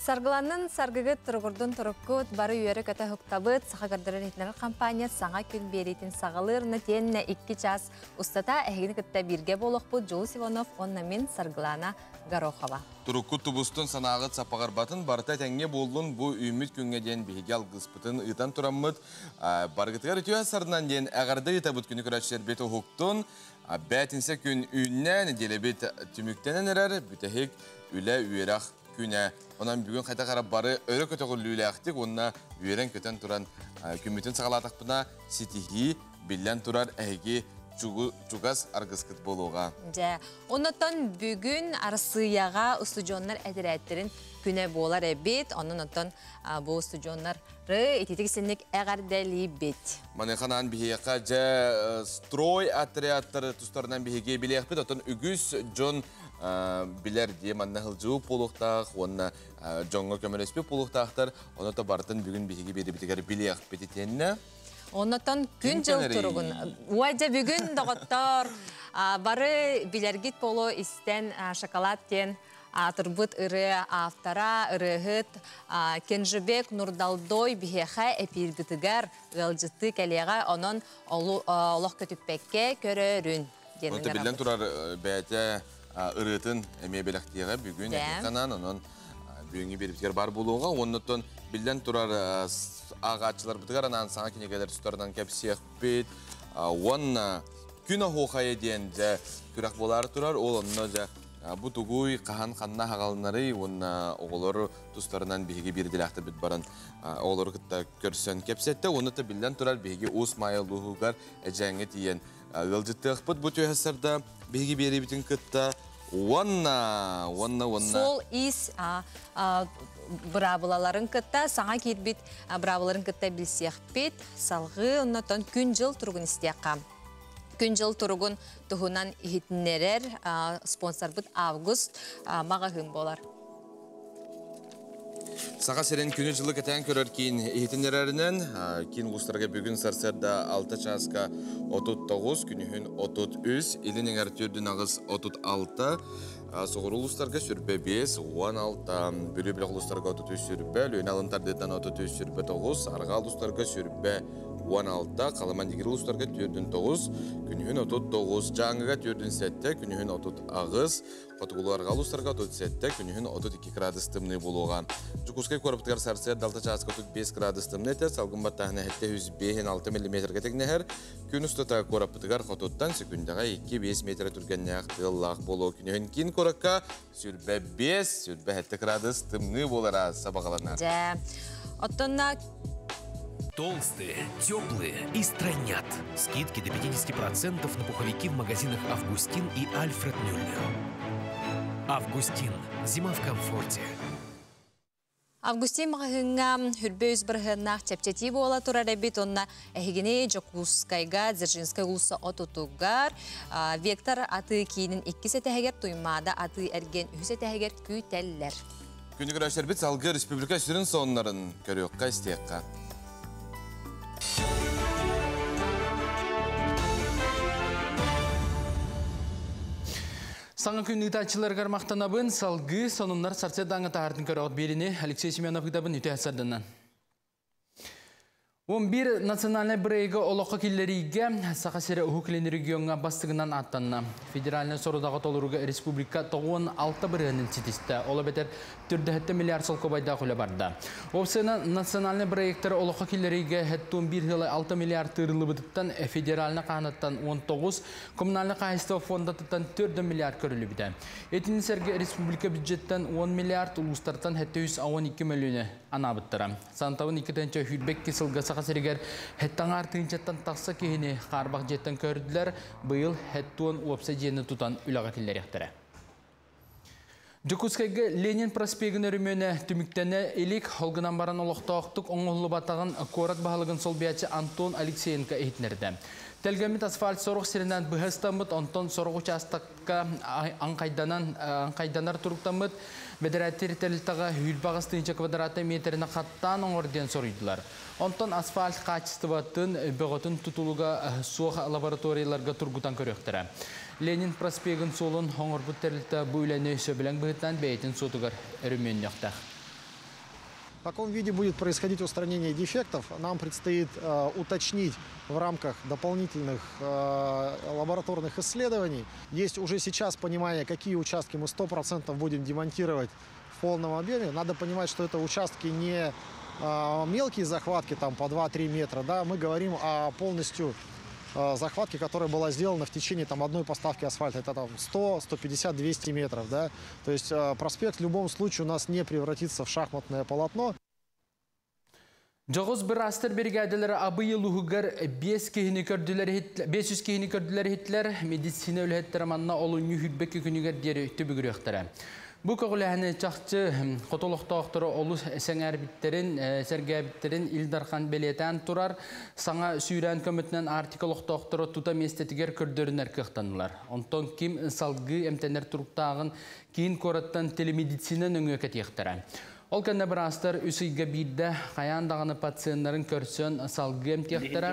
Sargılanın sargıgıt turgurdun turukut barı üyeri köte huktabıt sağa gardırır etneri kampanya sağa gün beritin sağalırını tenne 2 ças ustata ehgini kıtta birge boluq bu Jules Ivanov onna min sargılana Garoxova. Turukut tubustun sanağıt sapağır batın barıta tenge boldun bu ümit günge den bihige algıspıtın ıtan turamıt bargıtıgar ütüye sarından den ağarda yıtabıt günü kıraçlar beti huktun bətinse gün ünnen delebet tümüktenen erer bütehik üle üyerak güne ondan bugün kayta qarab barı öyle kötü güllüyle aktik onna üyeren köten turan kümmütün sağalatak buna sitihi billen turar ehgi çugas argıskıt boluğa. Ondan bugün arsıyağa stüdyonlar ediretlerin güne bolar ebit. Ondan bu stüdyonları ititiksinlik eğer deli bit. Manekanan bihiyaka ja stroy atriyatları tustlarından bihige biliyek bit. Otan ügüs John biler diye manna hılcığı poluqtaq, onna jonga kömölespe poluqtaqtar. Onu da barıtın bugün bihige biri bitigar biliyek biti tenne. Ondan gün jıl turugun. Uayca bugün doğuttar barı bilergit polo isten şokolad ten turbut ırı aftara ırıhıt kenjibek nurdaldoy biheha epir bitigar gılcıtı keleğe onun Allah kötüpekke körörün. Onu da bilden turar bəyətə ırıtın emebelektiğe bugün kanan onun bugün bir bitigar bar buluğa. Ondan bilden turar ağaçlar bitigar anan sana kinegeler tutardan kepsiyek bit. Onna güne hoğaya diyen de kürak bolar turar. Onunla da bu tuğuy kahan kanna hağalınları onna oğulları tustlarından bihigi bir dilakta bit baran oğulları kıtta körsen kepsette. Onu da bilden turar bihigi usmaya luhugar eceğine diyen gılcıttık bit bu tüyhasarda bihigi biri bitin kıtta. Wanna. Sol is brabulaların kıtta sana kirbit brabulaların kıtta bilsiyek bit salgı ondan gün jıl turgun isteyakam. Gün jıl turgun tuhunan ihitnerer sponsor bit Avgust mağahım bolar. Sağa seren günü жылы keten körör kiin ihtinlererinin kiin gustarga bugün sarsarda 6 çaska 39 günühün 33 ilinin ertürdün ağız 36 soğur uluslarga sürbe 5 16 bölü bile uluslarga 33 sürbe löyün alıntardıdan 33 sürbe 9 arga uluslarga sürbe 16 kalaman digir uluslarga türdün 9 günühün 39 жаңыга türdün 7 günühün 30 ağız Fatigularga uluslarga 37 günühün 32 gradus tımны buluğa. Jukuskay koruptgar sarsa dalta çaska 35 gradus tımны te salgın battahına hette 105-6 mm tekneher. Gün ustata koruptgar xotuttan sekundага 2-5 metre türgenne aqtılaq bolu günühün kin korakka sürbe 5 sürbe hette gradus tımны bolara sabaqalanar. Оттона Толстые, теплые и странят. Скидки до 50% на пуховики в магазинах «Августин» и «Альфред Мюллер». «Августин». Зима в комфорте. Августин мағығыңа хүрбөз бірғынақ чәпчәті бола тұрар әбет, онна әхігіне Жокускайға, Дзержинскай ұлысы отутуғар, вектор аты кейінің 2 сәтәгер тұймада аты әрген 3 сәтәгер күйтәлілер. Күні күрәшер бит салғы республика сүрін сонларын көріққа істеққа. Саңа күнні тачылар қармақтанабын, салғы сонынлар сарседаңы тағардың көріғыт беріне Алексей Семенов ғыдабын үті әсардынан. 11 национальный брейгі олыққа келлеріге сақасері ұхықлені регионға бастығынан аттанна. Федеральный сорудағы толыруға республика 96 бірғының сетісті. Ола бәтер 4 миллиард сол көбайда құлы барды. Опсына национальный брейктері олыққа келлеріге 11,6 миллиард тұрылы бұдыптан федеральный қанаттан 19, коммунальный қайыстығы фондатыттан 4 миллиард көрілі біді. Етінің сәрге республика бюджеттен 10 миллиард ұлыстартан 712 миллионы анабыттыра. Сантауын 2-тенчі хүрбек кесілгі сақасырегер хеттан артынчаттан тақса кейіне қарбақ жеттен көрділер, бұйыл хеттуын уапса жені тұтан үліға келер ектірі. Жокускайғы Ленин проспегін өрімене түміктені елік холғынан баран олықтауқтық оңғылы батағын қорат бағалығын сол биячы Антон Алексеенко ехтінерді. Телгемит асфальт сорық сиренен бұғыстамыд, онтон сорық участыққа аңқайданар тұрықтамыд, бедерәттер тәлілтіға үлбағыстынча квадраты метріне қаттан оңырден сорыйдылар. Онтон асфальт қачыстыватын бұғытын тұтылуға суық лабораторияларға тұрғытан көректірі. Ленин проспегін солын оңырбұт тәлілті бұйләне сөбілен бұғыттан бәйтін сотығар өрімен яқтақ. каком виде будет происходить устранение дефектов, нам предстоит уточнить в рамках дополнительных лабораторных исследований. Есть уже сейчас понимание, какие участки мы 100% будем демонтировать в полном объеме. Надо понимать, что это участки не мелкие захватки там, по 2-3 метра. Да? Мы говорим о полностью захватке, которая была сделана в течение одной поставки асфальта. Это 100, 150, 200 метров. Да? То есть проспект в любом случае у нас не превратится в шахматное полотно. Жоғыз бір астыр бригаделері абыйы лұғығар 500 кехіні көрділер хитлер медицина өліхеттері манна олуңы хүлбекі күнігер дері түбігір өқтірі. Бұл көғіләхіні чақчы қотолықтақтыры олу сәңәрбіттерін, сәргәбіттерін Илдархан Белетен тұрар, саңа сүйрән көмітінен артикалықтақтыры тута местетігер көрдерін әркіқтанылар. Онтон кем салғы әмтенер тұрықтағын кейін қораттан телемедицинен өңі өкетектірі. Ол кәнді бір астар үсігі бейді қаяндағыны пациентларын көрсен салғы әмтектірі.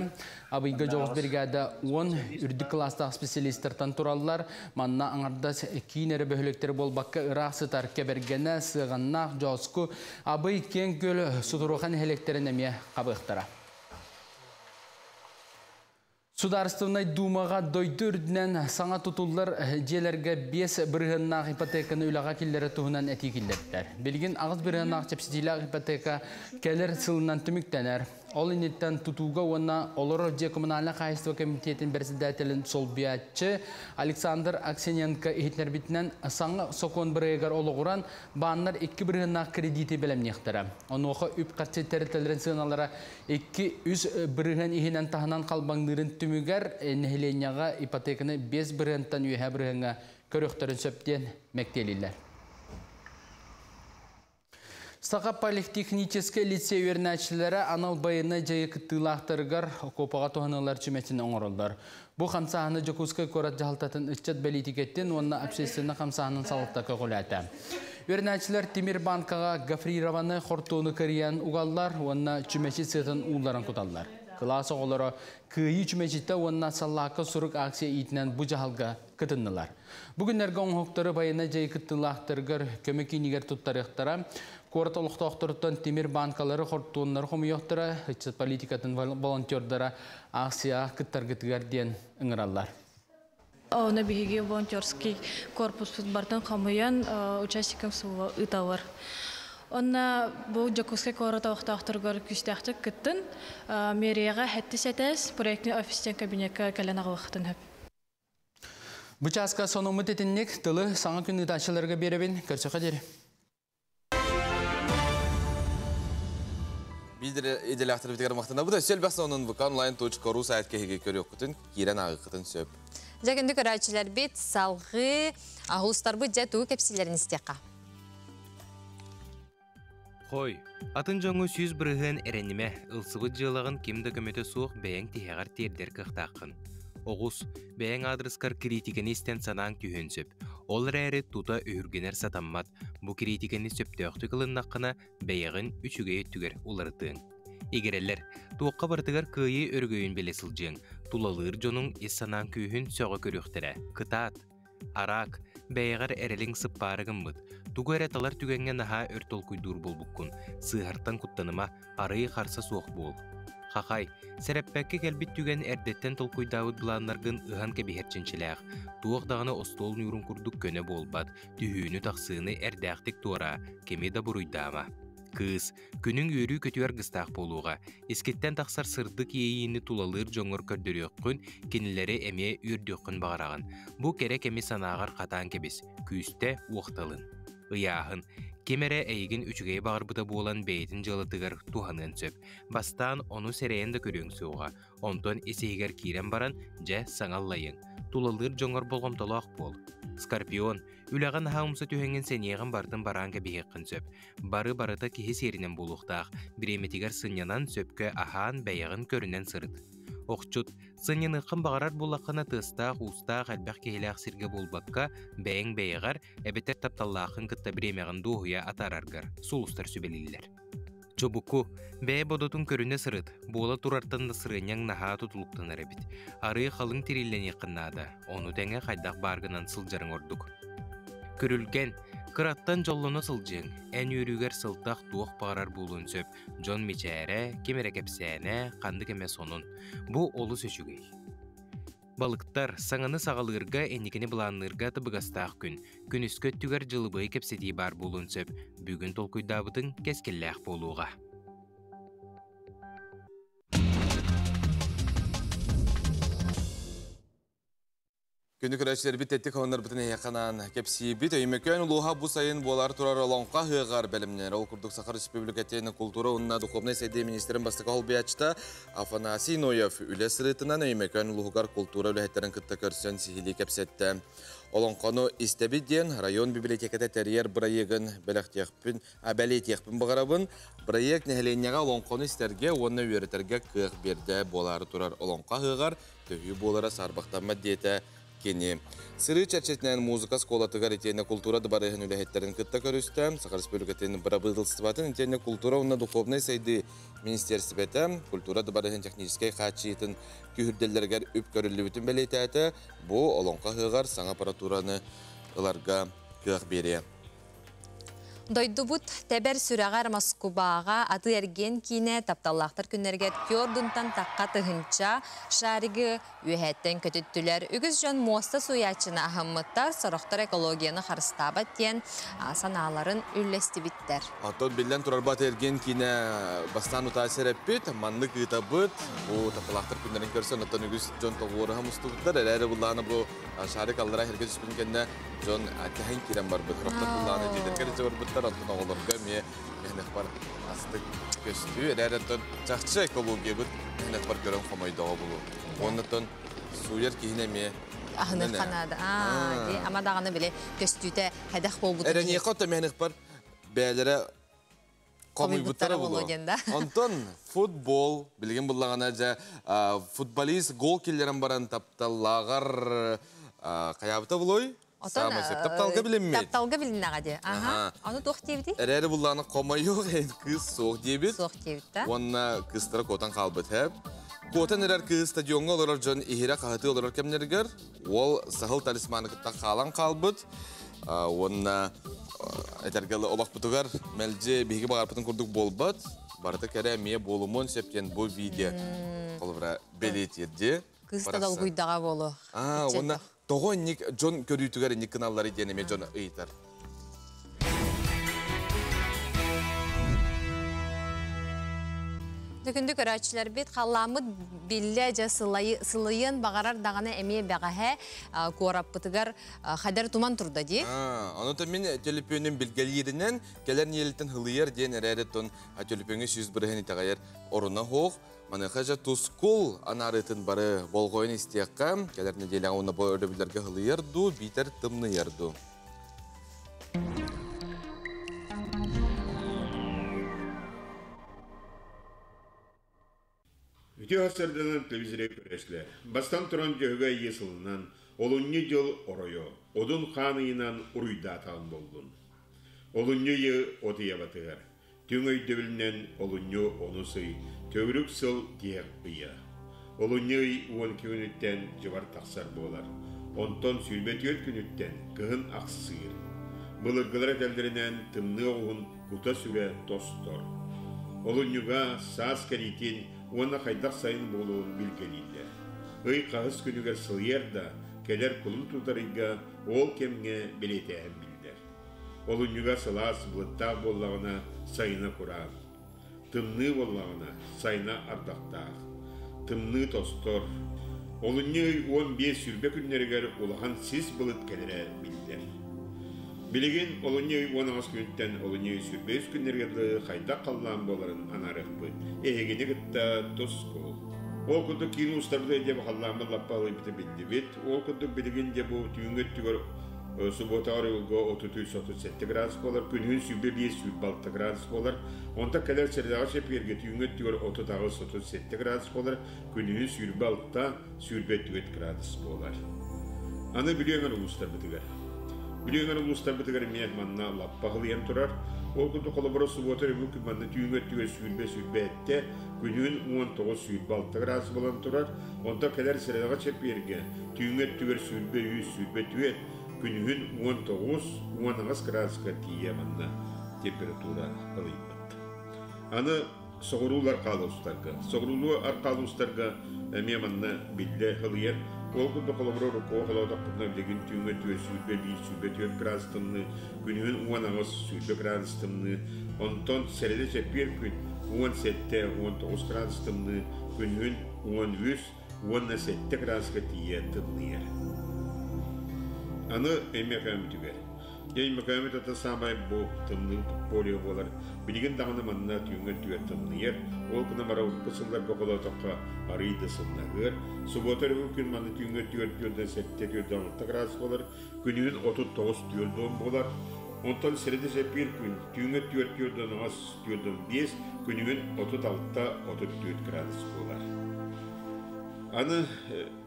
Абыйға жоғыз бригада 10 үрді кластағы специалисттертан тұралылар. Манна аңардас кейін әрі бөхіліктері бол баққа ұрақ сытар кәбергені сығаннақ жоғызку. Абый кен көл сұтыруған электерін әме қабықтыра. Сударыстывнай думаға дойды үрдінен саңа тұтулар желерге 5 бірғыннақ ипотеканы үліға келдері тұғынан әти келдердер. Белген ағыз бірғыннақ чепсетилақ ипотека кәлер сылынан түміктенер. Ол инеттен тұтуға оны Олоров же коммуналық қайыстығы комитетін председателін солбиятчы Александр Аксененко ехетнербітінен саңа соқон бірғығар олығыран бағынлар 2 бірғыннақ кредиті білемнектері. Оны оғы үп қатсы тәрітелерін сығыналара 2-3 бірғын ехенен тағынан қалбаңдырын түмігер нәхіленияға ипотеканы 5 бірғынтан үйе бірғынға көріқтерін сөптен мәктелілер. Сақа политехнический лицей өрнәчілері анал байыны жайы күттілақтырғар копаға тоғанылар чүметін оңырылдар. Бұл қамсағыны Жокускай көрат жағалтатын үтчет бәлетикеттен онына общественні қамсағының салықтақы қоләті. Өрнәчілер Темир банкаға гафрированы қортуыны кіриян ұғалар, онына чүмеші сетін ұлларын құталдар. Класы олары күйі чүмешітті онына саллақы сұрық акция етінен бұ жағалға күтінілар. Бүгінлерге оңықтары байына жай күттілақтырғыр көмекенігер тұттарықтара, Корот олықтақтырыттан Темир банкалары қорттуынлары қомиоқтыра, үтчет политикатын волонтердара акция күттаргітігер ден ұңыралар. Оны бігеге волонтерский корпус бартан қамыян участникам суға ұтауыр. Онна бұл Жокускай корот олықтақтырғыр күстәқтік күттін мерияға хәтті сәтәс проектный офистен кабинетка кәлен ағылықтын әп. Бұчасқа соны ұмыт етіннек тылы саңа күнді ташыларға беребін көрсіға дері. Идел ахтар битгар мақтана. Бұда selbaqsa.online.ru сайтқа хеге көрек күтін, керен ағы күтін сөп. Жагынды көрәчілер бет салғы ағылыстар бұд жәтуы кәпсілерін істеқа. Қой, атын жоңы 100 бірігін әрәнеме ұлсыбыд жылығын кемді көметі суық бәйін тихеғар тердер қықтақын. Оғыз, бәйін адрескар критикені істен санаң түйін сөп. Ол әрі тута үйіргенер сатаммат, бұ критикені сөпті өқті қылыннаққына бәйіғін үшіге өттігер ұлырытың. Егерелер, туыққа бартығар күйі өргөйін белесіл жың, тулалыр жоның ес санаң күйін сөғы көріқтірі, кытаат, арақ, бәйіғар әрелің сыппарығын бұд. Туғы әрәталар түгенген наға өртол күйдур бол бұққын, сығартан құттаныма арығы қарса суық бол. Хақай, сәрәппәкке кәлбет түген әрдеттен толкуйдауыд бұланларғын ұған кәбихерченшіләғ. Туық дағаны остол нүрін күрдік көне болбад, түйіні тақсыны әрдәқтік туара, кеме да бұруйдама. Кыз, күнің өрі көтуер гыстақ болуға, ескеттен тақсар сырдық ейіні тулалыр жоңыр көрдіріққын, кенілері әме үрдіққын бағарағын. Бұ керек әме санағар қатан кебес, күйісті уақталын. Ыяғын, кемере әйгін үчігей бағырбыда болан бәйтін жылытығыр туғанын сөп. Бастан оны сәрейінді көрің соға, онтон есейгер кейрен баран жә саңаллайын. Тулалыр жоңыр болғымталақ бол. Скорпион, үліған хаумсы түйенген сәнеғін бардың баранға бейекқін сөп. Бары-барыта кеге серінен болуқтақ, біреметігер сынянан сөпкі ахан бәйіғін көрінен сырыд. Оқчут, сынянықын бағарар болаққына тыстақ, ұстақ, әлбәқ кейләқ сірге болбаққа бәйін бәйіғар әбетер тапталлақын күтті біремеғін доғыя атарарғар, сұлыстар сөбелейлер. Чобуку, бәй бодотун көріне сырыд, бола турартан сырыняң наға тұтылықтан әребет. Ары қалың терилен еқыннады, оны тәңе қайдақ барғынан сылжарың ордық. Көрілген, Кыраттан жоллоно сылжың, ән үрігер сылтақ туық бағарар болуын сөп, жон мечәрі, кемере кепсәне, қанды кеме сонун. Бу олы сөшігей. Балыктар саңаны сағалырға әнекені бұланырға тыбығастақ күн. Күн үскі түгер жылыбығы кепсетей бар болуын сөп, бүгін толкуйдабытың кескелләқ болуға. Күнді көрәшілер біт әттік оныр бұтын әйқанан кепсі біт. Өймекөн ұлуға бұ сайын болар тұрар олонға ғығар бәлімнер. Ол күрдік Сахар Республикатейінің культура ұнна духовный сәйде министерін бастықы олбиячта Афанасий Ноев үлі сырытынан өймекөн ұлуғар культура үліхеттерін күтті көрсен сихили кепсетті. Олонқону истебиден район библиотеката тәрьер бұрайығын бәлетекпін бұғарабын. Бұрайық нәхіленеға олонқону істерге, оны өретерге қық берді болары тұрар олонға ғығар, төхі болары сарбақтанма дейті кені. Сыры чәрчетінен музыка сколатыгар етені культура дыбарығын үліхеттерін күтті көрісті. Сахар Республикатының бірабыдылстыбатын етені культура ұнна духовный сайды министерстібеті, культура дыбарығын техническай қатшиетін күйірделергер үп көрілі бүтін бәлейті әті, бұл олонға ғығар саң аппаратураны ұларға қық бере. Дойдубут тәбәр сүрәғар Москубаға аты әрген кейіне тапталлақтар күннерге көрдінтан таққа тұхынча шарығы үйәттен көтіттілер. Үгіз жон моста суячына ахыммыттар сұрықтар экологияны қарыстабат ден саналарын үллесті біттер. Аттон білден тұрарбат әрген кейіне бастан ұтасыр әппет, манны қыта бұд, бұл тапталақтар күннерін көрсен, аттон үгіз жон тоғуырға мұстығыттар, әрі бұллағаны бұл шарық алдыра әрге түспін кәнне жон әттіхен керен бар бұд, рақтар бұллағаны жедеркер жор бұд. Антон оғылырға мені бар астық көстүү, әрәттен жақшы экология бұд, мені бар көрін қомайдығы бұлу. Онытын суер кейіне ме... Ахыны қанады. Амадағаны біле көстүүті әдәқ бол бұды. Әрәне еқотта мені бар бәлері қомай бұттары бұлу. Антон футбол, білген бұллағана жа футболист гол келдерін баран тапталағар қаябыта бұлой? Тапталға білінмейді. Тапталға білін ағады. Оны тоқ дейбді? Әрәрі бұллағына қомай жоқ, қыз соқ дейбід. Соқ дейбді. Онына қыздары қотан қалбыд әп. Қотан әрәр қыз стадионға олар жон ехері қағыты олар кәмнергер. Ол сағыл талисманы күтті қалан қалбыд. Онына әтергелі олақ бұтығар мәлде бейгі бағарпытын күрдік болбад. Барыты кәрі әмее болумын септен бұл видео. Қолыбыра белетерде. Қыз тадал құйдаға болу. Онына тоғы жон көрүйтігер ник каналлары денеме жон ыйтар. Дүкінді көрәтшілер бет қаламыд білі жа сылайын бағарар дағаны әме бәғәе көрап бұтығар қадар туман тұрда де? Анута мен телепөнін білгелерінен келер неліктен хылыер ден әрәреттон телепөнгі сүйіз бірігін итағайыр орына хоқ. Маныққа жа тұскул анарытын бары болғойын істеққа, келер неделяға оны бұл өрдебілерге хылыерду, битер тымны ерду. Үті ғасырданын телевизоре көресілер. Бастан тұран жөгі есілінен олынны жыл оройо, одын қаныйынан ұруйда атаған болдың. Олынны үй отыя батығар. Түң өйдөбілінен олынны оны сый, төвірік сыл дейік бұйы. Олынны үй уон күніттен жывар тақсар болар. Онтон сүрбет өт күніттен кығын ақсығыр. Бұлырғылар әтелдерінен тымны оғын құта сүре тостор. Олынныға саас кәретін оны қайдақ сайын болуын білгелейді. Үй қағыз күнігер сылыерда, келер құлын тұтарыға ол кемге білетәйін білдер. Олынныға сылас бұлыттақ болағына сайына құран. Тымны болағына сайына ардақтақ. Тымны тостор. Олынны 15 сүрбе күннергер олаған сіз бұлыт келері білдер. Білеген олынны 10 күнттен олынны сүрбе күннергерлі қайдақ қалған боларын анарық бұд. Егені күтті тосқол. Ол күнді кейін ұстарды деп қалғамы лаппалы біті білді бет. Ол күнді білген де бұл түйінгі түгір субботағыр ұлға 33-37 градус болар. Күнін сүрбе 5-6 градус болар. Онда кәлер сәрдағы шеперге түйінгі түгір 30-37 градус болар. Күнін сүрбе 6-4 градус болар. Аны білген ұлыстар бітігер. Білген ұлыстар бітігер мен манна лаппағылы ен тұрар. Ол күнді қолабыра субботар бұл күнманды түйінгі түгір сүрбе әтті. Күнін 19-6 градус болан тұрар. Онда кәлер сәрдағы шеперге түйінгі түгір сүрбе 100-4 күнүһүн 19-19 градуска тие манна температура ылыйбыт. Аны соғырулар қалуыстарға. Соғырулу арқалуыстарға әме манна билде ылыйыр. Ол күнді қолабыру рұқуы қалауда құтына білеген түйінгі түйе сүйбе 5-4 градустымны, күнігін 19 градустымны, онтон сәреді сәпер күн 17-19 градустымны, күнігін 13-17 градуска тие тымны ер. Аны әме қәмітігер. Ен мәкәмет ата самай бұл тымның полио болар. Білген дағыны манна түйінген түйер тымны ер. Ол күні мара ұпқысылдар бұқылатаққа арыйды сылнағыр. Суботар күн манна түйінген түйер түйерден сәтте түйерден 6 градус болар. Күнігін 39 түйерден болар. Онтан сәреді сәпер күн түйінген түйер түйерден 5, күнігін 36-34 градус болар. Аны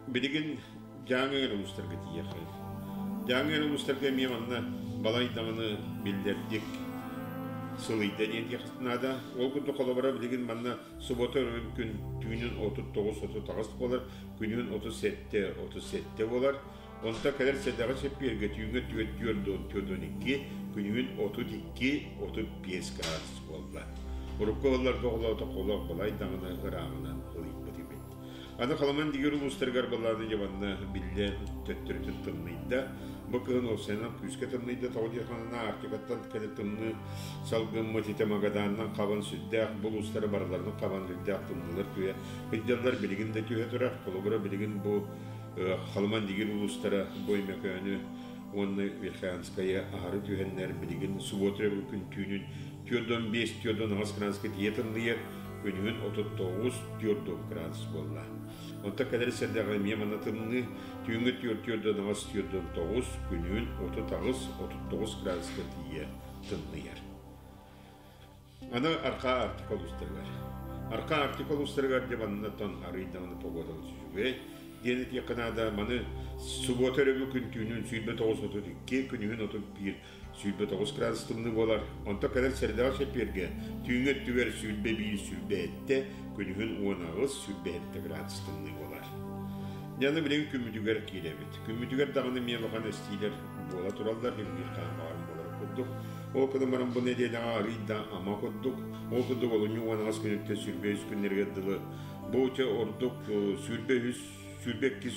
білген жаңығыр ұстарға тиеқі. Жаңығыр ұстарға мен манна балайдағыны білдердік сылыйда дейінді қыстынада. Ол күнді қолабыра білеген манна субота күн түйінін 39-39 болар, күнін 37-37 болар. Онда кәдер сәдағы сәпперге түйінгі түйерден 2, күнін 32-35 градус болды. Ұрыққа оларға қолауды қолау балайдағыны ғырағынан ылыйбы демейді. Аны қаламан дегер ұлыстарғар баланы жабанна білді төттіретін тымнайда. Бұл күн ол сенен күзге тымнайда тауды қанына артикаттан кәді тымны салғын мұтеті мағаданынан қабан сүддәқ, бұл ұлыстары барларының қабан сүддәқ тымнылар түйе. Күддерлер білігін де түйе тұрақ, қолығыра білігін бұл қаламан дегер ұлыстары боймекі өні оны Верханская ағары түйенлер білігін суботыры бұл күн түйінін түйерден 5-10 градусқа тиетімлер, күнігін 39-40 градус болды. Онта кәдер сәрдәғы мемана тымны түйінгі түйерден 9, күнігін 39 градусқа тие тымны ер. Аны арқа артикол ұстырғар. Арқа артикол ұстырғар деп аннатан арыйдағыны погодалы сүзуге. Дені текінада маны суботары күн түйінін сүйілбе 9-32, күнігін 31, сүйілбе 9 градус тымны болар. Онта кәдер сәрдәғы сәперге түйінгі түйер сүйілбе 1, сүйілбе 2, күнігін 19, сүйілбе 7 градус тымны болар. Яны білен күмітігер келебет. Күмітігер дағыны мен оған әстейлер бола тұралдар, бір қағағын болар құддық. Ол күні марам бұл неделяға арыйда ама құддық. Ол күддік олыны 19 күнікте сүрбе 3 күнлерге дылы. Бұл өте ордық сүрбе 2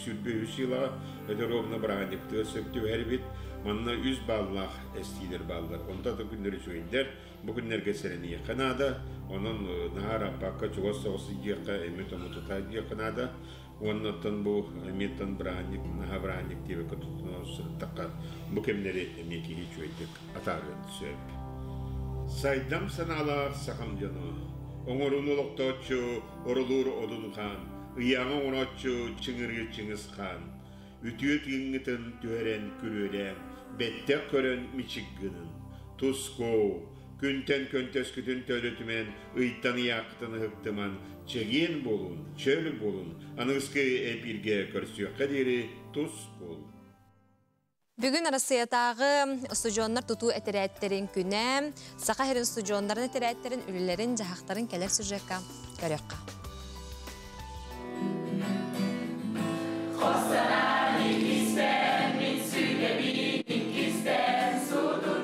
сыйла, өте ровны бұрағандықты сөптеу әрбет. Манна 100 баллақ әстейлер балдар. Онда да күндері сөйіндер. Бұл күнлерге сәріне еқінада. Оның нағар апаққа чуғас соғысы еқі әмет ұмытыта еқінада. Оннаттан бұл әметтен бұрағандық, наға бұрағандық тебе күтіттен сұрттаққа бұл кемлері әмекеге чөйдік атағын сөп. Сайдам саналақ сақам жаны. Оңырын олықтатшы орылыр одын қан. Ұяңа оңатшы чыңырғы чыңыз қан. Үтіет еңгітін түрен күререн. Бәттек көрін мичіггінің. Туско, күнтен көнтес күтін төлітімен ұйттаны яқтыны ғықтыман. Чеген болун, чөлі болун. Анығызғы әпірге көрсіе қадері тұс бол. Бүгін арасыятағы студионлар тұту әтерәттерін күні, сақа херін студионларын әтерәттерін, үлілерін, жағақтарын кәлер сюжетқа көрекқа.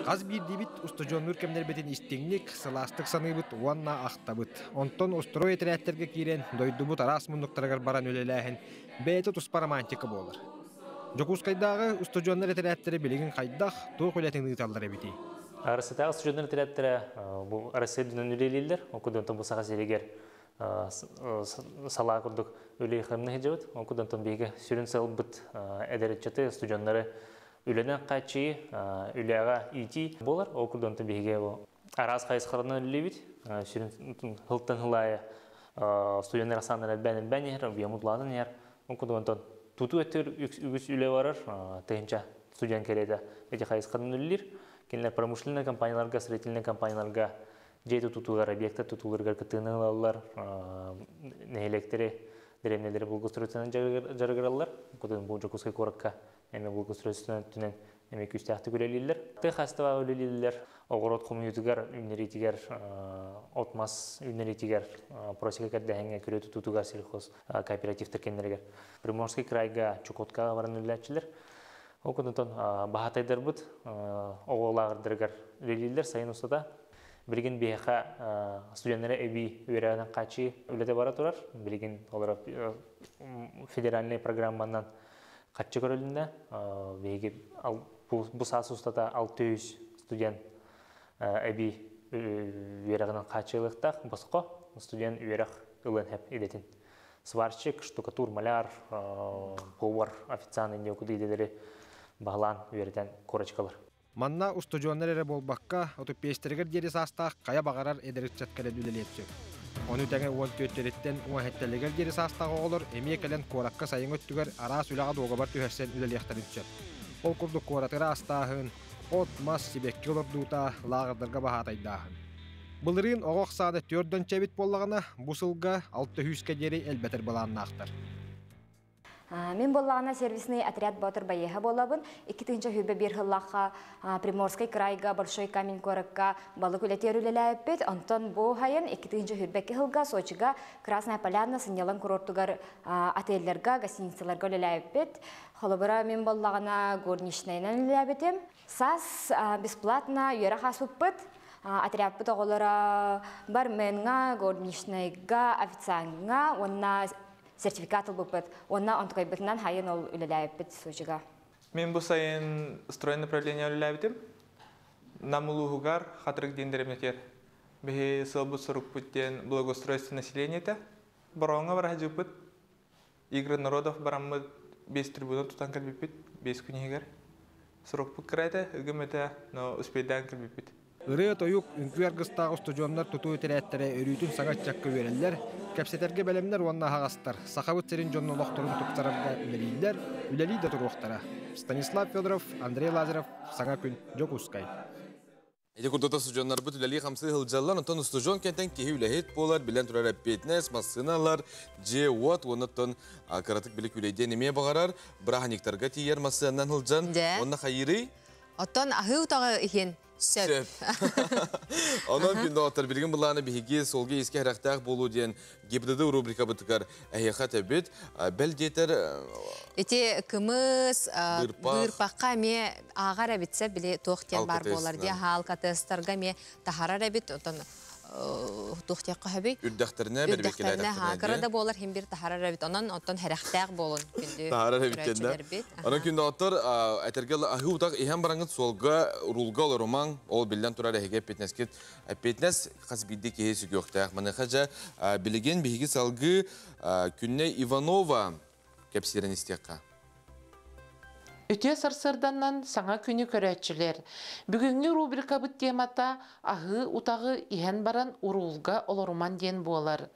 Қаз бір дебіт ұстыжон үркемдер бетін істеңнік, сыластық саныбыт, уанна ақтабыт. Онтон ұстырой әтерәттерге кейрен, дойды бұт арас мұндықтарығар баран өлеләхін, бәйті тұспа романтика болыр. Жокус қайдағы ұстыжонлар әтерәттері білігін қайдақ, тоқ өләтіңді талдар әбеті. Арасытағы ұстыжонлар әтерәттері бұл арасы дүнін өлелейлер, окудантон бұл саға серегер сала күрдік өлей қымны хеджебіт, окудантон бейгі сүрін сал бұт әдәретчеті ұстыжонлары Үләнен қачы үләға ити болар, окурдантын бейге араз қайысқарынан үлебет, сүрін хылттан хылайы студенттер асандар әлбәнін бәнер, биямудланын ер, окурдантын туту әттер үгіс үле барар, тәйінча студент келеді әте қайысқарынан үлелер, кенлер промышленный компанияларға, строительный компанияларға жейті тутулар, объекті тутуларға күттігінің алалар, нәйлектері, дәремнелері бұл көстіретінен жарығыралар, окурдан бұл жокускай коракка Әме бұл көстіресінен түнен әме күстәқті көрелілер. Қастыға өлелілер, оғырот коммунитігер, үнеритігер, отмас үнеритігер, просика кәддәңе күреті тұтуғар сельхоз кооперативтер кендергер. Приморский крайға Чукоткаға баран өләтшілер. Окудантон бахатайдар бут оголагырдыргар үлелилер сайын устата билген бияха студенттері эби үйрәнен качы үлете бара турар. Билген олар федеральный программанан качы көрөлүндө беги бу сас устата 600 студент эби үйрәнен качылыктак баско студент үйрәк ылын хеп идетин. Сварщик, штукатур, маляр, повар, официант инде кудидедери бағлан үйерден корочкалар. Манна устудионнар эре болбакка отопестергер дери састақ кая бағарар эдерикчат кэлен үлелепсі. Оны тәңе уон төттереттен уахеттелегер дери састақ оғылыр эмие кэлен коракка сайын өттігер арас үлаға доға бар түйерсен үлелектарын түсет. Ол күрді коратыра астағын, от мас сибекке олырдуыта лағырдырға бағатайдағын. Бұлырын оғық сады төрден чәбит боллағына бұсылға 600-ке дери әлбәтір баланын ақтар. Мен боллағына сервисный отряд батыр байеға болабын. 2-ші хүбі бір хыллаққа Приморский крайға, Большой камень коракка балық үлетер үлеләйіппет. Онтон бұл хайын 2-ші хүбәкі хылға, Сочиға, Красная Поляна, Сынелан курортугар отельлерға, гостиницаларға үлеләйіппет. Холобыра мен боллағына горничнайнан үлеләйіпетем. САС бесплатно үйері қасыппыт. Отряд бұта олара барменға, горничнайға, официантға, онна сертификат бұпыт. Онна онтықай бұтынан хайын ол үлеләйіппет Сочиға. Мен бұл сайын строен направление үлеләйбетім. Намылуғығар қатырық дендеремнетер. Бе сылбыт сұрық бұттен благоустройство населения та. Барауыңа бара жупыт. Игры народов барамы 5 трибунат тұтан кәлбепет, 5 күнегер. Сұрық бұт қырайды, үгіметі успейдан кәлбепет. Үрі тойук үнкүергістағы студионлар тұту өтерәттері өрүйтін саңат жаққы верелер, кәпсетерге бәлемдер онна хағастар, сақавыт серін жонны лоқтырын тұқтарарда үлелейлер, үлелей де тұруқтара. Станислав Федоров, Андрей Лазарев, Саңа күн, Жокускай. Эти курдота студионлар бұт үлелей қамсы ғылжалар, онтон студион кәнтен кеhi үләхет болар, білен тұрар әппетнес, массыналар, же уат, онытын қаратық білік үлейден еме бағарар, бірағаниктарға тиер массыянан ғылжан, онна қайыры? Оттон ағы ұтағы екен. Сөп. Онан күнді оттар білген бұланы бігі солғы еске әрақтақ болу ден гебдіді рубрика бұтықар әйеқат әбет. Бәл детер... Эти кымыз, бұрпаққа ме ағар әбетсе біле тоқтен бар болар. Де халқатыстарға ме тахарар әбет, отын тоқтеққа әбет. Үрдәқтеріне бәрбекелі әрақтыріне. Қырада болар хем бір тахарар әбет. Онан оттан әрақтақ болын. Тахарар әбеттенді. Онан күнді оттар әтергел ағы ұтақ ең бараңыз солға рулға олар омаң, ол білден тұрар әйге әппетнескет. Әппетнес қаз білді кейі сүгі өқтәқ. Маны қажа білеген бейгі салғы күнне Иванова кәпсерін істеққа. Өте сарсырданнан саңа күні көрәтчілер. Бүгінгі рубрика бұт темата ағы ұтағы иен баран урулға оларуман ден болар.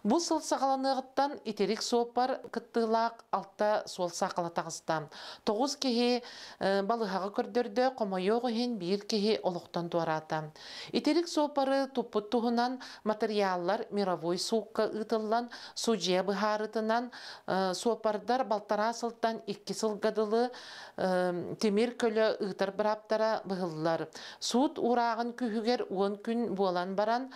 Бұл сыл сағаланығыттан итерік соопар кыттылақ алта сол сақалатағыстан. 9 кеге балығағы көрдерді қомайоғы хен бір кеге олықтан туарата. Итерік соопары тұппыт тұғынан материаллар мировой суыққа ұтылан суджия бұхарытынан соопардар балтара сылттан 2 сылғадылы темир көлі ұйтар бұраптара бұғылылар. Суыт урағын күхігер 10 күн болан баран,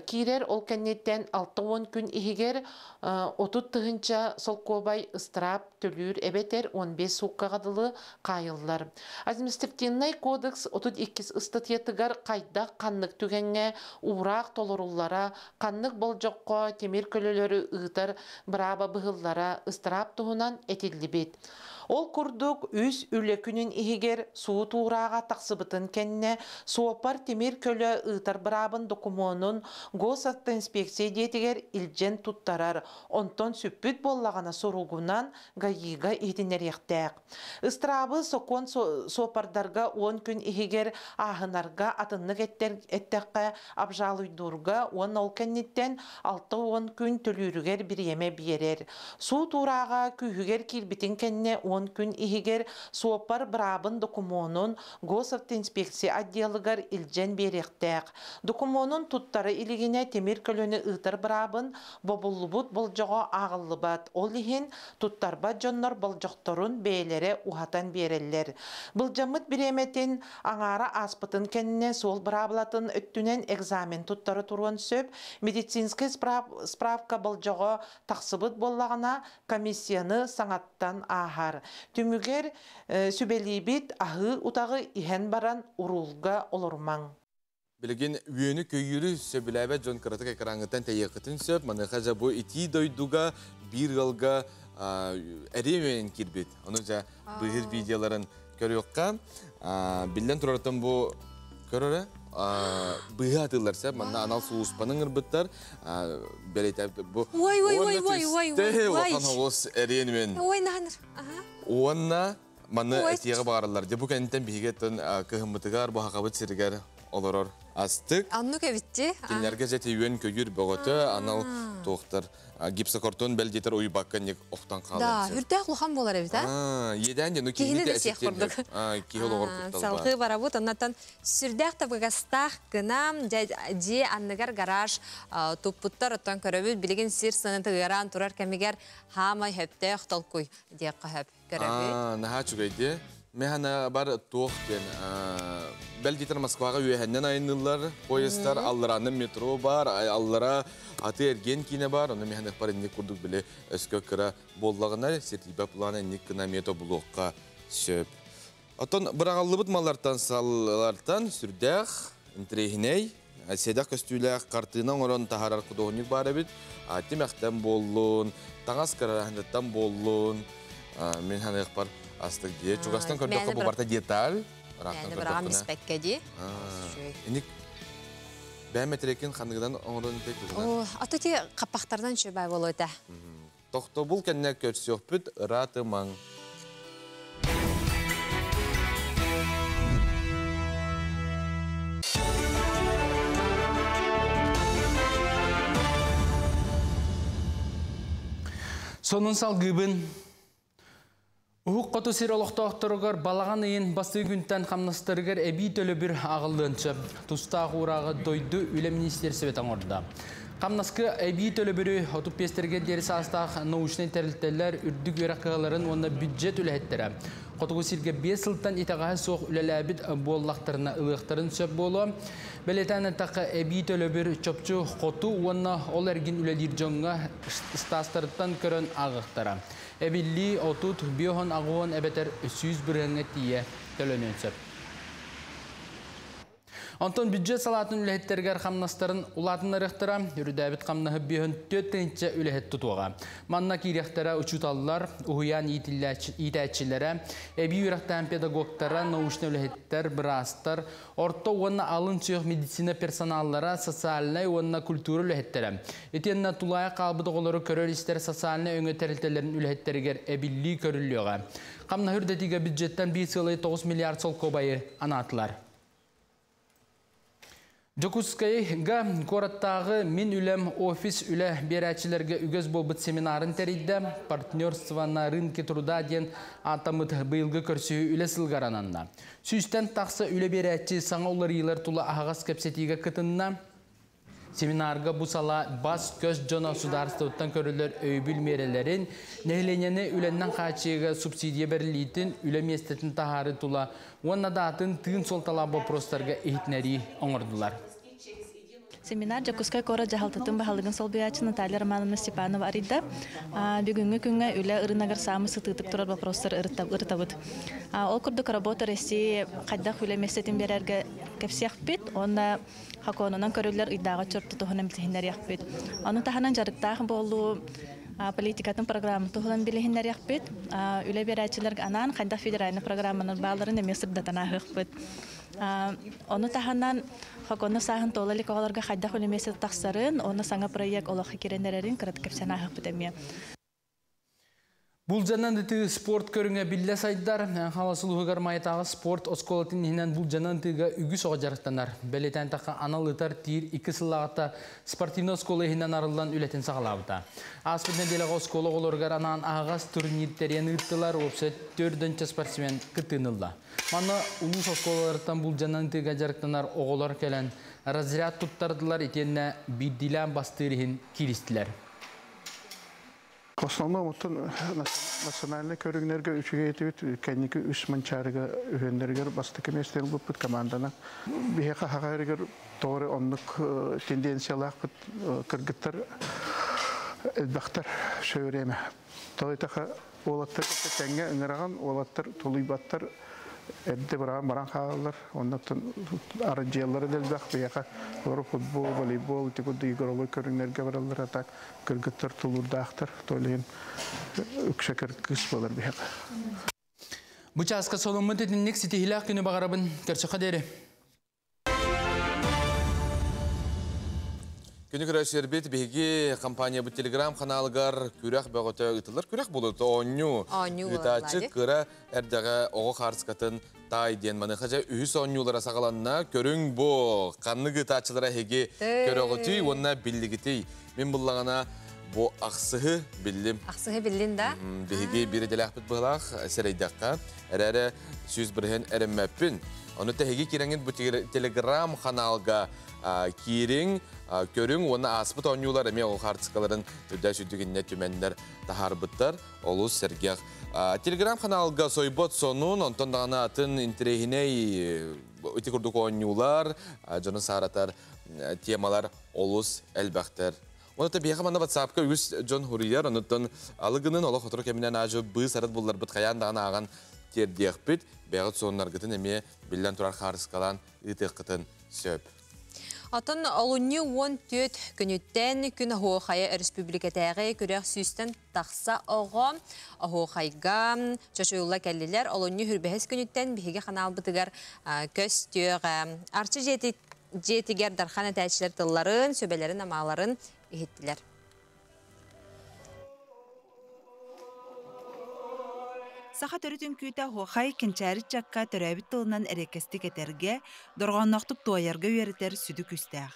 кейрер ол кәнеттен 6-10 күн ихигер 30 тұғынша сол кобай ыстырап төлүр әбетер 15 суыққа ғадылы қайылылар. Административный кодекс 32 ыстатетігер қайда қаннық түгенге урақ толырулара, қаннық бол жоққа темир көлілері ұйтар бұраба бұғылылара ыстырап тұғынан әтелді бет. Ол күрдік үз үлекүнін ихигер суы туыраға тақсыбытын кәнне суопар темир көлі ұйтар бұрабын докумонын госатты инспекция детігер илжен туттарар. Онтон сүппіт боллағана соруғынан ғайыға етінер ектәк. Истрабы сокон суопардарға 10 күн ихигер ағынарға атынлық әттәққа абжалуйдурға 10 ол кәннеттен 6-10 күн төлүрігер бір еме берер. Су туыраға күйігер келбітін кәнне 10 күн ихигер суопар брабын докумонун госавтоинспекция отделыгар илжен беректәк. Докумонун туттары илигине темир көлөні ытар брабын бобуллубут болжоға ағыллыбат. Ол ихин туттарба жоннор болжоқторун бейлері ухатан береллер. Былжамыт биреметін аңара аспытын кенне сол брабылатын өттүнен экзамен туттары туруан сөп медицинский справка болжоға тақсыбыт боллағына комиссияны саңаттан ағар. Түмүгер сүбелибит ахы утағы иһен баран урулга олормаң. Билеген үйені көйірі сөбіләбе Джон Каратык экранғыттан тәйеқытын сөп, маныққа жа бұл ити дойдуға бір ғалға әремен кербет. Оны жа бұғыр видеоларын көріққа. Білден тұрартын бұл көрірі бұғы атыларса, манна анал суыспаның ұрбыттар. Маны әтеға бағарылар. Бұл кәнттен бігеттен кығымбытығар, бұл хақабыт сірігер оларор астык. Анну кәбітті? Кенлерге жәте үйен көгір бұғыты, анал тоқтар. Гипсокартон бәлдетер ойы баққан ек оқтан қалады. Да, үрдәк лұхан болар әбіт, Еден де, кейіні де сех құрдық. Кейіл оғыр құтталға. Салғы бара бұд, оннаттан сүрдәк табығастақ гынам, де анныгар гараж туппуттар оттан көрөбіт, білеген сир сыныты ғыран тұрар кәмегер хамай хөпті ұқтал көй дейққа хөп көрөбіт. Наға чүгейді. Механа бар тоқтен. Бәлдетер Москваға үйәхәннен айнылар, поездар, аллараның метро бар, аллара аты әрген кейіне бар. Оны механық бар әнек күрдік біле өскі кіра боллағына сертибә планы әнек кіна мето блокқа сөп. Отын бірағалды бұд малартан салылартан сүрдәқ, інтрейхіней, седақ көстүйләқ қартынан орын тахарар құдығынек бар әбіт. Темәқтен болуын, таңас қарарахындаттан болуын, механық бар астық де. Чуғастан көрдіққа бұл барта деталь. Yani bırakam bispekke di. İnik bәметрекен қанығыдан оңырын тек O, atı kapaktardan şöbay bolu öte. Тоқты бұл кәнне көрсек бүт ұраты маң. Сонын сал гыбын Уһук қоту сир олықтақтырығыр балаған ең басты күнттен қамнастырығыр әбей төлі бір ағылдыншы. Тұстағы ұрағы дойды үлі министерсі бетің орда. Қамнаскы әбей төлі бірі отып пестерге дерісі астақ научный тәрілтелер үрдік өрақығыларын онда бюджет үләттірі. Қотуғы сирге 5 сылттан итағағы соқ үләләбіт боллақтарына ылықтарын сөп болу. Бәлетәні тақы әбей төлі бір чөпчі қоту онна ол әрген үләлер жоңға стастырыттан көрін ағықтары. Эбилли отут биохон агуон эбетер 300 біріңе тие төлөнен сөп. Антон бюджет салатын үләхеттергер қамнастарын улатын ырықтыра, үрдәбіт қамнағы биохон 4-тенче үләхет тұтуға. Манна кейректері учуталылар, ұхуян итәтчілері, әбей үрақтан педагогтара, научны үләхеттер, бірастар, орта онна алын сүйіқ медицина персоналлара, социаліне онна культура үләхеттері. Етенна тулая қалбыды олары көрілістер социаліне өңі тәрілтелерін үләхеттергер әбилли көріліуға. Қамна үрдәтіге бюджеттен 1,9 миллиард сол кобайы анатылар. Жокускайга кораттағы мен үлем офис үлі берәтчілерге үгіз болбыт семинарын тәрейді партнерство на рынке труда ден атамыт бұйылғы көрсігі үлі сылғарананда. Сүйістен тақсы үлі берәтчі саңа олар елер тұлы ағас кәпсетіге кытынна. Семинарға бұсала бас көз жона сударыстауттан көрілер өйбіл мерелерін, нәйленені үленнен қачыға субсидия берілейтін үлі местетін тағары тұла, онна датын тыын сол талабы простарға ehitneri оңырдылар. Семинар Жокускай кора жахалтатын бахалыгын сол биячы Наталья Романовна Степанова арида. Бүгүнгү күнгө үле ырынагар самы сытытык турар вопростар ыртабыт. Ол курдук работа Россия кайдах үле местетин берерге кепсияк бит. Онна хаконунан көрүлөр ыйдага чөртү тухунан билихиндер якбит. Аны таханан жарыктагы болуу политикатын программы тухулан билихиндер якбит. Үле берәчилерге анан кайдах федеральный программанын бааларын эмесир датана хыкбит. Оны таханан хакону сахан толали когаларга хайда хөлемесе тахсарын, оны саңа проект олақы керендерерин кырат кепсен ахып бітемия. Бұл жанан діті спорт көріңе білі сайдар, халасылығығар майытағы спорт осколатын енен бұл жанан дігі үгі соға жарықтанар. Бәлетен тақы аналытар тир 2 сылағыта спортивны осколы енен арылдан үлетін сағалауыда. Аспетіне деліға осколы олырғар анан ағас турниртерен ұйттылар, опсет 4-інші спортсмен күттінілді. Маны ұлыс осколалардан бұл жанан дігі жарықтанар оғылар кәлін разряд тұттардылар етеніне биддилен бастырығын келістілер. В основном национальный көрігнерге үшіге етіп, кәнекі үш манчарыға үйендергер бастықы местер бұппыт командана. Бейеқа хағарығыр тоғыры онлық тенденциялақ бұт кіргіттар әлбақтар шөйреме. Тоғытаға Олаттар тәңге ыңыраған, олаттар тулуйбаттар Эдде баран қалалар, оннан арыджиялары дәлбәқ бияқа, оры футбол, волейбол, текуді игролой көріңлерге баралар, атак кіргіттар тулурдақтар, тойлайын үкшәкір күс болар бияқа. Бұча асқа солымы дедіннік сетихілақ күні бағарабын көрші қадері. Күні көрәшер бет беге компания бұл телеграм каналығар күрәқ бәғыты ұтылыр. Күрәқ бұл ұты оңю ұтачы күрә әрдіға оғы қарсқатын тай ден маны қажа үйіс оңюлара сағаланна көрің бұл қанны ұтачылара хеге көріғыты, онына білігіті. Мен бұллағана бұл ақсығы білдім. Ақсығы білдім да? Беге бірі деләқ біт бұлақ сәрейдаққа әрәрі сөз бірген әріммәппін. Оны тәхеге кереңін бұл телеграм каналға кирин көрүң оны аспыт оңюлар эме ол хартскаларын өдә жүдүгүнне түмәннәр тахарбыттар олус сергех телеграм каналга сойбот сонун онтон дагана атын интерегиней өтө курдук оңюлар жаны саратар темалар олус элбактер оны та бияга мана WhatsApp-ка үз жон хурияр онтон алыгынын оло хотор кеминен ажы бы сарат буллар бит каян дагана аган тердиякпит бягат соннар гытын эме билен турар харскалан ытыкытын сөп. Атын олуны 14 күнүттен күн Ахуохая республикатағы күрәк сүйістен тақса оғы Ахуохайга чөшуылла кәлілер олуны хүрбәхес күнүттен біхеге қанал бұтығар көз түйіғі арчы жетігер дархан әтәчілер тылларын, сөбелерін, амаларын ехеттілер. Саха төрүтүн күйті Ахуохай кенчәрі чакка төрәбіт тылынан әрекестік әтерге, дорғаннақтық туайарга үйерітер сүді күстәғ.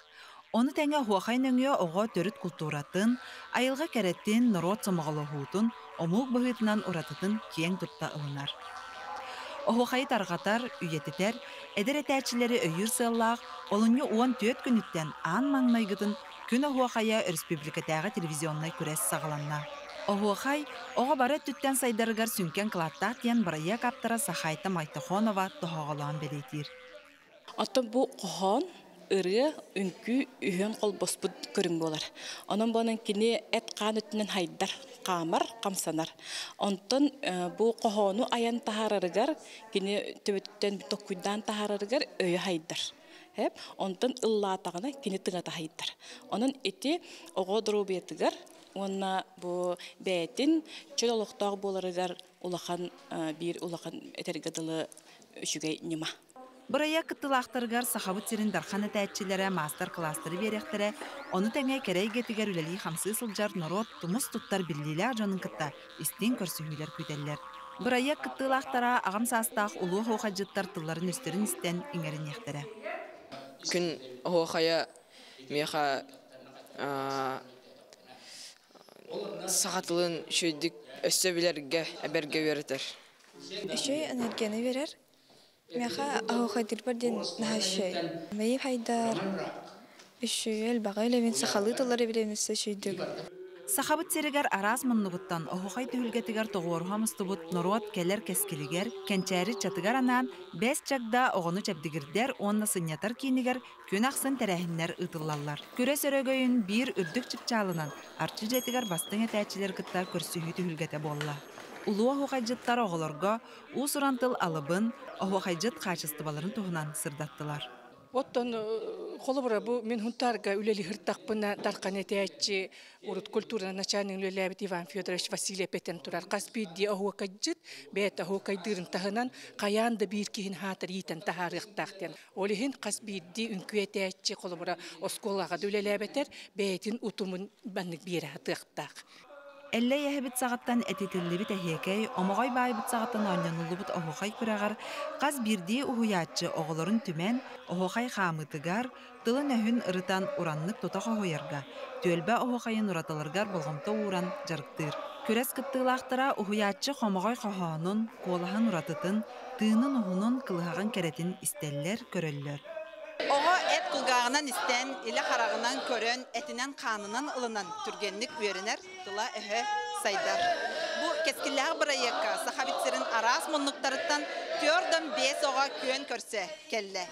Оны тәңе Ахуохай нөңе оға төрүт культуратын, айылға кәреттен народ самағалы хуутун, омук бұғытынан ұратытын кең тұтта ылынар. Ахуохай тарғатар, үйетітер, әдір әтәчілері өйір сыллақ, олыны 14 күніттен аң маңнайгытын күн Ахуохая республикатағы телевизионнай көрәс сағаланна. Ахуохай, оға бары түттен сайдарыгар сүнкен қылаттақ тен барая каптара Сахайта Майтахонова тоғалан беретір. Аты бұл қоған ұры үнкі үйен қол боспыд көрін болар. Оның бұның кені әт қан өтінен хайдар, қамар, қамсанар. Онтын бұл қоғану аян тахарарыгар, кені төбеттен бүтік күйдан тахарарыгар өйі хайдар. Онтын ыллатағына кені тыңата хайдар. Оның еті оға дұру бетігар, Онна бу бәйтін чөл олықтағы боларыгар улахан бір улахан этергадылы үшігей нема. Бұрая кыттылақтыргар сахабыт серін дархан әтәтчілері мастер-кластыры беректірі, оны тәңе кәрей кетігер үләлі қамсы сылжар народ тұмыс тұттар білілі ажанын кытта істен көрсігілер көтелілер. Бұрая кыттылақтара ағам састақ ұлы хоқаджыттар тылларын өстерін істен еңерін ектірі. Күн хоқая меха сағатылын шөйдік өссөбілерге әберге веретер. Шөй энергияны верер. Меха Ахуохайдыр барден наха шөй. Мәйіп хайдар. Шөй әлбаға елемен сақалы тылары білемесі шөйдік. Сахабыт серігер араз мұннығыттан Ахуохай түйілгетігер тоғуырғамысты бұд народ кәлер кәскелігер, кәнчәрі чатыгар анан, бәс чакда оғыны чәбдігірдер, онна сынятар кейінігер, көн ақсын тәрәхінлер ұтылалар. Көре сөрөгөйін бір үрдік чыпчалынан, арчы жетігер бастың әтәчілер кытта көрсігі түйілгеті болла. Улу Ахуохай жыттар оғыларға, ұсырантыл алыбын, Ахуохай жыт қачыстыбаларын тұғынан сырдаттылар. Оттон холобра бу мен хунтарга үлели хыртакпына дарканетячи урут культура начальник үлелебит Иван Федорович Василий Петен турар каспидди Ахуохайжит бет Ахуохайдырын тахынан каянда бир кихин хатыр итен тахарыктактен олихин каспидди үнкүетячи холобра осколага үлелебетер бетин утумун баннык бире хатыктак. Әллә яһебит сагаттан әтетеллебит әһекәй, омогай байбит сагаттан анянылыбыт Ахуохай күрәгәр, каз бирди уһуячы оғыларын түмен, Ахуохай хамытыгар, тылын әһүн ырытан ураннык тотаға хойырга, төлбә Ахуохайын ураталаргар болғымта уран жарықтыр. Көрәс кыттылақтыра уһуячы хомогай қоханын, колахан уратытын, тыынын уһунын кылыған кәретін истәлләр көрөллөр. Оға әт кылғағынан істен, илі қарағынан көрін, әтінен қанынан ылынан түргенлік верінер, тұла әхі сайдар. Бұ кескілләғі бірайекка, сахабитсерін арас мұнлықтарыттан түрден 5 оға көн көрсе келі.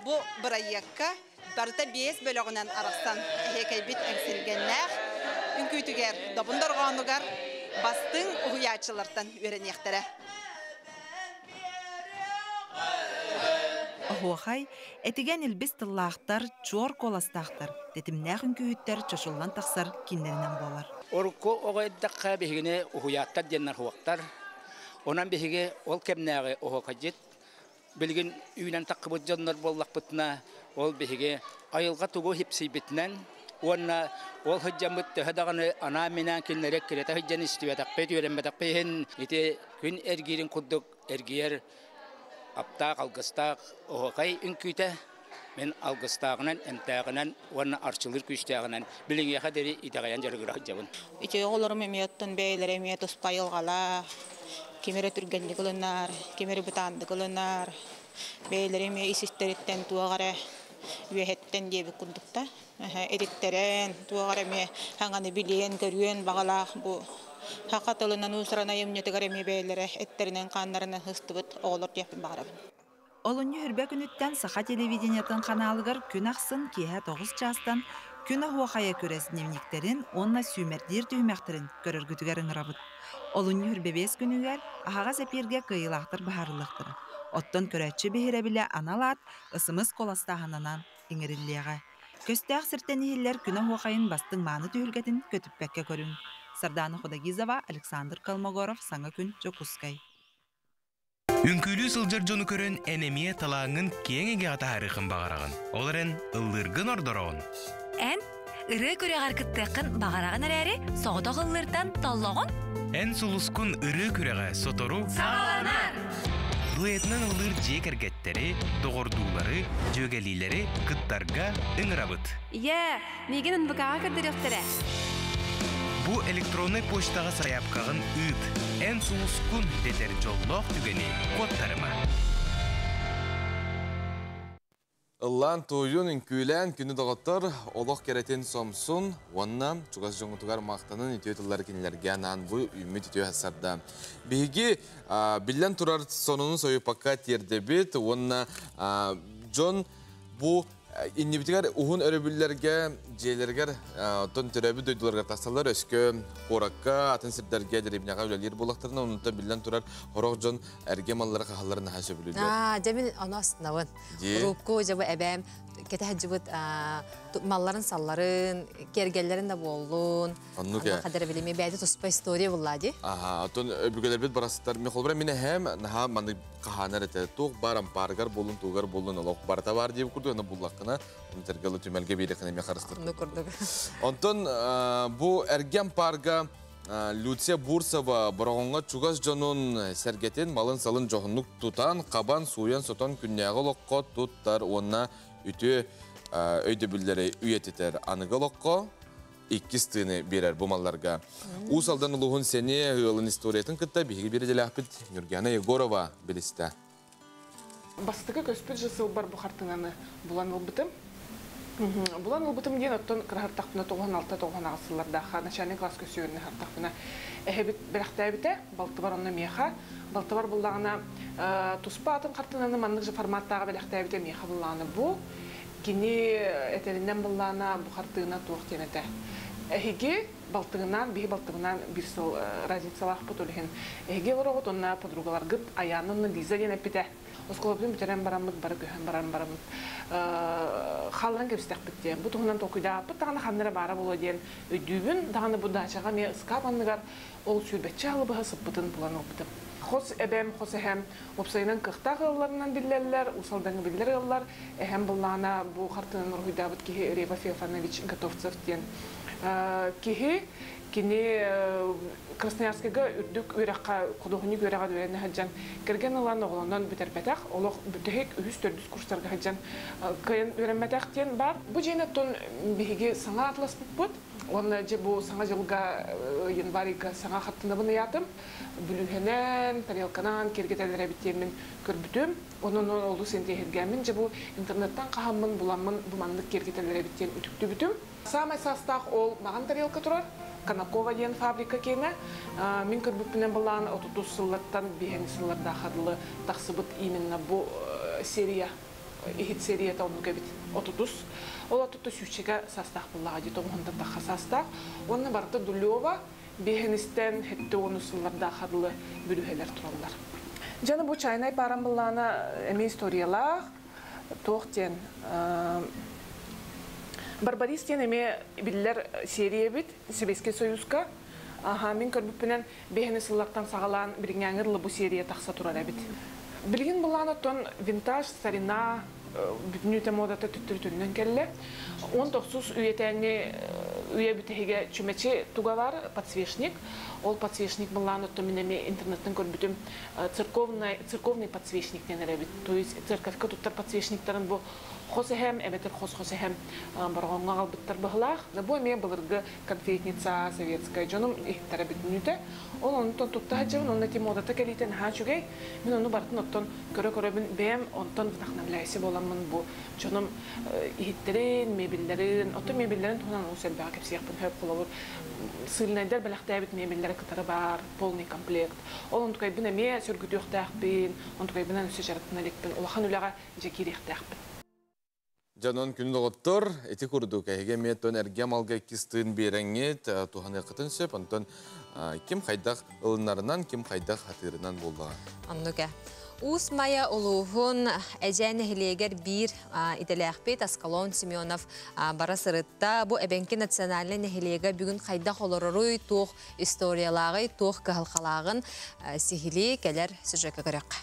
Бұ бірайекка барыта 5 бөліғінен арастан әхекей бит әңсілгенләғ, үнкүйтігер, добындарғанығар, бастың уячылардан өренектері. Охуахай, этиген илбис тыллаақтар, чор коластақтар, детимнәхін күйіттер чошулан тақсар киндерінен болар. Орко оғайдаққа бігіне ухуяттар деннар хуақтар, онан бігіге ол кемнәғі оғақаджет, білген үйнен таққыбыт жонлар боллақ бұтына, ол бігіге айылға тұғы хепсей бітінен, онна ол хыджамыт төхедағаны ана менен келнерек кереті хыджан істуетақ бет үйренбетақ бейін, еті күн әргерін құддық әргер аптақ, алғыстақ, оғай үнкүйті, мен алғыстағынан, әмтағынан, оны арчылыр күштағынан, біліңе қадері идағаян жарғырақ жабын. Ите оларым еметтін бейлер емет ұспайылғала, кемері түргенді қылынар, кемері бұтанды қылынар, бейлер еме исістереттен туағары, үйеттен дебі күндікті, editтерен, туағары ме хаңаны білейен, көрген бағалақ бұл. Хақатылынан ұсырана емнетігер еме бейлері, etтерінен қанларынан хыстыбыт оғылыр жепін бағарабын. Олонью хүрбе күніттен саха телевидениятын қаналығыр күн ақсын кеге 9 жастан күн ахуақая көрес дневниктерін, онна сүймердер түймәқтерін көріргітігерін ғырабыд. Олонью хүрбе 5 күнігер ахаға сәперге кыйылақтыр бағарылықтыр. Оттон көрәтші бейірі біле аналат, ысымыз коластағанынан еңіріллеға. Көстәқ сіртенігілер күн ахуақайын бастың маны түйілгетін көтіппәкке көрін. Сардана Худагизова, Александр Калмогоров, Саңа күн, Жокускай. Үнкүлүү сылжыр жону көрін әнемие талаңын кеңеге атарықын бағарағын. Оларын ыллыргын ордороғын. Ән, ыры көрегар кыттықын бағарағын әрі соғыда ғыллырдан таллағын. Ән сұлыскун ыры көреға сотору Сағаланар! Дуэтнан ыллыр жекергеттері, доғырдулары, жөгелилері кыттарға ыңырабыт. Меген ұнбықаға кірдір өқтірі. Бу электронный почтаға саяпқағын үт, ән сұлыскун детер жоллоқ түгені кодтарыма. Ыллан туйын үнкүйлән күні дағыттыр, олық керетен сомсын, онна чугас жоңытығар мақтанын итеуетілер кенелерге анан бұй үміт итеу әсарда. Бейге білден тұрар сонының сойыпаққа тердебет, онна жон бұ иннебитигер уһун өрөбүллерге, жейлергер, тон төрөбү дөйдүлөргө тасталар өскө коракка, атын сирдерге деребинага үлелер болактарына, онунта билен турар хорок жон эрге маллары кахаларына хашө бүлүлөр. Жамил аны астынабын. Рубко жабы эбем, кете жыбыт малларын салларын, кергеллерин да болдун. Аннуга. Кадер билими бәйди туспа история буллади. Тон бүгөлөр бит барастар. Мен холбра мене hem наха манды каханар эте тук барам паргар болун тугар болун алок барта бар деп курду аны буллакына. Тергеле түмелге бирекне ме карастыр. Онтон бу эрген парга Люция Бурсова борогонга чугас жонун сергетен малын салын жохунлук тутан кабан суян сотон күннягы локко туттар онна үтө өйдө бүллери үйететер аныгы локко 2 стыны берер бу малларга. Усалдан улугун сени ылын историятын кытта биги берделахпит Нургана Егорова билисте. Бастыгы көспүт жысыл бар бу хартынаны булан ылбытым. Булан ылбытым ден оттон кырахартакпына 96-96 сыллардаха начальный класс көсүгүнү хартакпына эхебит бирактабите балтыбар онна меха балтыбар буллагына туспа атын хартынаны мандык форматтагы бирактабите меха буллагына бу кини этеринен буллагына бу хартына туактенете эхиги балтыгынан биги балтыгынан бир сыл разницалах потулхин эхиги лорогот онна подругалар гып аянын лиза денепите Осколоптун битерен барамыт бары көһөн барамыт. Халлан кепстек битте. Бу тугунан токуйда, бу тагына ханнара бара боло ден. Өдүбүн даганы бу дачага ме скапанныгар ол сүрбетче алып хасып бутын булан опытым. Хос эбем, хос эһем, опсайнан кыхта гылларынан биллерлер, усалдан биллер гыллар, эһем буллана бу хартынын руйда бит ки Рева Феофанович Готовцев ден. Кихи кини Красноярскага үрдүк үракка кудугуни көрага дөрәне хаҗан кирген алан оглондан битербетак олох бүтек 3-4 курсларга хаҗан кыен үрәмәтәк тен бар бу җенеттон биге саңа атлас бут оны же бу саңа жылга январьга саңа хаттында буны ятым бүлүгенен тарелканан киргетелере биттемин көрбүтүм онун олу сентегерген же бу интернеттан кахаммын буламмын бу мандык киргетелере биттем үтүктү бүтүм самай састак ол маган тарелка турар Канакова ден фабрика кеме, мин көрбүппүнен балан 30 сыллаттан 5 сылларда хадылы тақсыбыт именно бу серия, ихит серия таунуга бит 30. Ол 30 сүйчеге састақ буллага дит, оңында тақа састақ. Оны барты Дулева, бехенистен хетте онусулларда харлы бүлүхелер тураллар. Жана бу чайнай парамбыллана эми историялах тоқтен Барбаристен эме биллер серия бит Советский Союзга. Мен көрбүппенен бехени сыллактан сагалан бириңаңырлы бу серия такса турар бит. Билген буланы тон винтаж, старина, бүтүнүтө модата түттүрүтүнөн келле. 19 үйетеңи үйе битеге чүмечи туга бар подсвечник. Ол подсвечник буланы то минеме интернеттен көрбүтүм церковный подсвечник денер бит. То есть церковка туттар подсвечниктарын бу хосехем, эбетер хосехем баргонга албыттар быхлах. Бу эме былыргы конфетница советская жонум ихтара бүтүнүтө. Ол онтон туттаажын онна тимодата келитен хачугей. Мен ону бартын оттон көрө-көрөбүн бем онтон вдохновляйся боламын бу жонум ихттерин, мебеллерин, ото мебеллерин тонан усел бага кепсияпын хөп болор. Сылнайдар балактабыт мебеллер кытары бар, полный комплект. Ол онтукай бин эме сөргүтүктаакпын, онтукай бинан үсө жараттын элекпин, улахан үлага жекирихтаакпын. Жанон күн доғыттыр, эти күрдік әйге меттон әрге малға кистын береңет, туған әқытын сөп, онтон кем қайдақ ылынарынан, кем қайдақ хатырынан болдыға. Аннуға. Ус мая олуғын әжәні хілегер бір иделәқпет Аскалон Семенов бара сырытта. Бұ әбенкі национальны нәхілеге бүгін қайдақ олырырый тоқ историялағы, тоқ қағылқалағын сихили кәлер сүжекі көрек.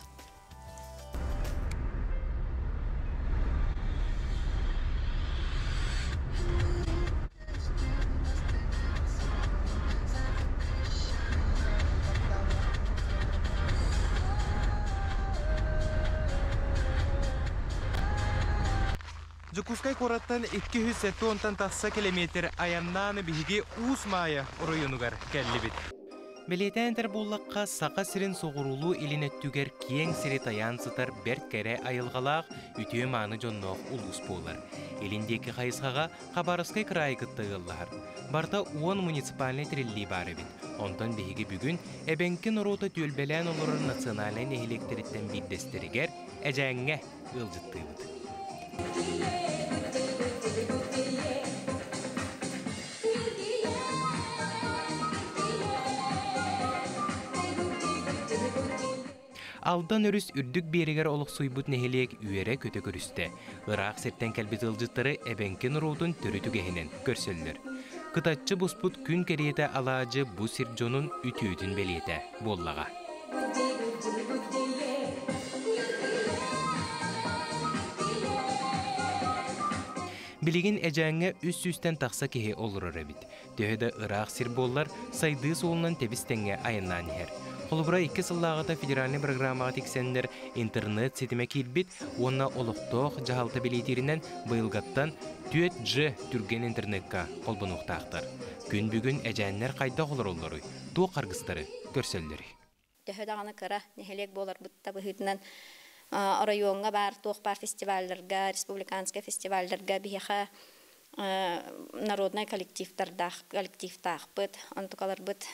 Жукускай кораттан 270 тасса километр аяннаны биһиги Уусмая районугар кәллибит. Белетәндер буллакка сака сирин соғырулу илинеттүгер киең сири таян сытар берт кәре айылгалақ үтіе маны жонноқ улус болар. Илиндеки қайысқаға Хабаровскай край кыттығыллар. Барта 10 муниципальный трилли бары бит. Онтан биһиги бүгін әбенкін рота төлбелән олырыр национальный нехилектеріттен биддестерігер әжәңе ылжытты бұд. Алдан өріс үрдік берігер олық суйбут нехелек үйере көте көрісті. Ирақ септен кәлбет ылжыттары әбенкен ұрудың түрі түгехінен көрсөллер. Кытатчы бұспут күн кереті алаажы бұ сирджонun үтіютін белеті боллаға. Билигин әжәңе үс-үстен тақса кеhe олырыр әбит. Төхеді Ирақ сир боллар сайды солынан тебістенге айыннан ехер. Қолыбыра 2 сыллағыта федеральный программаға тексендер интернет сетіме келбет, онна олықтоқ жағалты белейтерінен бұйылғаттан түйет жы түрген интернетқа қолбын ұқтақтар. Күн бүгін әжәнлер қайда қолыр олыры, туы қарғыстары көрсөлдері. Төхеді ағаны қыра нехелек болар бұтта бұхытынан районға бар, тоқ бар фестивальдерға, республиканская фестивальдерға бейеға народный коллективтақ бұд, антықалар бұд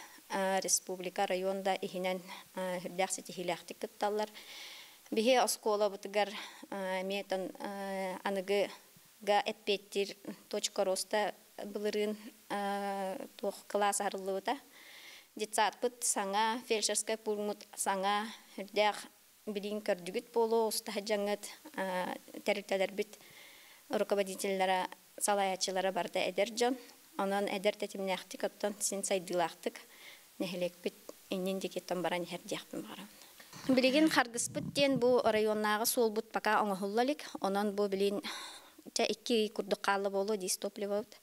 республика районда ихинен хүрдәқсі тихиләқтік күтталар. Бейе оскола бұтығар метон анығыға әппеттер точка роста бұлырын тоқ класс арылы бұта. Детсат бұд саңа, фельдшерская пулмут саңа хүрдәқ билин көрдүгүт болу уста жаңыт территориялар бит руководителләре салаячылары барда эдержон анан эдер тетимнәхтик оттан син сайдылактык нехелек бит иннендикеттен баран хердяхпын барам билигин харгыспыт ден бу районнагы сол бут пока оңоллалык анан бу билин та 2 курдуккалы болу дистопливот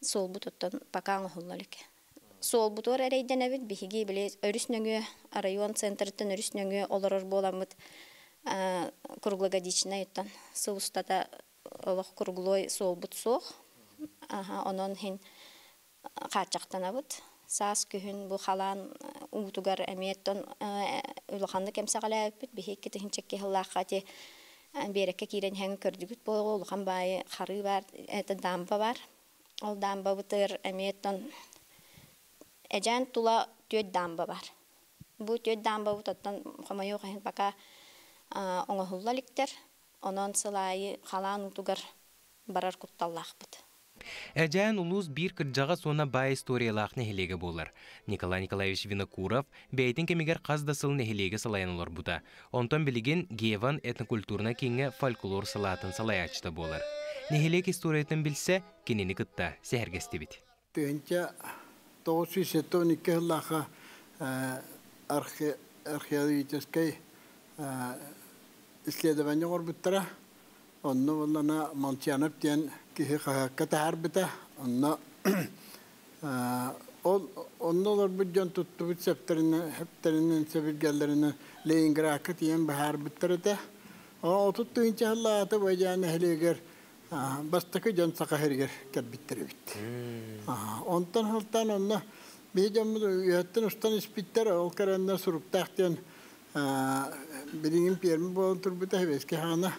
сол бут оттан пока оңоллалык Сол бутор әрейден әбіт бігіге біле өріснөңі район центрттен өріснөңі оларыр боламыд круглогодична еттен. Сылыстата олық круглой сол бұт соқ. Онын хен қатшақтан әбіт. Сас күйін бұл қалан ұмытуғар әметтен үліқанды кәмсі қалай әбіт. Бігек кетігін чекке ғылаққа те берекке кейрен әңі көрдігіт болу. Ұлыған байы қары бар, әті дамба бар. Ол дамба бұтыр әметтен Эжен тула түйет дамба бар. Бу түйет дамба бұтаттан қомайу қайын бақа оңығылла ліктер. Онан сылайы қалан ұтығар барар құтталлақ бұд. Әжән улус бір кырджаға сона бай историялақ нәхилеге болар. Николай Николаевич Винокуров бәйтін кемегер қаздасыл нәхилеге салайын олар бұда. Онтан білеген Геван этнокультурна кеңе фольклор салатын салаячта болар. Нәхилег историятын білсе, кенені кытта сәхәргесті бит. Түйінче 912 жыллаға археологической исследование орбиттара. Онны олана Молчанов тен кихи қағаққата арбита. Онны олар бұджан тұтты бұд сәптерінен сәбіргелерінен Ленинградқа тиен бағар біттірді. Отут түйінче жылла аты байжаны әлегер бастықы жан сақахергер кәбіттірі бітті. Онтан хылтан онны бейжамыз үйеттін ұстан іспиттер ол қарандар сұрыптақтен біріңін пермі болын тұрбыта хевеске хана.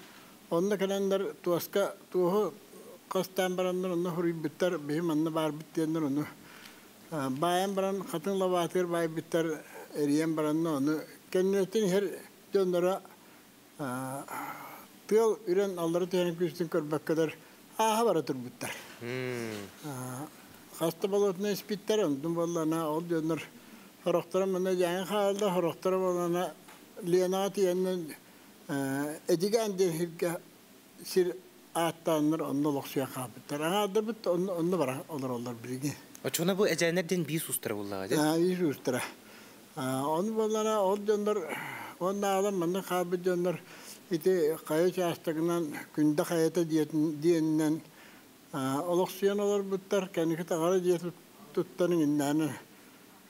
Онны кәлендер туаска туғы қастан барандар онны хұрый біттер бейім анны бар біттендер оны. Баян баран қатын лаватыр бай біттер әриен баранны оны. Кәннеттен хер жонлара тыл үрен аллары тәйін күстін көрбәк кәдер аға бара тұр біттер. Қасты болотына іспиттер ондың болана ол жонлар хорақтары мұны жаңы қалды, хорақтары болана Ленаға тиеннен әдеген ден сир аттаныр онны лоқсуя қабыттар. Ағадыр бұт онны бара олар бірге. Очуна бұл әжәнерден бейс ұстыра болаға, де? Бейс ұстыра. Оны болана ол жонлар, онны алам мұны қабыт жонлар ити қайы частығынан күнді қайыта дейіннен олықсуян олар бұттар, кәнекет ағары дейті тұттаның иннәні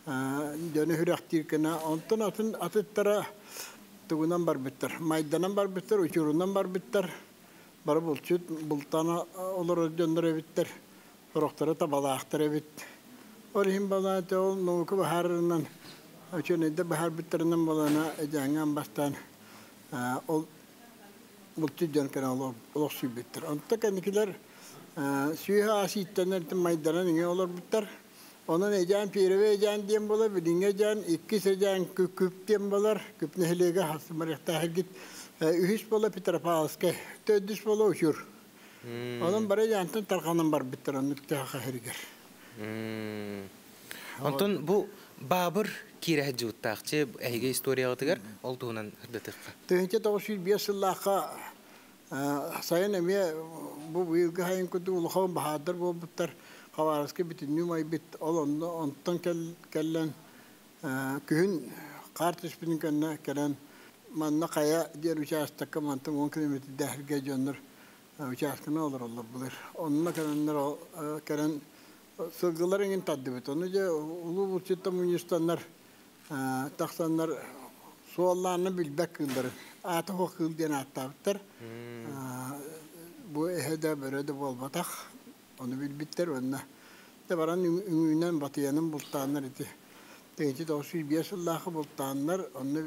жөні хүрәқтіркіна. Онтын атыттара тугунан бар биттер, майданан бар биттер, учурунан бар биттер. Бары булчут, бултана олар жондар биттер. Ороқтары табалақтары бит. Орихин балаты ол науқы бахарынан, учунайда бахар биттерінен болана әжәңген бастан ол булчут жон кәне олық сүй биттер. Онта кәнекілер сүйі аситтенерді майданан инге олар биттер. Onun ecen pirve ecen diyen bolar, bilin ecen, ikkis ecen küp diyen bolar, küp nehlege hasmarıqta git. Ühüs bolar bir tarafa aske, tödüs bolar uçur. Onun bara jantın tarkanın bar bitter, onun tühaqa herger. Ondan bu Babır kire juttaqçı ehge istoriya atıgar, olduğundan hırdatıqqa. Tühünçe 905 yıllaqa sayın emiye bu büyük hayın kutu uluqavun bahadır bu bitter. Kavarızki bitin nümay bit olanda ondan kellen kühün kartış binin kanna kellen manna kaya diğer uçağıstakka mantın 10 kilometre dehirge jönler uçağıskına olur Allah bilir. Onunla kellenler kellen sılgılar engin taddı bit. Onu je ulu burçutta Munistanlar taksanlar suallarını bilbek kıldır. Atı o kıl diyen atta bitter. Bu ehede böyle de bol batak. Onu bilbitler onunla. De baran ümünden batıyanın bultanlar iti. Teyci 905 yıllahı bultanlar. Onu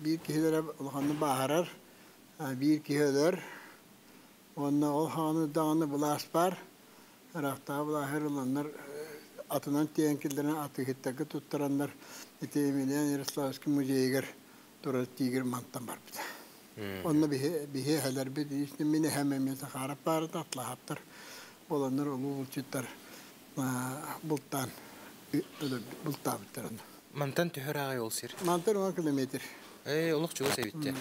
bir kişilere olhanı baharar. Bir kişiler. Onunla olhanı dağını bulaspar. Rakta bulahır olanlar atından tenkillerine atı hittaki tutturanlar. İti eminiyen Yaroslavski Muzeyger. Durat Tiger mantan var bir de. Onunla bir heler bir de. İşte mini hememiyete harap barıda atla haptar. Olanlar olu bulçutlar bultan bittiren. Mantan tühür ağay ol sir. Mantan 10 kilometr. Oluk çoğu sevitte.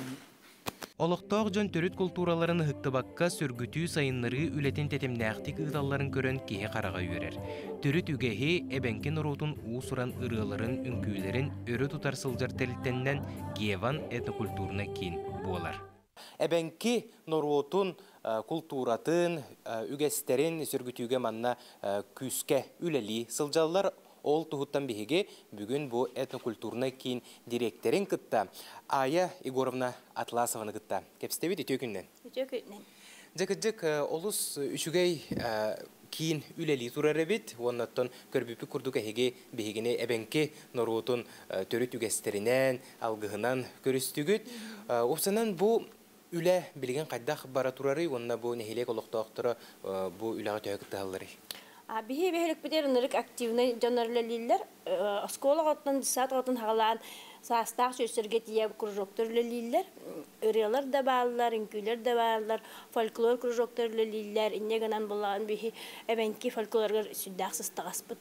Олықтақ жон төріт культураларын хыттыбаққа сөргүтүү сайынлары үлетін тетемнәқтік ұғдаларын көрін кеге қараға үйерер. Төріт үгеге әбәнкен ұрутын уысыран ұрыларын, үңкүйлерін өрі тұтар сылжар тәрілтеннен Геван этнокультурына кейін болар. Әбәнке нұрутын культуратын, үгестерін сөргүтүүге манна күске үләли сылжалар ол тұхыттан бігеге бүгін бұл этнокультурына кейін директорин кытта Ая Егоровна Атласованы кытта. Кепстебет үтө күннен? Үтө күннен. Жекіджік олыс үшігей кейін үләли тұрар әбет, оннаттан көрбіпі күрдік әхеге бігене әбәнке нұрутын төріт үгестерінен, алғығынан көрістігіт. Опсанан бұл үлә білген қайдақ бара тұрары, онна бұл нехелек олықтақтыры бұл үләға түйі кыттағылары. Бихи бехелек битер нырык активный жанарлылар оскологоттан дисат отын хагалан Sastaq sösürge diye krujoktorluliller, ıryalar da bağlılar, ünküler de bağlılar, folklor krujoktorluliller, inne ganan bulan bihi ebenki folklorlar süddaqsız tağaspıd.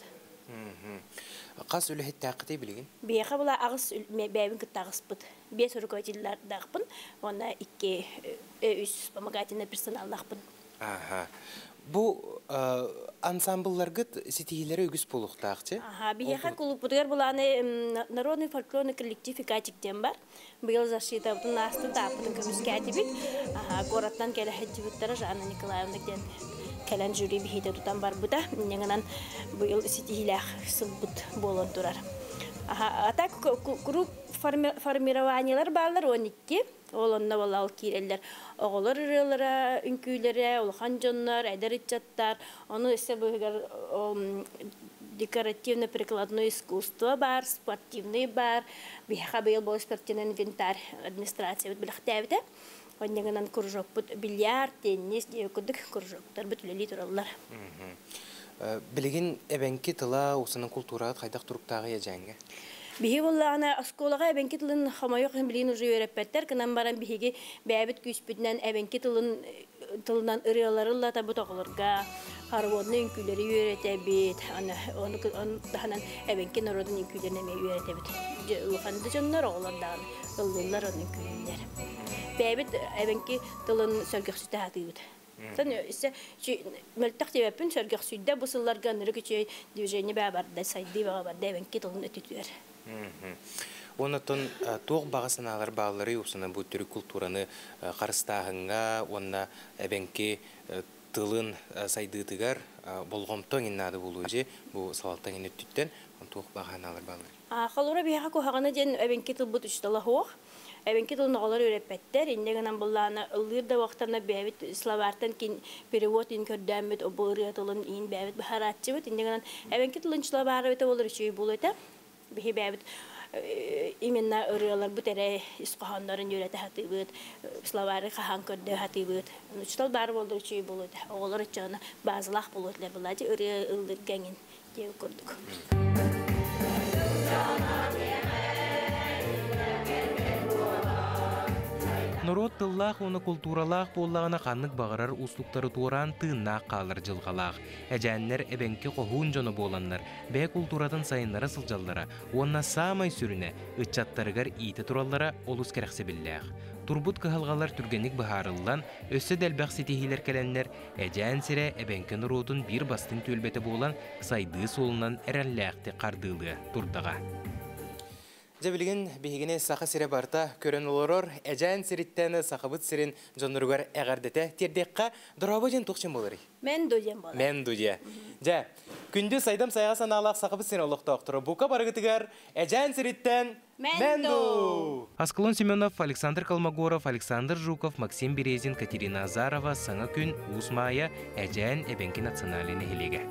Qas ülühet taqıtı bilgin? Biyaqa bula ağız bәbin kıt tağaspıd. Biya sorukoyçiler dağpın, ona 2-3 magatina personallaqpın. Aha. Bu ансамбльлар гыт сетихилери үгүс болуктакчы. Ага, биеха кулупудгар буланы народный фольклорный коллектив икатиктен бар. Быйыл защита бутун асты тапытын көмүскәтибит. Ага, гораттан келе хәҗибиттәре Жанна Николаевна ден калан жюри бихите тутан бар буда. Неңнән быйыл сетихилах сылбыт болон турар. Ага, ата групп формированиялар барлар 12. Олонна балал киреллер. Оголор ырылара, үнкүйлере, улхан жоннар, айдарытчаттар. Оны өсө быгар декоративно-прикладное искусство бар, спортивный бар. Биха быйыл бо спортивный инвентарь администрация билихтәбите. Оннегенен кружок бут бильярд, теннис, күдүк кружоктар бүтүлели тураллар. Билигин эбенки тыла усунун культурат кайдак туруктагы эжеңге. Биһи булла ана осколага эбенки тылын хамайок билин уже өрөппеттер кынан баран биһиги бәбит күспүтнен эбенки тылынан ырыяларылла табыт оголорга харвонны үнкүлери үйрөтөбүт ана оны таханан эбенки народун үнкүлерин эме үйрөтөбүт уханды жоннор оголордан ыллылар онун үнкүлер бәбит эбенки тылын сөргөксүтө атыбыт. Тан ise мөлтак тебепин сөргөксүдө бусылларга ныры күчөй движение бабарда сайды бабарда эбенки тылын өтүтүөр. Онотон тоқ бағасыналар бағалары усына бұл түрі культураны қарыстағынға, онна әбенке тылын сайдыдығар болғымтон еннады болу же, бұл салаттан ені түттен, тоқ бағаналар бағалары. Қалура бияға көғағаны ден әбенке тыл бұт үштала хоқ. Әбенке тыл нағалар өреппеттер, иннегінен бұллағына ұлғырда вақтарына бәбіт славартан кен перевод ин көрдәмет, обылырия тылын ин бәбіт бұхаратчы бұт, иннегінен әбенке тылын чылабары өте олар үші бұл өте. Бихи бәбит именно ырыалар бүтере исқахандарын үйрәте хатыбыт, славары хахан көрдө хатыбыт. Учтал бары болдыр чүй болуд. Оғылар үтчағына базылақ болудлар бұлади ыры ылдыр гәңін деу көрдік. Народ тыллах оны культуралах боллағына қаннық бағарар ұслуқтары туыран тыыннақ қалыр жылғалақ. Әжәнлер әбенке қоғуын жоны боланлар, бәй культурадың сайынлары сылжаллара, онна самай сүріне, үтчаттарығар иеті тураллара олыс кәрәқсе білләғ. Турбут кығалғалар түргенік бұхарылан, өсі дәлбәқ сетихилер кәләнлер, әжән сірі әбенке нұрудың бір бастың төлбеті болан сайды солынан әрәлләқті қардылы турдаға. Жабилген бігіне сақа сире барта көрін олорор, әжән сириттәні сақабыт сирин жонырғар әғардеті тердекқа дұрабы жен тұқшын болыры? Мен дұден болыр. Мен дұден. Жа, күнді сайдам сайға саналақ сақабыт сирин олықта оқтыры. Бұқа барғытығар әжән сириттән мен ду! Аскалон Семенов, Александр Калмогоров, Александр Жуков, Максим Березин, Катерина Азарова, саңа күн Усмая, әжән әбенки националini хелеге.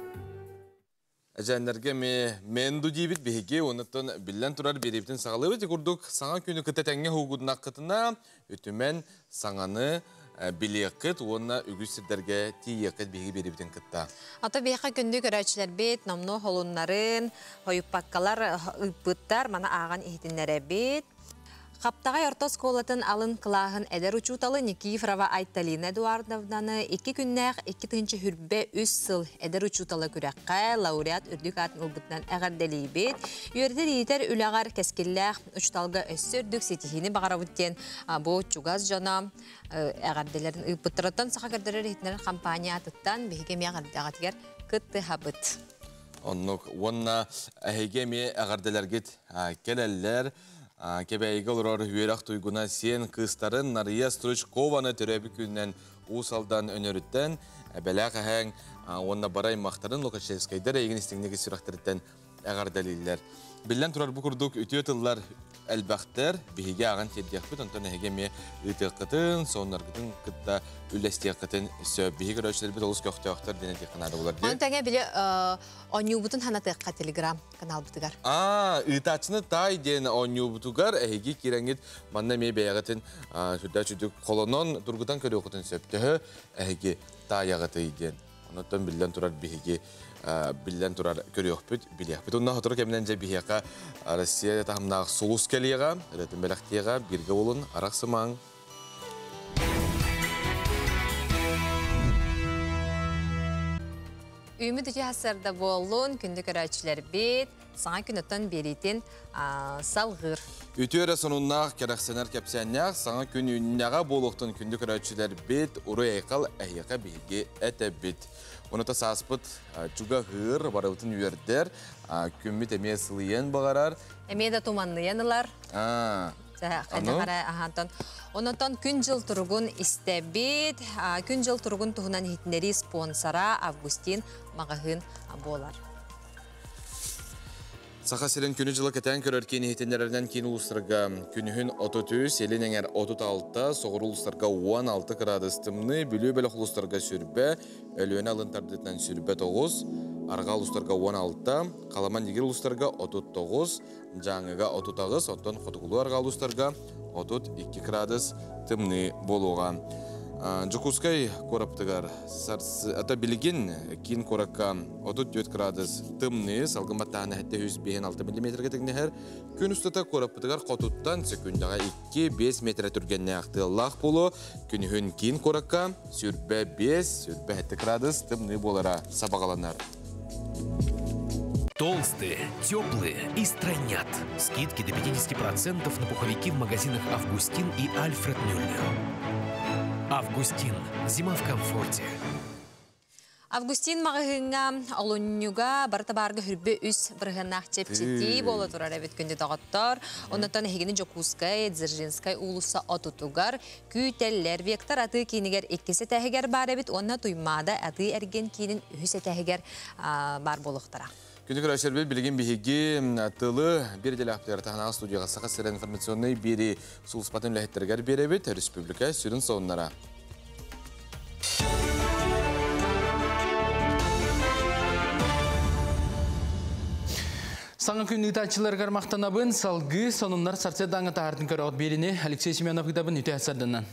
Әжәнләргә мен дудибит беге, онытын билен турар берептен сағалыбы декурдук саңа күні кыта тәңге хугудына қытына өтімен саңаны билеқыт, онына үгістердерге тиеқыт беге берептен қытта. Ата беға күнді көрәчілер бет, номно холунларын, хойыппаққалар, ұйпыттар, мана аған ехтінлері бет. Қаптағай ортос колатын алын қылағын әдер учуталы Никифрова Айталина Эдуардовнаны 2 күннәқ 2 тыңчы хүрбе 3 сыл әдер учуталы күрәққа лауреат үрдік атын ұлбытынан әғарделей бет. Үйердер етер үләғар кәскелләқ ұчталға өссөрдік сетихini бағаравыттен бұл чугаз жана әғарделерін ұйпыттыраттан сақа көрдірер етінер компания атыттан бігеме әғардағатығар күтті хабыт. Онна әйгеме әғарделергет келелер Кебәйгіл ұрар үйерақ тұйгуна сен қыстарын Нария Стручкованы түрәбі күннен ұсалдан өнеріттен бәләқ әң онна барай мақтарын Лукашевскайдар егін істігінегі сұрақтырыттен әғар дәлелер. Білден тұрар бұқырдық өте өтілілер әлбәқтер бігеге аған теддеқ бұд, онтан әгеме өтеқ қытын, сонлар қытын қытта үлестеқ қытын сөп. Бігеге рөшілер бұд олыс көқтеқтер дене текінады олар. Он тәңе білі оню бұтын ханатыққа телеграм канал бұтығар. Үтачыны тай ден оню бұтығар әйге кереңет манна мей бәйіғетін сүрдәчүдік қолонон тұрғыдан көрі оқытын сөптігі әйге тай ағыты еден. Онаттан білден тұрар бігеге billen turar körüyökpüt biliyakpüt. Ondan hatırı kemden bihiyaka Rossiyada tahımnaq solus keliyaga, öğretim belaktiyaga birge olun araqsımang. Ümit üçü hasarda bolun, kündü körəçülər bit, sana künnötten beritin salğır. Ütüre sonunaq keraksener kepsenyak, sana gün ünnağa boluqtun kündü körəçülər bit, uru eqal əhiyaqa bilgi ete bit. Onu da saspıt çuga hır, barıbıtın üyerder, kümmit emeye sılıyen bağarar. Emeye de tumanlayanılar. Ondan gün jıl turgun istebit, gün jıl turgun tuhunan hitneri sponsora Avgustin Mağahın bolar. Saqa siren günü jılı keten körörkeni hitenlerden keyin uluslarga günühün 33, elin enger 36, soğur uluslarga 16 gradus tımны, bülü bölük uluslarga sürbe, ölüene alın tardetinden sürbe 9, arga uluslarga 16, kalaman digir uluslarga 39, жаңыга 39, ondan xotukulu arga uluslarga 32 gradus tımны boluğa. Жукускай корапtıgar ата билигин кин коракка 34 gradus tımны salgımattağına hatta 106 mm tегнехер күн üstüte koraptıgar qotuttan sekündaga 2-5 metre türgenne aqtılaq bolu күнүхүн кин коракka sürbe 5 sürbe 7 gradus tımны bolara sabaqalanar. Толстые, теплые и странят. Скидки до 50% на пуховики в магазинах «Августин» и «Альфред Мюллер». «Августин». Зима в комфорте. Августин мағығыңа олынюга барта-барғы хүрбе үс бірғанақ чепчети болы тұрар әбет күнде тағаттар. Оннаттан әйгені Жокускай, Дзержинскай улыса отутугар, күйтеллер вектор аты кейінігер еккесі тәхігер бар әбет, онна туймада аты әрген кейінің үхісе тәхігер бар болықтара. Күндік рәшербел білген бігеге тылы бір делі аптығар тағына студияға сақа сірі информационный бері сұлыспатын ләхеттергер бері бет республика сүрін соғынлара. Саңа күнні тачылар қармақтанабын, салғы сонынлар сарцедаңы тағардың көріғыт беріне Алексей Семенов ғыдабын үті әсардынан.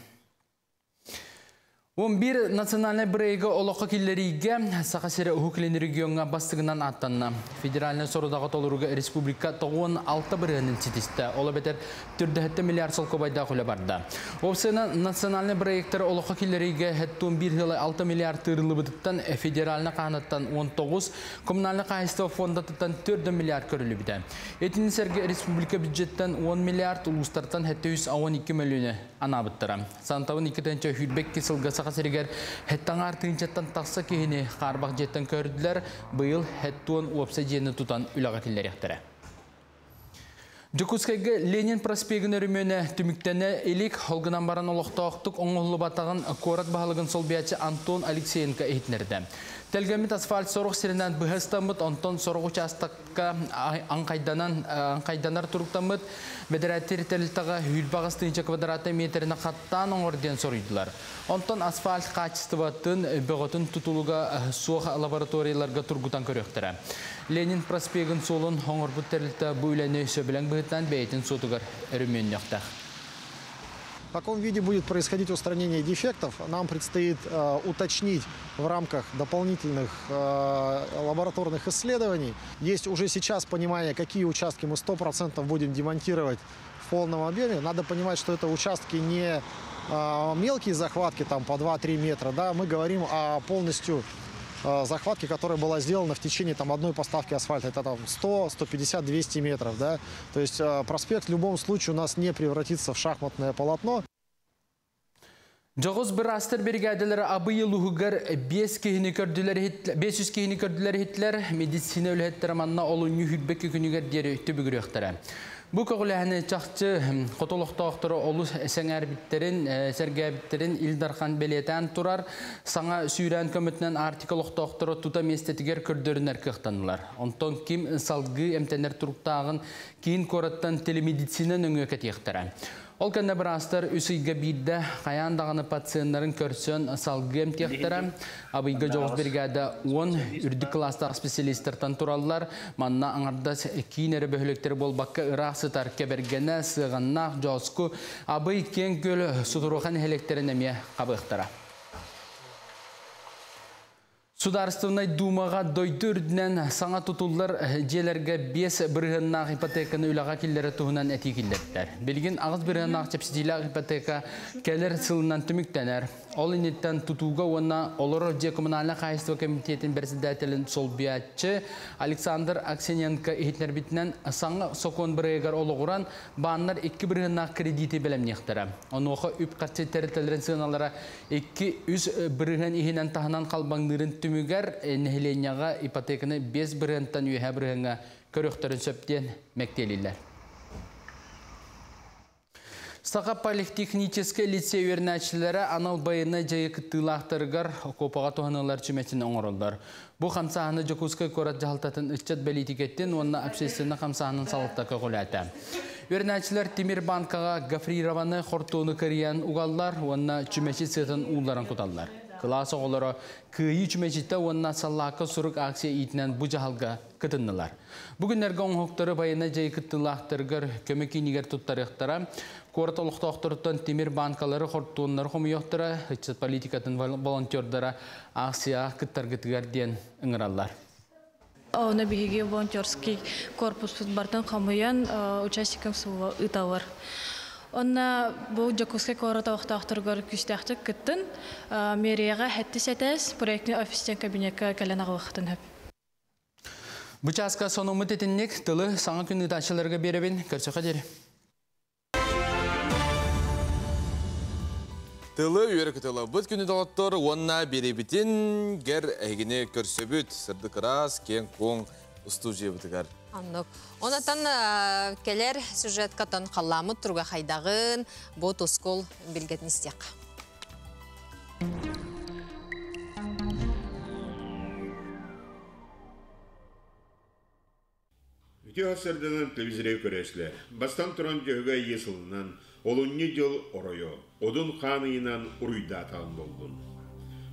11 национальный брейга олоққа келлеріге сақасыры ұхықлені регионға бастығынан аттанна. Федеральный сорудағы толыруға республика 96 бірінің сетісті. Ола бетер 4 миллиард сол көбайда құлы барды. Опсына национальный брейгтар олоққа келлеріге 1,6 миллиард тұрылы бұтыптан федеральный қағанаттан 19, коммунальный қайыстығы фондаттан 4 миллиард көрілі біді. Етінің сәрге республика бюджеттен 10 миллиард ұлыстартан 712 миллионы анабыттыра. Сантауын 2-тінші хүлбек кесілгі сақасырегер хеттан артынчаттан тақса кейіне қарбақ жеттен көрділер, бұйыл хеттуын уапса жені тұтан үліға келер ектірі. Жокускайғы Ленин проспегін өрімене түміктені елік холғынан баран олықтауқтық оңғылы батағын корат бағалығын сол биячы Антон Алексеенко ехтінерді. Телгемит асфальт сорық сиренен бұхыстамыд, онтон сорық участыққа аңқайданар тұрықтамыд, бедірәттер тәлілтіға үлбағыстынча квадраты метріне қаттан оңырден сорыйдылар. Онтон асфальт қачыстыватын бұғытын тұтылуға суық лабораторияларға тұрғытан көректірі. Ленин проспегін солын оңырбұт тәлілті бұйләне сөбілен бұғыттан бәйтін сотығар өрімен яқтақ. В каком виде будет происходить устранение дефектов, нам предстоит уточнить в рамках дополнительных лабораторных исследований. Есть уже сейчас понимание, какие участки мы 100% будем демонтировать в полном объеме. Надо понимать, что это участки не мелкие захватки там, по 2-3 метра. Да? Мы говорим о полностью захватке, которая была сделана в течение одной поставки асфальта. Это 100, 150, 200 метров. Да? То есть проспект в любом случае у нас не превратится в шахматное полотно. Жоғыз бір астыр бригадалары абыйы лұғығар 500 кейіні көрділер хитлер медицина өліхеттері манна олуны хүлбекі күнігер дері үтті бүгір өқтірі. Бұл көғіләхіні чақчы қотолықтауқтыры олу сәргәбіттерін Илдархан белетен тұрар, саңа сүйрән көмітінен артикалықтауқтыры тута местетігер көрдерінер кіқтанылар. Онтон кем салғы әмтенер тұрықтағын кейін кораттан телемедицина нүңі кәтектірі. Ол кәнді бір астар үсігі бірді қаяндағыны пациентларын көрсен салғы әмтектірі. Абыйға жоғыз бригада 10 үрді кластар специалистерден тұралылар. Манна аңарда кейін әрі бөхіліктері бол баққа ұрақсытар кәбергені сығаннақ жоғызку абый кен көл сұтыруған әлектерін әме қабықтыра. Сударственной думаға дойды үрдінен саңа тұтулар желерге 5 бірғыннақ ипотеканы үліға келері тұғынан әти келдеттер. Белген ағыз бірғыннақ чепсидилақ ипотека кәлер сылынан түміктенер. Ол инеттен тұтуға оны Олар же коммунальный қайыстығы комитетін председателін солбиятчы Александр Аксененко ехетнер бітінен саңа соқуын бірғығар олығыран бағынлар 2 бірғыннақ кредиті білемнектері. Оны оғы үп қатсы тәрітелерін сығыналара 2-3 бірғын ехенен тағынан қалбаңдырын түмігер нәхіленияға ипотеканы 5 бірғынтан үйе бірғынға көріқтерін сөптен мәктелілер. Сақа политехнический лицей өрнәчілері анал байыны жайы күттілақтырғар копаға туғанылар чүметін оңырылдар. Бұл қамсағыны Жокускай корат жағалтатын үтчет бәлетикеттен онына общественні қамсағының салықтақы құләті. Өрнәчілер Темир банкаға гафрированы қортуыны кіриян ұғалдар, онына чүмәші сетін ұлларын құталдар. Класс оғылары күйі чүмәшітті онына саллақы сұрық акция етінен бұ жағалға күтіннілар. Бүгінлерге оңықтары байына жай күттілақтырғыр көмекенігер тұттарықтара, Корот олықтақтырыттан Темир банкалары қорттуынлары қомиоқтыра, үтсет политикатын волонтердара акция күттаргітігер ден ұңыралар. Оны бігеге волонтерский корпус бартан қамыян участникам суға ұталар. Онна бұл Жокускай корот олықтақтырғыр күстәқтік күттін мерияға хәтті сәтәс проектный офистен кабинетка кәлен ағылықтын хөп. Бұчасқа соны ұмыт етіннек тылы саңа күнді ташыларға беребін көрсіға дері. Тылы үйеркітілі бұд күні доғыттыр, онына беребітін гер әйгіне көрсөбіт, сырды қырас, кен коң ұсту жебітігер. Анық. Онатан келер сюжет катын қаламы тұрға қайдағын, бұд ұскол білгетін істек. Үті ғасырдынан телевизоры көресілер. Бастан тұран жөгі есілінен олынны жыл оройо, одын қаныйынан ұруйда атаған болдың.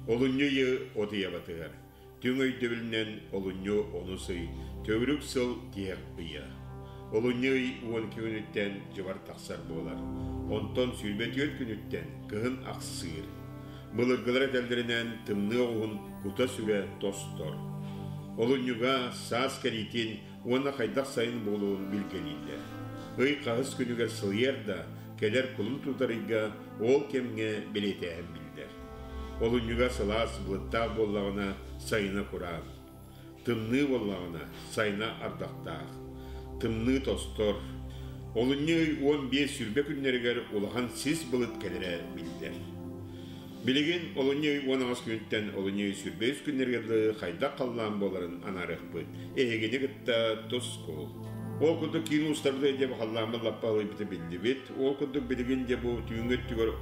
Олынны үй отыя батығар. Түң өйдөбілінен олынны оны сый, төгірік сыл тияқ бұя. Олынны үй 12 күніттен жывар тақсар болар. Онтон сүлбет өт күніттен кығын ақсыр. Бұлырғылар әтәлдерінен тымны оғын құта сүге тостор. Олынныға саас кәритен оны қайдақ сайын болуын білгелейдер. Үй қағыз күнігер сылияр да, келер құлын тұтарыға ол кемге білетәйін білдер. Олынныға сылас бұлыттақ боллағына сайына құран. Тымны боллағына сайына ардақтақ. Тымны тостор. Олынны 15 сүрбе күннергер олаған сіз бұлыт келері білдер. Білеген олынны 10 күнттен олынны сүрбе күннергерлі қайда қаллан боларын анарық бұд. Егені күтті тұс қол. Ол күнді кейін ұстарды деп қалламы лаппалы біті білді бет. Ол күнді білген де бұл түйінгет түгір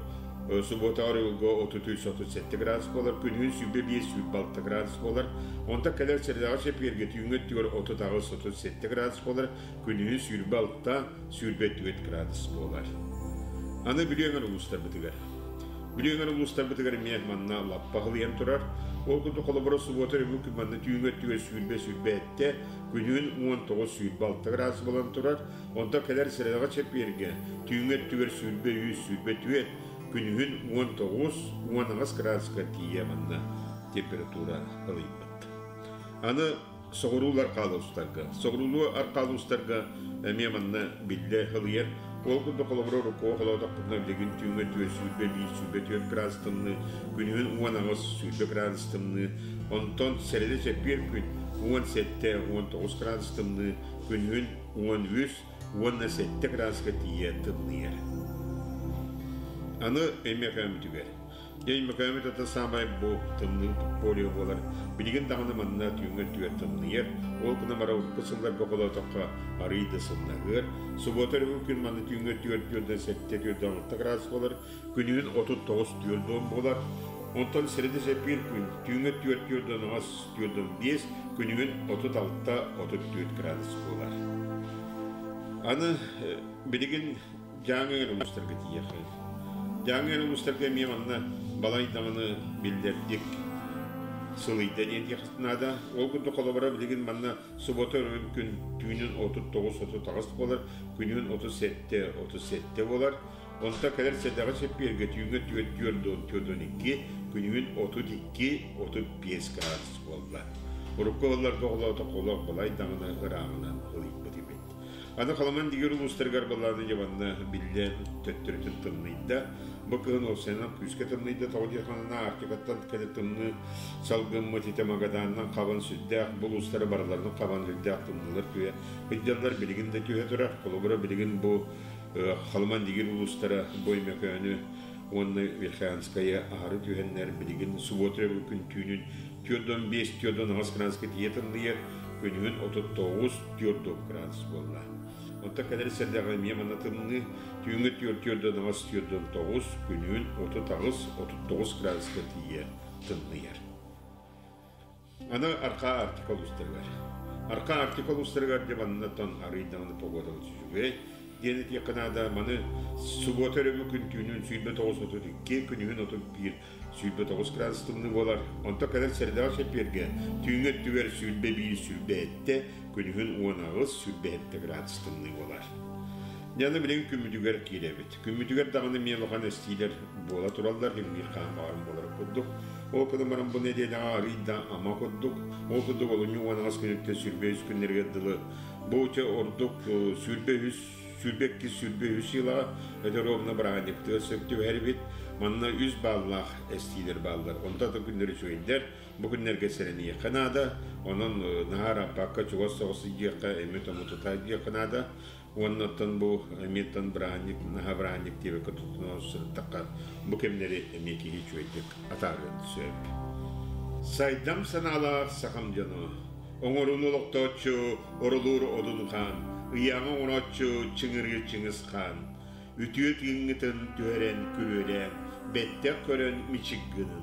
субботағыр ұлғы 33-37 градус болар, күнігін сүрбе 5-6 градус болар. Онда кәлер сәрдағы шеперге түйінгет түгір 30-37 градус болар, күнігін сүрбе 6-4 градус болар. Аны білеңір ұлыстар бітігер. Білеңір ұлыстар бітігер мехманна лаппағылыян тұрар. Ол күнді қолыбыры субботары бұл күнманны түйінгет түгір сүрбе әтті, күнігін 19-6 градус болан тұрар. Онда кәлер сәрдағы шеперге түйінгет түгір сүрбе 2 күнігін 19-10 градусқа тие манна температура ылайбыт. Аны соғырулар қалы ұстарға. Соғырулу арқалы ұстарға меманна білді ылайыр. Ол күнді қолыбыры рұқуы қолаудақ бұдна білеген түйінгет түгір сүрбе 2 градус тымны, күнігін 10 градус тымны. Онтон сәреді шепер күн 17-19 градус тымны, күнігін 13-17 градусқа тие тымны ер. Аны әмекәм түгер. Әмекәм әті самай бұл тымны полио болар. Білген дағыны манна түйінген түгер тымны ер. Ол күні мара ұлпысыларға қолау таққа арыйды сылнағыр. Субботар күн манна түйінген түгерден 7-16 градус болар. Күнігін 39 болар. Онтан сәреді сәпер күн түйінген түгерден 5, күнігін 36-34 градус болар. Аны білген жаңығыр ұлыстарға тиеқы. Жаңғырын ұстарға меманна балайдағыны білдердік сылыйда денде қыстынада. Ол күнді қолабара білеген манна суббота күн түйінін 39-39 болар, күнін 37 болар. Онда кәлер сәдағы шепперге түйінгі түйерден 2, күнүн 32-35 градус болла. Урукколларга олота колок болай даңына ыраңынан ылыйбыт имет. Аны халаман дигер улустаргар баланы жабанна билен төттөрүтүн тымныйда, бакын олсенан күскө тымныйда тоодияканына артикаттан кәлі тымны салгын матите магаданнан қабан сүддәк, бұл устары барларының қабан сүддәк тымнылар түйе. Биддалар билигинде түйе тұрар, колобыра билигин бұл халаман дигер улустары боймекөні онны Верханская ары түйеннер билигин субботры күн түйінін түйодон 5, түйодон 9 градусқа тиетінлер, күнігін 39-40 градус болла. Онта кәдір сәрдіға мемана тымны түйінгі түйодон 9, түйодон 9, күнігін 39 градусқа тие тымнылар. Ана арқа артикол ұстырғар. Арқа артикол ұстырғар деп аннаттан арыйдағыны погодалы сүзуге. Денет яқынада маны субботары күн түйінін сүйбе 9-32, күнігін 31, сүйбе 9 градус тымны болар. Онта кәдір сәрдіға шәперге түйінгі түйер сүйбе 1 сүйбе әтті, күнігін 10 сүйбе 7 градус тымны болар. Яны білен күммүдігер кейлебет. Күммүдігер дағыны мен оған әстейлер бола тұралдар, емгер қан бағым болар құддық. Ол кыдымарым бұл неделяға арыйда ама құддық. Ол құддық олыны 10 күнікте сүрбе 3 күнлерге дылы. Бұл өте ордық сүрбекки сүрбе 3 йыла өте ровна бұрағанекті сөкті әрбет. Манна 100 баллақ әстейлер баллар. Онда да күнлері сөйіндер. Бұл күнлерге сәріне еқынады. Оның нағар апаққа чуғас соғысы еққа әмет омутыта еқынады. Оннаттан бұл әметтен бұрағанек, наға бұрағанек тебе күтілтіна сұрыттаққа бұл кемнері әмекеге чөйдік атағын сөп. Сайдам саналақ сақам жаны. Оңырын олықтатшы орылыр одын қан. Ұяңы оңатшы чыңырғы чыңыз қан. Үтіет еңгітін түрен күререн. Бәттек көрін мичіггінің.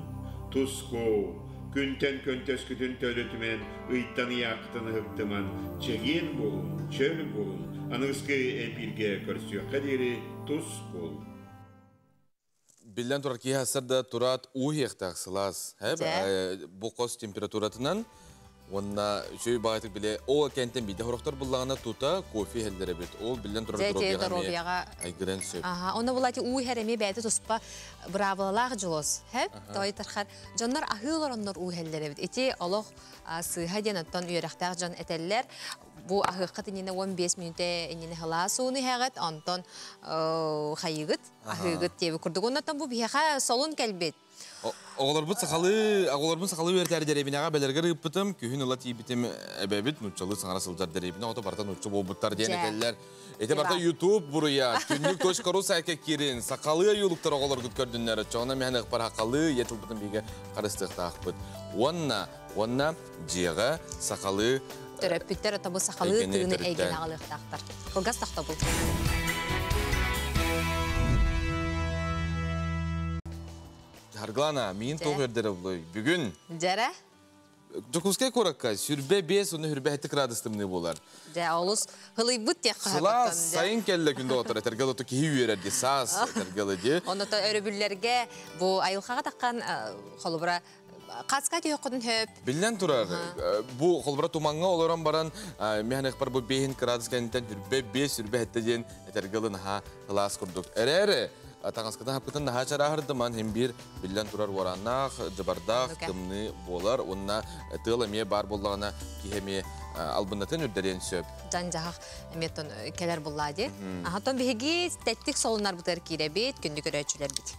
Тұсқо, күнтен көнтес күтін төлітімен ұйттан яқтыны ғықтыман. Чеген болын, чөл болын. Аныңызғы әпірге көрсіе қадері тұс бол. Білден тұрар кей асырда тұрат ұйықтақ сылас. Бұл қос температуратынан онна жөй бағайтық біле ол кәнттен бейді құрықтар бұлағына тұта кофе әлдері бет. Ол білден тұрар дробияға айгырен сөп. Оны бұлати ұй әреме бәйді тұспа бравалалақ жылос. Дойы тарқар. Жонлар ахылар онлар ұй әлдері бет. Эти олық сыға денаттан үйерақтақ жон әтәлілер. Bu ahıqat inine 15 minüte inine halasunu heğet ondan hayıgıt ahıgıt diye kurduk ondan bu biha solun kelbet. Oğlar bu sakalı verter derebine belerger yaptım kühün ala tibitim ebebit nutçalı sana sılcar derebine o da barda nutçu bobutlar diye neler. Ete barda YouTube buraya günlük toşkaru sayka kirin sakalı yoluklar oğlar güt gördünler. Çoğuna mehne ıkbar hakalı yetilbitim bige karıstık tağıbıt. Onna ciğe sakalı Töröpüttер ата бұл сақалы түйіні әйген ағылықтақтар. Қылғас тақта бұл. Харглана, мен тоғырдері бұлай. Бүгін? Жәрі? Жокускай коракка, сүрбе 5, оны хүрбе 7 градустымны болар. Жә, олыс ғылый бұт тек қағаттан. Сылас, сайын кәлі күнді отыр. Әтергел оты кейі үйерерді, сас, әтергел еді. Оны та өрібілерге бұл айылқаға таққан қолыбыра Qasqa tüyüqüdün höp. Bilən turar. Bu xolbara tumanğa olaran baran mehnek par bu 5 gradus kəndindən hürbə 5 hürbə hətta den etərgəlin ha hılas kurduk. Ərəri tağaskıdan hapqıtan daha çarahırdıman hem bir bilən turar varanaq, jabardaq, tımны bolar. Onna tığlamaya bar bollağına kihemi albınatın ürdəren söp. Canjaq emeton keler bolladı. Ahaton bihigi təttik solunlar bu tərkirə bit, gündük örəçülər bit.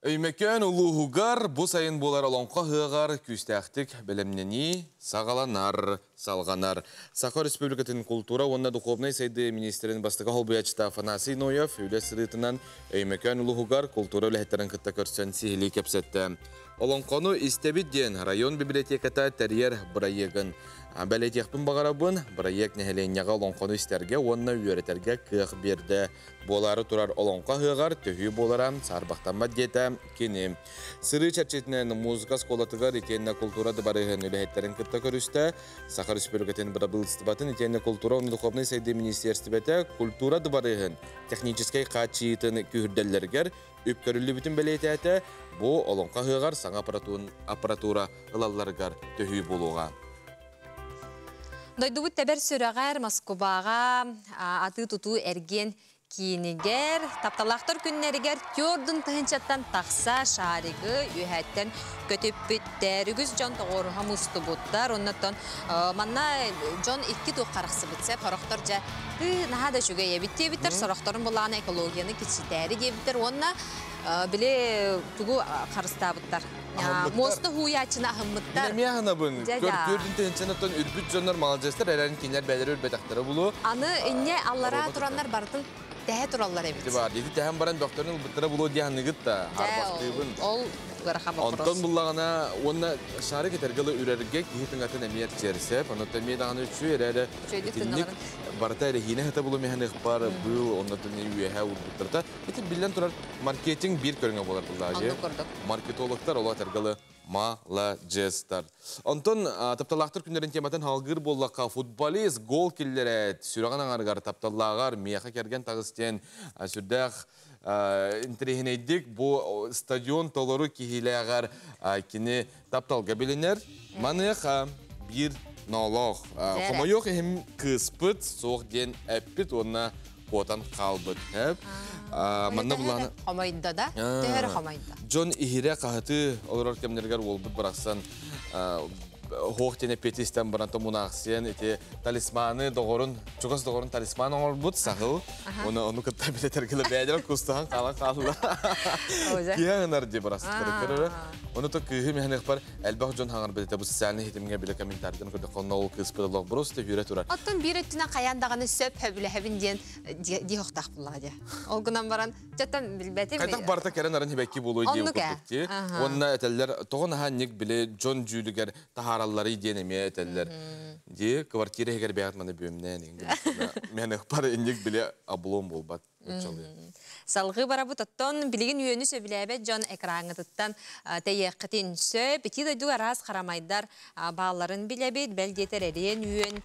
Öymekön uluğugar bu sayın bolar olonqa hığar küstəxtik bilimneni sağalanar, salğanar. Sakha Respublikatın kultura onna duxovnay saydı ministerin bastıqa holbuyaçta Afanasiy Noyev üle sırıtınan öymekön uluğugar kultura üləhətlərin kıtta körsən sihili kepsətті. Olonqonu istebidden rayon bibliotekata teryer bırayıgın. Бәлетекпін бағарабын, бірайек нәхеленеға олонқоны істерге, онына үйеретерге күйіқ берді. Болары тұрар олонқа хығар, төхі болара, сарбақтанма деті, кені. Сыры чәрчетінен музыка сколатығар икенне культурады барығын үліхеттерін күтті көрісті. Сақар Республикатын бірабылыстыбатын икенне культура оны дұқовны сайды министерстібеті культурады барығын техническай қатшиытын күйірдәллергер үпкөрілі бүтін бәлететі, бұл олонқа хығар саңа аппаратура ылаларығар төхі болуға. Дойдубут тәбір сүрәғәр Москваға аты тұту әрген Кинигер, тапталақтар күннерігер тёрдын тыхынчаттан тақса шарығы үйәттен көтіп бүттәрігіз жон тоғырға мұсты бұттар. Оннаттан манна жон 2 туқ қарақсы бұтса, парақтар жа наға да жүге ебітте біттер, сорақтарын бұлағына экологияны кечітәрі дебіттер. Онна біле тугу қарыста бұттар. Мосты хуячына ахыммыттар. Мен ағына бұн, көрдін тыхынчанаттан үрбіт жонлар малжастар, әрән кейлер бәлері үрбетақтары бұлу. Аны инне аллара тураннар бардын тәһә тураллар эбит. Бар, диди тәһәм баран докторның бутыра булу дияныгыт та, арбастыйбын. Ол гараха вопрос. Антон буллагана, онна шары кетергеле үрәргә кихитин атын әмият черсеп, аны тәмият аны үчү эрәдә. Тинник барта рехине хата булу механик бар, бу онда тәне үеһә ултырта. Ити билен турар маркетинг бир көргән булар булдажы. Маркетологтар ола тергеле Молодецтар. Антон тапталақтыр күндерін тематын халғыр боллаққа футболист гол келлері сүраған аңарғар тапталағар мияқа керген тағыстен сүрдәқ интерехінейдік бұл стадион толыру кейлеғар кені тапталға білінер. Манеға бір налақ. Қомайоқ әйім кыспыт соқ ден әппіт онына қотан қалбыт. Манна буланы хамайда да, тәһәр хамайда. Джон ихире қахыты олар кемнергер олбыт барақсан хоқтене петистен баранта мунақсен ете талисманы доғырын, чуғас доғырын талисманы олбыт сағыл. Оны күтті білетергілі бәдер күстіған қала-қала. Кияғынар де барақсын көрі. Оны то күйі механық бар, әлбақ Джон хаңар білеті бұл сәліне хетімге біле комментардан көрді қолына ол кыспыдылық бұрыс деп үйре тұрар. Оттын бір өттіна қаяндағаны сөп хөбілі хөбін ден дейоқтақ бұлға де. Ол күнан баран жаттан білбәті Қайтақ барта кәрін арын хебәкки болуы дейін көрдікте. Онына әтәлілер, тоғын ағаннек біле Джон жүйілігер тахаралары денеме әтәлілер. Де квартира егер бәғатманы бөмнен. Механық бар әндек біле абылуым болбат. Салғы бара бұтаттон білген үйені сөбіләбет Джон экраңытыттан тәйеққытен сөп. Беті дойду араз қарамайдар бағаларын біләбет, бәлдетер әрен үйен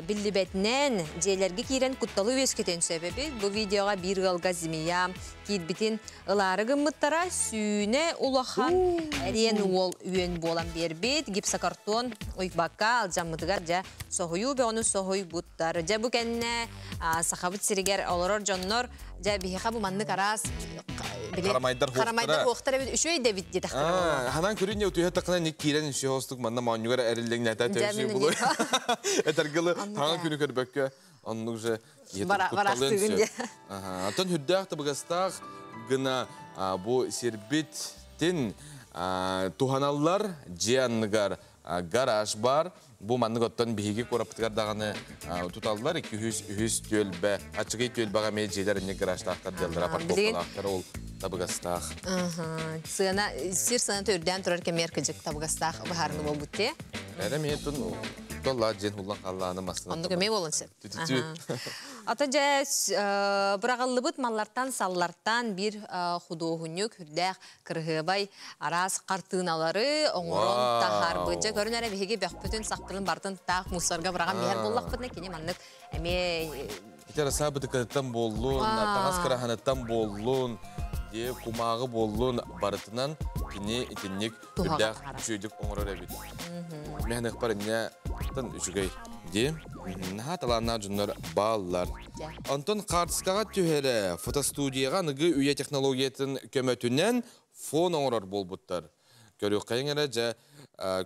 білібетінен жейлерге кейрен құтталы өскетен сөбебет. Бұл видеоға бір ғалға зімия кейдбітін ұлары ғымыттара сүйіне ұлақан әрен ол үйен болан бербет. Гипсокартон ұйқбаққа алжамыдығар жа соғыю бе оны соғый бұттар. Жа бұл кәнне сақабыт сірігер оларор Джоннор жа бихиха бу манны карас Карамайдар хоқтар эбит үшөй дебит деді қырмалар. Ханан көріне өтуе тақына не кейлен үші хостық манна маңнығар әрілден әті тәуші бұлы. Әтергілі таңын күні көр бөкке онның же барастығын де. Антон хүддәқті бұғастақ ғына бұ сербеттен туханалар жианныгар гараж бар. Бұл манны көттен бейге көріптігер дағаны тұталылар. 200 төлбә, ачығы төлбәға мей жейлеріне гаражтақтар делдер апартоқталақтар ол табығастақ. Сир сына төрден тұрар кемер күжік табығастақ бұхарыны бол бұтте? Әрі мен тұн толла жен ұлан қалланы мастына. Онды көмей болын сеп. Ата жа бұрағылы бұт маллартан, саллартан бір құдуғынық үрдәқ кірғыбай арас қартыналары оңырын тахар бұджа. Көрін әрі бейге бәқ бүтін сақтылын бартын тақ мұсарға бұраған бейер боллақ бұтына кене маннық әме... Итер асабыты кәдеттен болуын, тағас қараханеттен болуын, кумағы болуын барытынан кене итіннік үрдәқ жүйдік оңырыр әбет. Мәнік бар әне тын үшігей. Наға таланна жүнлер баллар. Антон қартысқаға түйері фотостудияға нүгі үйе технологиятын көмөтінен фон оңырар бол бұттар. Көрі қайыңыры жа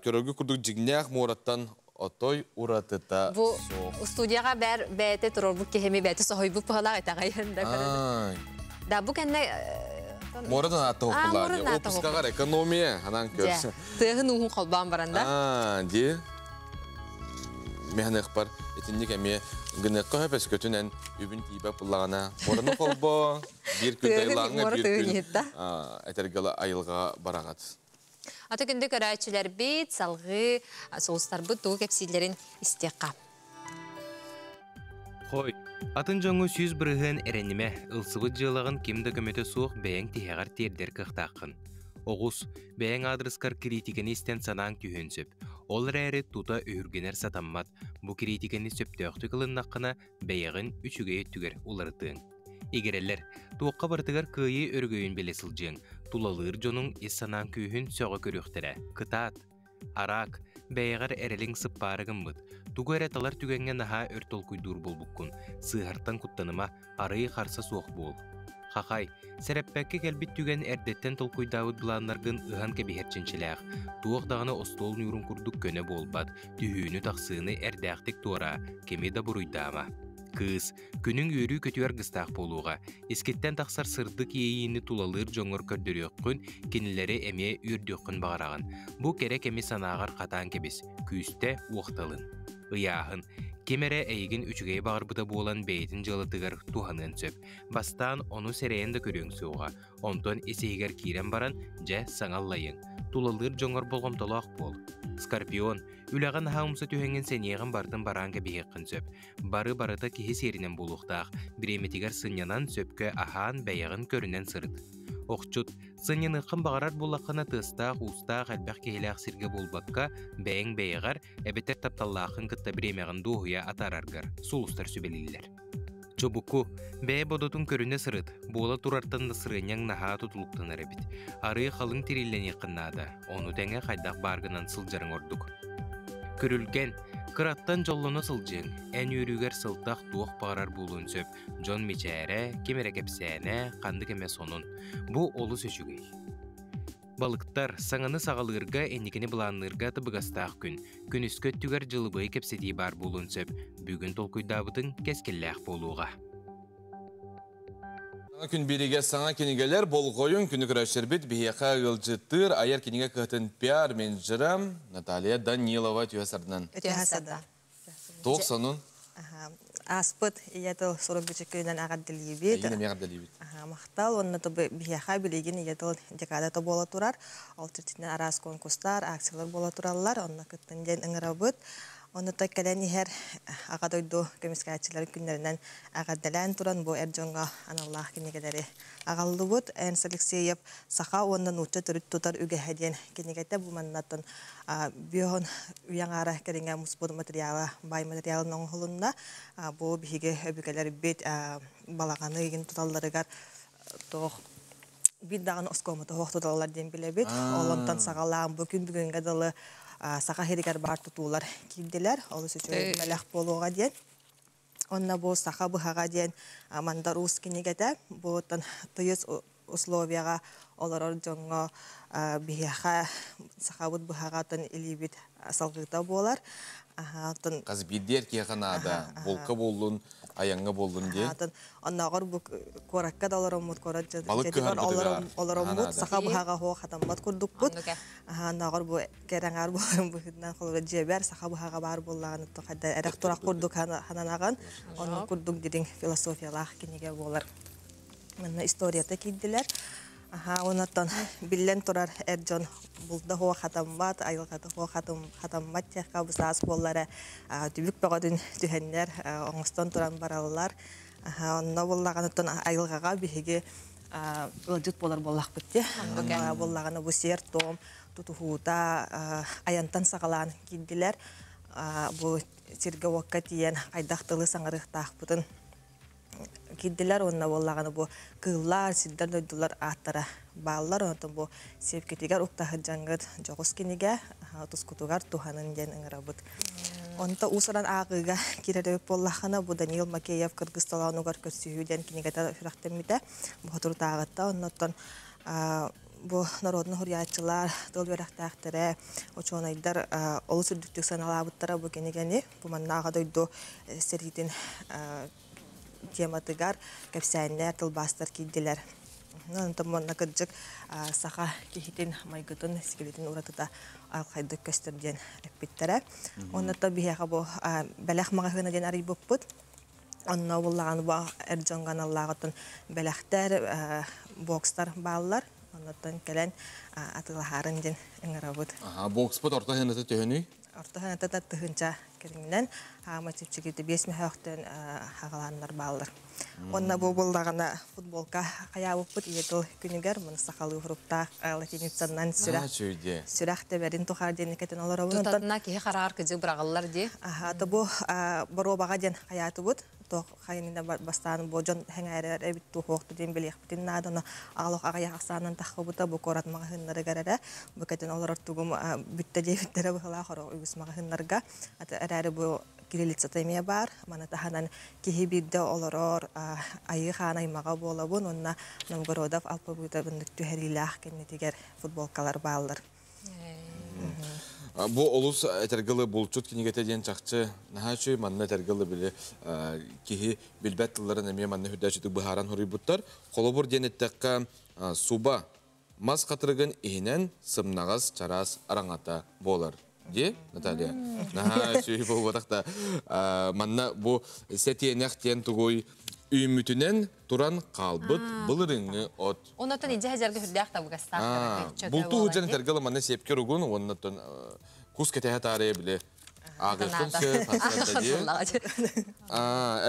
көрігі күрдік жігнәқ мұраттан отой ұратыта соқ. Бұл студияға бәр бәйті тұрор бұл кехеме бәйті соғой бұл пығалақ әті ғайырында көрді. Да бұл кәнді... Морадан атты оқылар. Опысқағар экономия анан көрсі. Тығын ұғын қолбан баранда. Механық бар, етіндік әме ғыныққа өпес көтінен үбін тейбәп бұлағына. Мораны қолбо, бір күн дайлағына бір күн әтергілі айылға барағат. Аты күнді көрәтшілер бейт, салғы, соғыстар бұд тұғы кәпсейлерін істеққа. Қой, атын жоңы сүйіз бірігін әрәніме ұлсыбыт жылығын кемді көметі суық бәйін тихеғар тердер қықтақын. Оғыз, бәйін адрескар критикені істен санаң түйінсіп. Ол әрі тута үйіргенер сатаммат, бұ критикені сөптіөқті қылыннаққына бәйіғін үшіге түгер ұлырдың. Егерелер, туыққа бартығар күйі өргөйін белесілжен, тулалыр жоның ес санаң күйін сөғы көріқтірі, кытат, арак, бәйгәр эрелиң сыппарыгын быт. Тугу эреталар түгенге наха өртол куйдур болбуккун. Сыһартан куттаныма арый харса суох бол. Хахай, сәрәппәкке кәлбит түген әрдеттен толкуйдауыд бұланларғын ұған кәбихерченчіләқ. Туық дағыны остол нүрін күрдік көне болбад, түйіні тақсыны әрдәқтік туара, кеме да бұруйдама. Кыз, күнің өрі көтуер гыстақ болуға, ескеттен тақсар сырдық ейіні тулалыр жоңыр көрдіріққын, кенілері әме үрдіққын бағарағын. Бұ керек әме санағар қатан кебес, күйісті уақталын. Ыяғын, кемере әйгін үчігей бағырбыда болан бәйтін жылытығар туғанын сөп. Бастан оны сәрейін да көрің соға. Онтон есейгер кирен баран жә саңаллайын. Тулалыр жоңыр болғымталақ бол. Скорпион, үләған хаумсы түйенген сәнеғін бардың баранға бейекқін сөп. Бары-барыта кехе серінен болуқтақ. Біреметігер сынянан сөпкі ахан бәйеғін көрінен сырыд. Оқчут, сынянықын бағарар болаққына тыстақ, ұстақ, әлбәқ кейләқ сірге болбаққа бәйін бәйіғар, әбетер тапталлақын күтті біремеғін доғыя атарарғар, сұлыстар сөбелілер. Чобуку, бәй бодотун көріне сырыд, бола турартан сырыняң наға тұтылықтан әребет. Ары қалың терелен еқыннады, оны тәңе қайдақ барғынан сылжарың ордық. Көрілген, Кыраттан жоллоно сылжың, ән өрігер сылтақ туық бағарар болуын сөп, жон мечәрі, кемере кепсәне, қанды кеме сонун. Бұ олы сөшігей. Балықтар саңаны сағалырға әнекені бұланырға тұбығастақ күн. Күн үскөт түгер жылыбай кепседей бар болуын сөп, бүгін толкуйдабыдың кәскелләқ болуға. Күн береге саңа кенегелер бол қойын күні күрәшербет бейеқа ғылжыттыр аяр кенеге қытын пиар мен жырам Наталья Данилова түйесардынан. Түйесарда. Тоқ сонun? Аспыт иетіл сұрық бүчік күйінен ағаддылы бет. Егіне меғаддылы бет. Мақтал, онына бейеқа білеген иетіл декадата бола тұрар. Ол түртінен арас конкурстар, акциялар бола тұралар. Онына күттін ден ыңыра бұд. Оны тәккәлән ихер ағадойду көмескәтчілер күнлерінен ағаддалан тұран бұл әржонға аналлах кенегелері ағалды бұд. Әнс Алексеев сақа онын ұтча түріт тұтар үгәхәден кенегетті бұл маннатын бүйон үйен ара кәрінге мұспұд материалы, бай материалының оңғылында бұл бігі өбікелер бет балағаны еген тұталарығар тоқ биддағын оскомыты хоқ тұталар ден біле бет. Олымтан сағалағын бүгінге дылы сақа херигер бар тұтулар кейділер, олы сөчөй бәләқ болуға ден. Онна бұл сақа бұхаға ден мандар ұс кенегеті, бұлыттан тұйыз условияға олар оржонға бейеға сақа бұд бұхағатын елебет салғыта болар. Қаз биддер кеғанада, болқа болуын, аяңға болуын де. Оннағыр бұл қораққа да оларымыд, балық көхар оларымыд, сақа бұхаға хоға қатамбат күрдік бұд. Оннағыр бұл кәрәңар боларым бұхыдынан қолыры жебер, сақа бұхаға бар болағаны тұқады. Әрек тұрақ күрдік хананаған, оны күрдік дедің философиялақ кенеге болар. Мұны историята кейділер. Онаттан билен турар әржон бұлда хоға қатамбат, айылғаты хоға қатамбат тәққа бұсаас болары түбік бағадын түхенлер оңыстан туран баралылар. Онна болағаныттан айылғаға бігеге ұлжыт болар болақ бітті. Болағаны бұл сер том, тұтухуыта аянтан сағалан кейділер. Бұл серге уаққа тиен қайдақтылы саңырықтақ бұтын. Киддилер онна боллаганы бу кыллар сиддер дойдулар аттара баллар онтон бу сепкетигер уктахы жангыт жогус киниге тускутугар туханын ден ыңырабыт. Онта усаран агыга киреребек боллахана бу Даниил Макеев Кыргызстанугар көрсүйүүден кинигете фирактемите бу хатуртагытта оннотон бу народный хурьятчылар тыл берактактары очонайдар олу сүрдүктүк саналабыттара бу кинигени бу маннага дойду серитин тематыгар кәпсәннәр тылбастар кейділер. Онтамонна кырджык сақа кейтін майгытын скелетін ұратыда алқайды көстерден әппеттері. Онната бияға бұл бәләқ мағағына ден арый бұппыд. Онна болағаны бұл әржонған аллағытын бәләқтер, бокстар балылар. Оннаттан кәлән атылағарын ден ыңырабыд. Бокс бұд орта хынаты төхіні? Орта хынаты тәттіғынша керіңінен мотивчигерді 5 мәхәқтен ағаланлар балылар. Онна бұл болдағына футболка қаяуып бұд, етіл күнігер, мұны сақалы ғұрыпта латиницаннан сүрақ тәбәрін тұқар денекетін олар ауын. Тұтатына кейі қарағар күзі бірағылар де? Бұл бару баға ден қаяты бұд, тоқ хайнында бастан божон хәңәрәр әбитту хоқты ден белек битин наданы алох агая хасанын тахыбыта бу корат магыннары гарара бу кетен олар тугум бүтте дебиттере была хоро үгүс магыннарга ата әрәре бу кириллица темия бар мана таханан кихибидде олорор айы ханай мага болабын онна Новгородов алпабыта бындык түһәрилах кеннетигер футболкалар баалар. Бу олус этергылы булчут кинигете ден чакчы нахачы манна этергылы биле кихи билбеттыларын эме манна хүдәчүтүк быхаран хорыйбуттар колобур денеттекка суба мас катырыгын ихинен сымнагас чарас араңата болар де Наталья нахачы бу батакта манна бу сетиенек тен тугуй үймүтүнен туран калбыт былырыңы от. Онотон инже хәзерге хүрдәк табы гастар. Булту хуҗан тергеле маны сепке ругун оннотон кус кете таре биле. Агыстын се пасата ди.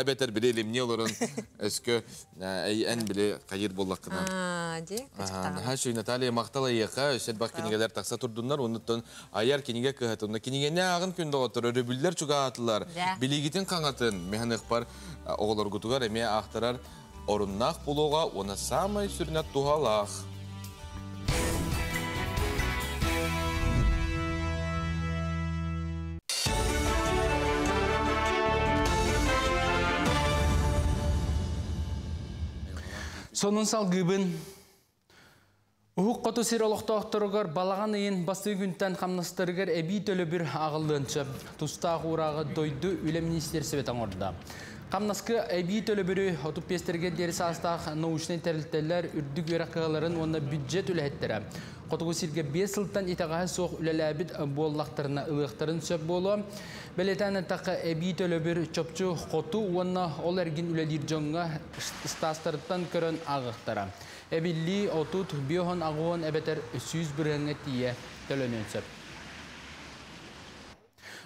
Эбетер биле лемне олорун эске эн биле кайыр боллакына. Ди. Хашуй Наталья мактала яка сет бак кинигелер такса турдуннар оннотон аяр киниге кыһатында кинигене агын күндө отур рөбүллер чугаатылар. Билигитин каңатын механик бар оголор гутугар эме актарар оруннах булуга оны самай сүрнәт тухалах. Сонун салгыбын Уһук қоту сиролоқтоқтырығыр балаған ең басты күнттен қамнастырығыр әбей төлі бір ағылдыншы. Тұстағы урағы дойды үлі министерсі бетен орда. Қамнаскы әбей төлі бірі отып пестерге дерісі астақ научный тәрілтелер үрдік өрақығыларын онына бюджет үләттірі. Қотығы сирге 5 сылттан итағағы соқ үләләбіт боллақтарына ылықтарын сөп болу. Бәлетәні тақы әбей төлі бір чөпчі қоту онына ол әрген үләлер жоңға стастырыттан көрін ағықтыра. Әбілі отут биохон ағуын әбетер 300 біріңі тие төлөнен сөп.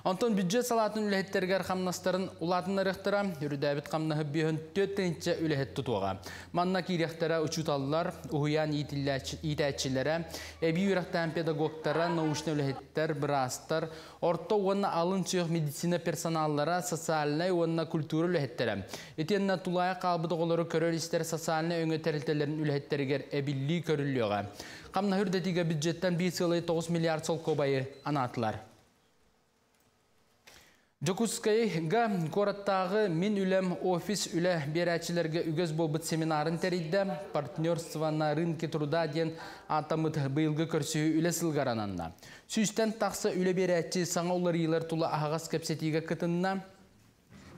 Антон бюджет салатын үләхеттергер қамнастарын улатын ырықтыра, үрдәбіт қамнағы бейін 4-тенче үләхет тұтуға. Манна кейректері учуталылар, ұхуян итәтчілері, әбей үрақтан педагогтара, научны үләхеттер, бірастар, орта оңна алын сүйіқ медицина персоналлара, социаліне оңна культура үләхеттері. Етенна тулая қалбыды олары көрілістер социаліне өңі тәрілтелерін үләхеттергер әбілі көріліға. Қамна үрдәтіге бюджеттен 1,9 миллиард сол көбайы анатылар. Жокускайга кораттағы мен үлем офис үлі берәчілерге үгіз болбыт семинарын тәрейді. Партнерство на рынке труда ден атамыт бұйылғы көрсігі үлі сылғарананда. Сүйістен тақсы үлі берәчі саңа олар елер тұлы ағас кәпсетіге кытынна.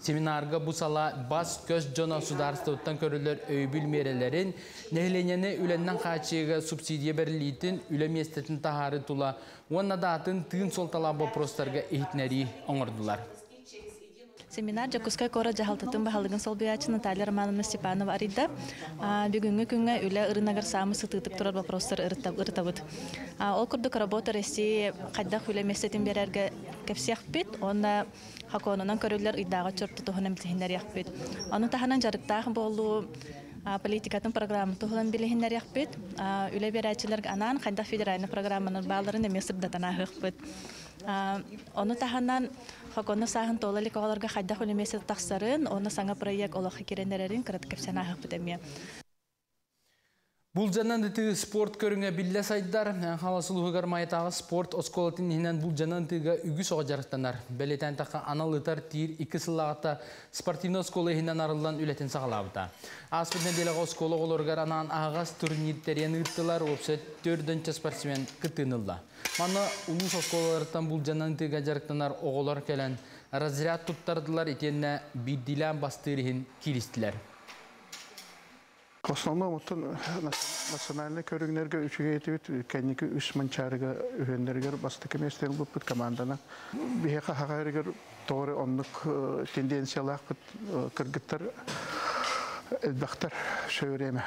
Семинарға бұсала бас көз жона сударыстауттан көрілер өйбіл мерелерін, нәйленені үленнен қачыға субсидия берілейтін үлі местетін тағары тұла, онна датын тыын солтала бопростарға ehitneri оңырдылар. Семинар Жокускай кора жахалтатын бахалыгын сол биячы Наталья Романовна Степанова арыйда. Бүгүнгү күнгө үле ырынагар самы сытытып турар вопростар ырытабыт. Ол курдук работа Россия кайдак үле местетин берерге кепсияк бит. Онда хаконунан көрүлөр ыйдага чөртү тухунам тихинер якбит. Аны таханан жарыктагы болуу политикатын программы тухулан билихинер якбит. Үле берәчилерге анан кайдак федеральный программанын бааларын эмесип датана хыкбит. Оны таханан хаконы саһын толалык аларга хайда хөлемесе тахсарын, оны саңа проект олохы керендерерин кырат кепсена хакбит эме. Булжанан дити спорт көрүнгө билле сайдар, халасылыгар майтагы спорт осколатын хинен булжанан тига үгү сога жарыктанар. Белетен така аналытар тир 2 сыллагата спортивный осколы хинен арылдан үлетен сагалабыта. Аспытны делега осколы олоргар анан агас турниртерен ыттылар, опсет 4-нче спортсмен кытынылда. Мана улус осколалардан булжанан тига жарыктанар оголор келен разряд туттардылар итенне биддилен бастырыхын киристилер. В основном национальный көрігнерге үшіге етіп, кәнекі үш манчарыға үйендергер бастықы местен бұппыт командана. Бейеқа хағарығыр тоғыры онлық тенденциялақ кіргіттар, әлбақтар шөйреме.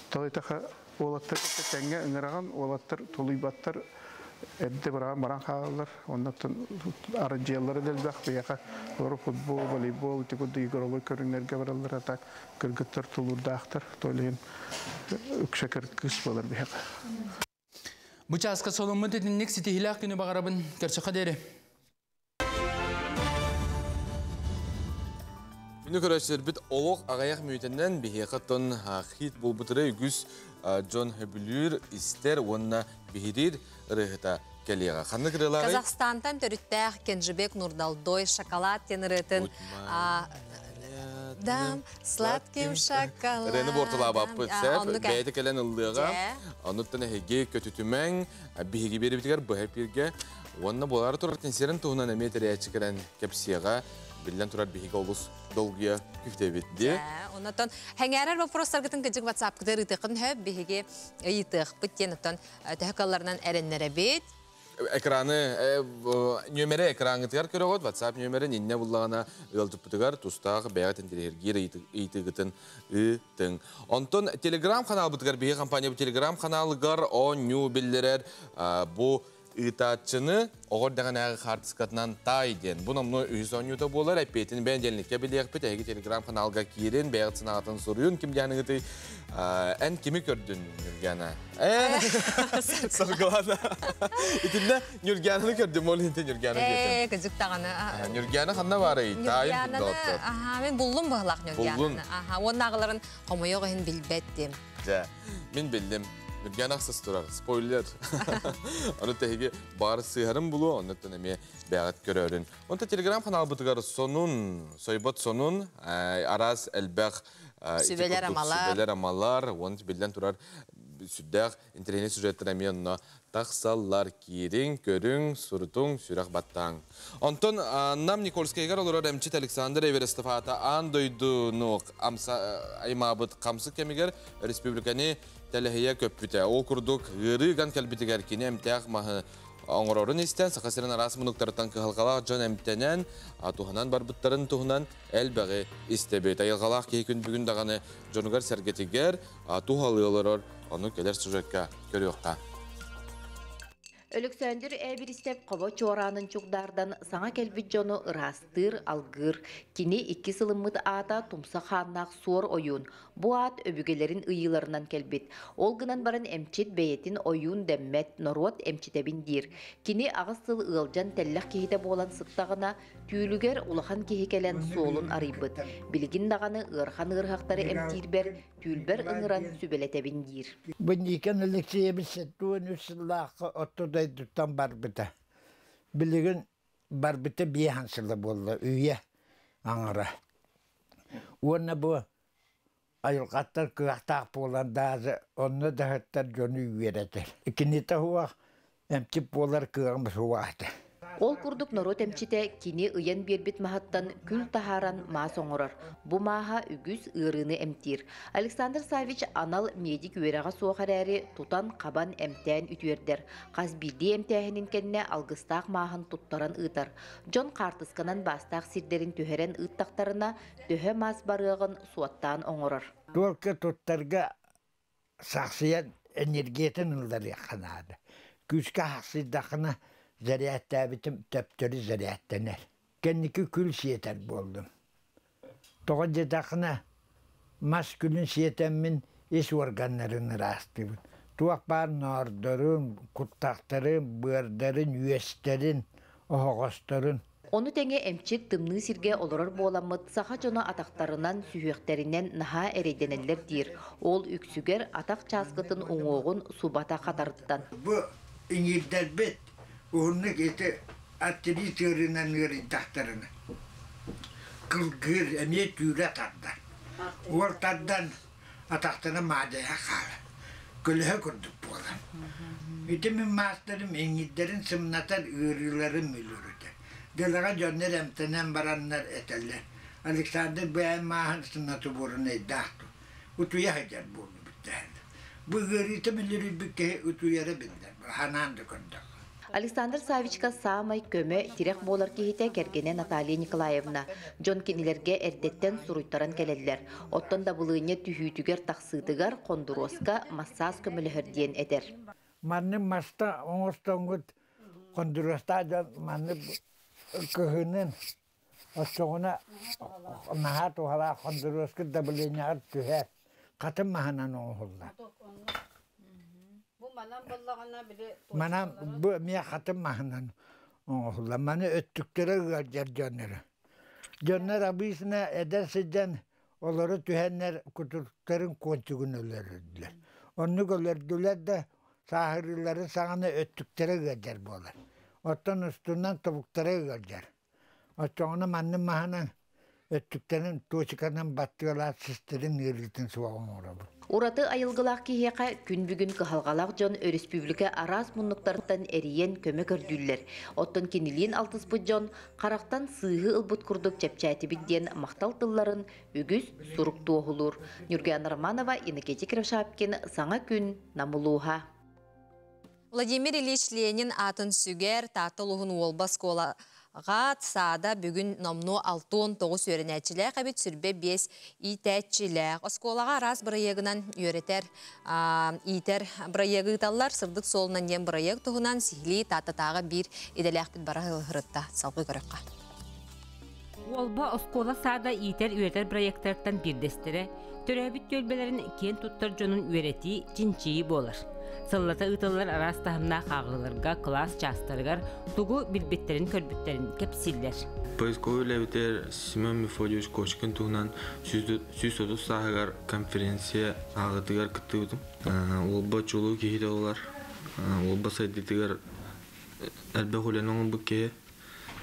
Талайтақа олаттар кәнге үңіраған, олаттар толуйбаттар әдді баран қағалар. Оннаттан аранжиялары дәлбақ бейеқа футбол, волейбол, текуді игролой көрігнерге баралар атақ. Кыргыттар тулурдақтар, тойлайын үкшекер күс болар бейеқа. Бұчасқа солымын тетіннік сетихилақ күні бағарабын көрсіқа дәрі. Bunu görüşler bit oluk ağayak müytenden bir hekatın hit bulbutları güz John Hebülür ister onunla bihirir rıhta geliyor. Kazakhstan'dan törüttəğ Kenjibek Nurdaldoy şokolad yenirətin dam sladkim şokolad. Reni bortula babı sef, beyde gelen ıllığa, anıttan hege kötütümen, bihigi beri bitigar bu hep birge. Onunla boları turarken serin tuğunan emeteriye çıkaran kepsiyağa, bilden turar bihigi oluz dolguya küfte bitti. Ondan hengerer vaporoslar gıtın gıcık WhatsApp gıdır ıtıqın hep bihigi yıtıq bitten ondan təhəkallarından ərenlərə bit. Ekranı, nömere ekranı tıgar körüğüt, WhatsApp nömere ninne bullağına ıltıp tıgar, tustağ, beyat endirgir, ıtıgıtın, ıtın. Ondan Telegram kanalı tıgar, bir kampanya bu Telegram kanalı gar, o new bildirer, bu ıtaçını oğurdagan ağı kartıskatından tayden. Buna bunu üyüson yuta bolar, epeytin ben delinlikle biliyek bit, egi Telegram kanalga kirin, beyat sınağıtın soruyun, kim yani gıtı, en kimi gördün Nurgana? Sorgulada. İtinde Nurgana'nı gördüm, ol hinte Nurgana dedim. Gıcık dağını. Nurgana kanna var ayı, tayim doktor. Ben buldum bu hılaq Nurgana'nı. Onun ağıların homoyoğu hin bilbettim. Ben bildim. Nurgana aksız durar, spoiler. Onu tehigi bağır sığarım bulu, onu tanımaya beyat görürün. Onu da Telegram kanalı bıtıgar sonun, soybat sonun, araz elbaq, sübeler amalar, onu bilden durar, süddəq, internet süjetlerimi yanına taqsallar kirin, körün, surutun, süraq battang. Ondan nam Nikolskaygar olur Emçit Aleksandr Everestafata andoydu aymabıt kamsı kemiger Respublikani telehiye köpüte. O kurduk gırıgan kalbitiger kini emtiyaq mahı Oңорорун истен, сақасырын арасы мұнықтарыттан кығылғалақ жан әмтенен, туғынан барбыттарын туғынан әлбәғі істебет. Айылғалақ кей күн бүгін дағаны жонығар сәргетігер, туғалы олырыр, оны келер сюжетке көріоққа. Өлөксөндүр әбір істеп қоба чоранын чуғдардан саңа кәлбіт жону ырастыр, алгыр. Кини 2 сылыммыд ата тумса қаннақ суор ойын. Бұ ат өбігелерін ұйыларынан кәлбіт. Олғынан барын әмчет бәйетін ойын дәммет норот әмчетебін дир. Кини ағыз сыл ұлжан тәлләқ кейді болан сықтағына түйілігер улахан кейі кәлен солын арайбыт. Білгін дағаны ырхан ырхақтары әмтирбер, түйілбер ыңыран сүбелетебін дир. Бұнекен Алексеевич сәттуын үсіллақы оттудайдықтан барбыта. Білігін барбыта бейхансылы болды, үйе аңыра. Оны бұ айылғаттар күғақтақ боландазы, оны дағыттар жоны үйеретер. Икінеті хуақ әмтіп болар күғымыз хуақты. Ол курдук норот эмчите кини ыян бербит махаттан күл тахаран маас оңорор. Бу мааха үгүз ырыны эмтир. Александр Савич анал медик үерага суохарары тутан кабан эмтән үтүердер. Каз билди эмтәһинин кенне алгыстаак маахан туттаран ытар. Жон картысканан бастаак сирдерин төһөрен ыттактарына төһө маас барыгын суаттан оңорор. Только туттарга саксыян энергиятын ылдар яканады. Күскә хаксыдакына Zariyattəbitim töptörü zariyattənər. Kendiki kül siyetər boldum. Toğun cedakına maskülün siyetemmin iş organlarını rastlıbın. Tuğak bar nordorun, kuttaqtarın, bığırdarın, üyeslerin, oğustların. Onu tenge emçit tımnı sirge olurur bolamıt saha jona ataktarından sühüqterinden naha eredeneller dir. Ol üksüger atak çaskıtın oğuğun subata katarıttan. Bu İngilder bit. Onun eti atri törünen verin tahtarını. Kılgır emniyet tüyre tatlar. Ortadan ataktana madeye kal. Gülühe kurduk boğlan. Etimin masterım engitlerin sımnatar ığırıların mülürüdü. Delağa jönler emtenen baranlar eteller. Alexander Bey'en mahan sımnatı borunu eddahtı. Utuya hacer borunu bitterdi. Bu ığırıtı mülürü bükke utuyara binder. Hanandı kunduk. Александр Савичка самай көмө тирек болар кихите кергене Наталья Николаевна. Жон кенилерге эрдеттен суруйттаран келеллер. Оттон да булыйне түхүйтүгер таксыытыгар кондуроска массаж көмөлөһөрдиен этер. Манны маста оңостоңгут кондуроста жон манны көһүнен осогуна нахат оhala кондуроска да булыйнаар түһэ катын маханан оңолла. Manam bu miye katım mahnan. Oğlan bana öttükleri gölger canları. Canlar abisine ederseden onları tühenler kuturukların kontugunu öldürdüler. Onu öldürdüler de sahirlerin sağına öttüklere gönder bolar. Ottan üstünden tavuklara gönder. Ottan manın mahanan öttüklerin toçikadan battılar sisterin yeritin suağın orabı. Уратı ayılgılақ кейеқа күн бүгін кыхалгалақ жон республика арас мұннықтарыттан эриен көмек өрдүллер. Оттон кенилиен алтыспыт жон қарақтан сыйғы ылбыт күрдік чәпчәті бидден мақтал тылларын үгіз сұрук туғылыр. Нюрген Романова, Иннокентий Кривошапкин, Саңа күн, Намулуха. Владимир Ильич Ленин атын сүгер татылуғын олбас кола Гат сада бүгін номну 6-9 өрінәтчілі қабет сүрбе 5 итәтчілі. Осколаға раз бірайегінан өретер итер бірайегі ыталар сырдық солынан ен бірайег тұғынан сихли тататаға бір иделәқ біт бара ғырытта салғы көріққа. Олба оскола сада итер өретер бірайектарттан бірдестері, төрәбіт көлбелерін кен тұттар жонын өреті жинчиyi болыр. Сыллата ытылар арас тахымна қағылырға класс частырғар тугу билбеттерин көрбеттерин кепсиллер. Поисковый левитер Семен Мефодьевич Кошкин туғынан 130 сағығар конференция ағытығар күттігідім. Олба чолу кейді олар. Олба сайдетігар әлбе құлен оңын бұл кей.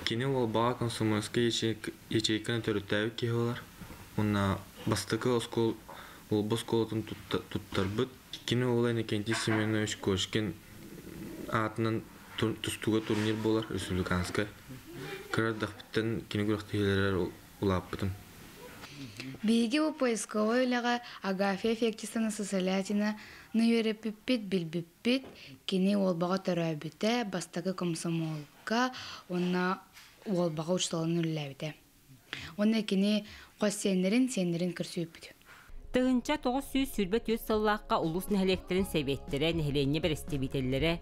Кені олбаға консумерске ячейканы төріттәуі кей олар. Онна бастықы олба сколатын туттар бұд. Кені олай Иннокентий Семенович Кошкин атынан тұстуға турнир болар республиканскай. Кыраддақ біттен кені күрақтығылар ұлап бітім. Биги у поисковой лага Агафья Фектисана Сосолятина на юре пиппит билбиппит кені олбаға төрәбіті бастағы комсомолка онна олбаға ұчталаны үлләбіті. Онна кені қос сенерін күрсүйіппіді. Тығынча 900 сүрбет өз сыллаққа ұлыс нәхелектерін сәбеттері нәхелене бір істебетелері,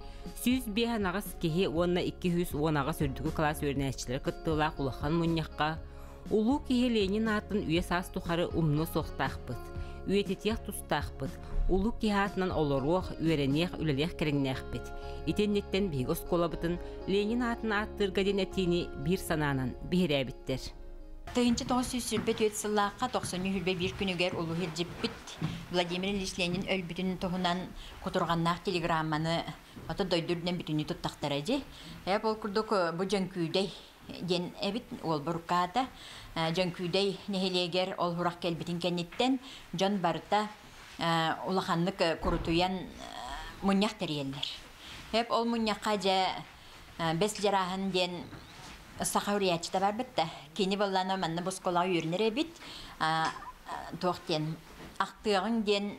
100 ағыз кеге 210 ағыз үрдігі класс өрнәшчілер күттілақ ұлақан мұнияққа, ұлу кеге Ленин атын үйе сас тұқары ұмны соқтақпыд, үйе тетеқ тұстақпыд, ұлу кеге атынан оларуақ, үйеренеқ, үлелеқ кереңнәқпід. Итеннеттен бейгі сколабытын Ленин атын аттырғаден әтейіне бір сананан бір әбіттер. Тыгынчы 900 сүрбет өт сыллаққа 90 хүлбе бір күнігер ұлы хиржіппіт. Владимир Ильич Ленин өлбітінің тұғынан құтырғаннақ телеграмманы оты дойдырден бүтіні тұттақтарады. Ол күрдік бұл жөнкүйдей ден әбіт ол бұрқата. Жөнкүйдей нехелегер ол ғұрақ келбітін кәнеттен жон барыта ұлақанлық құрытуян мұняқ тәрелер. Ол мұняққа жа бәс жарағын ден Сахаурiyatçıda var bitti. Keni bollana manna boskola yürünere bit. Toğten aktığın den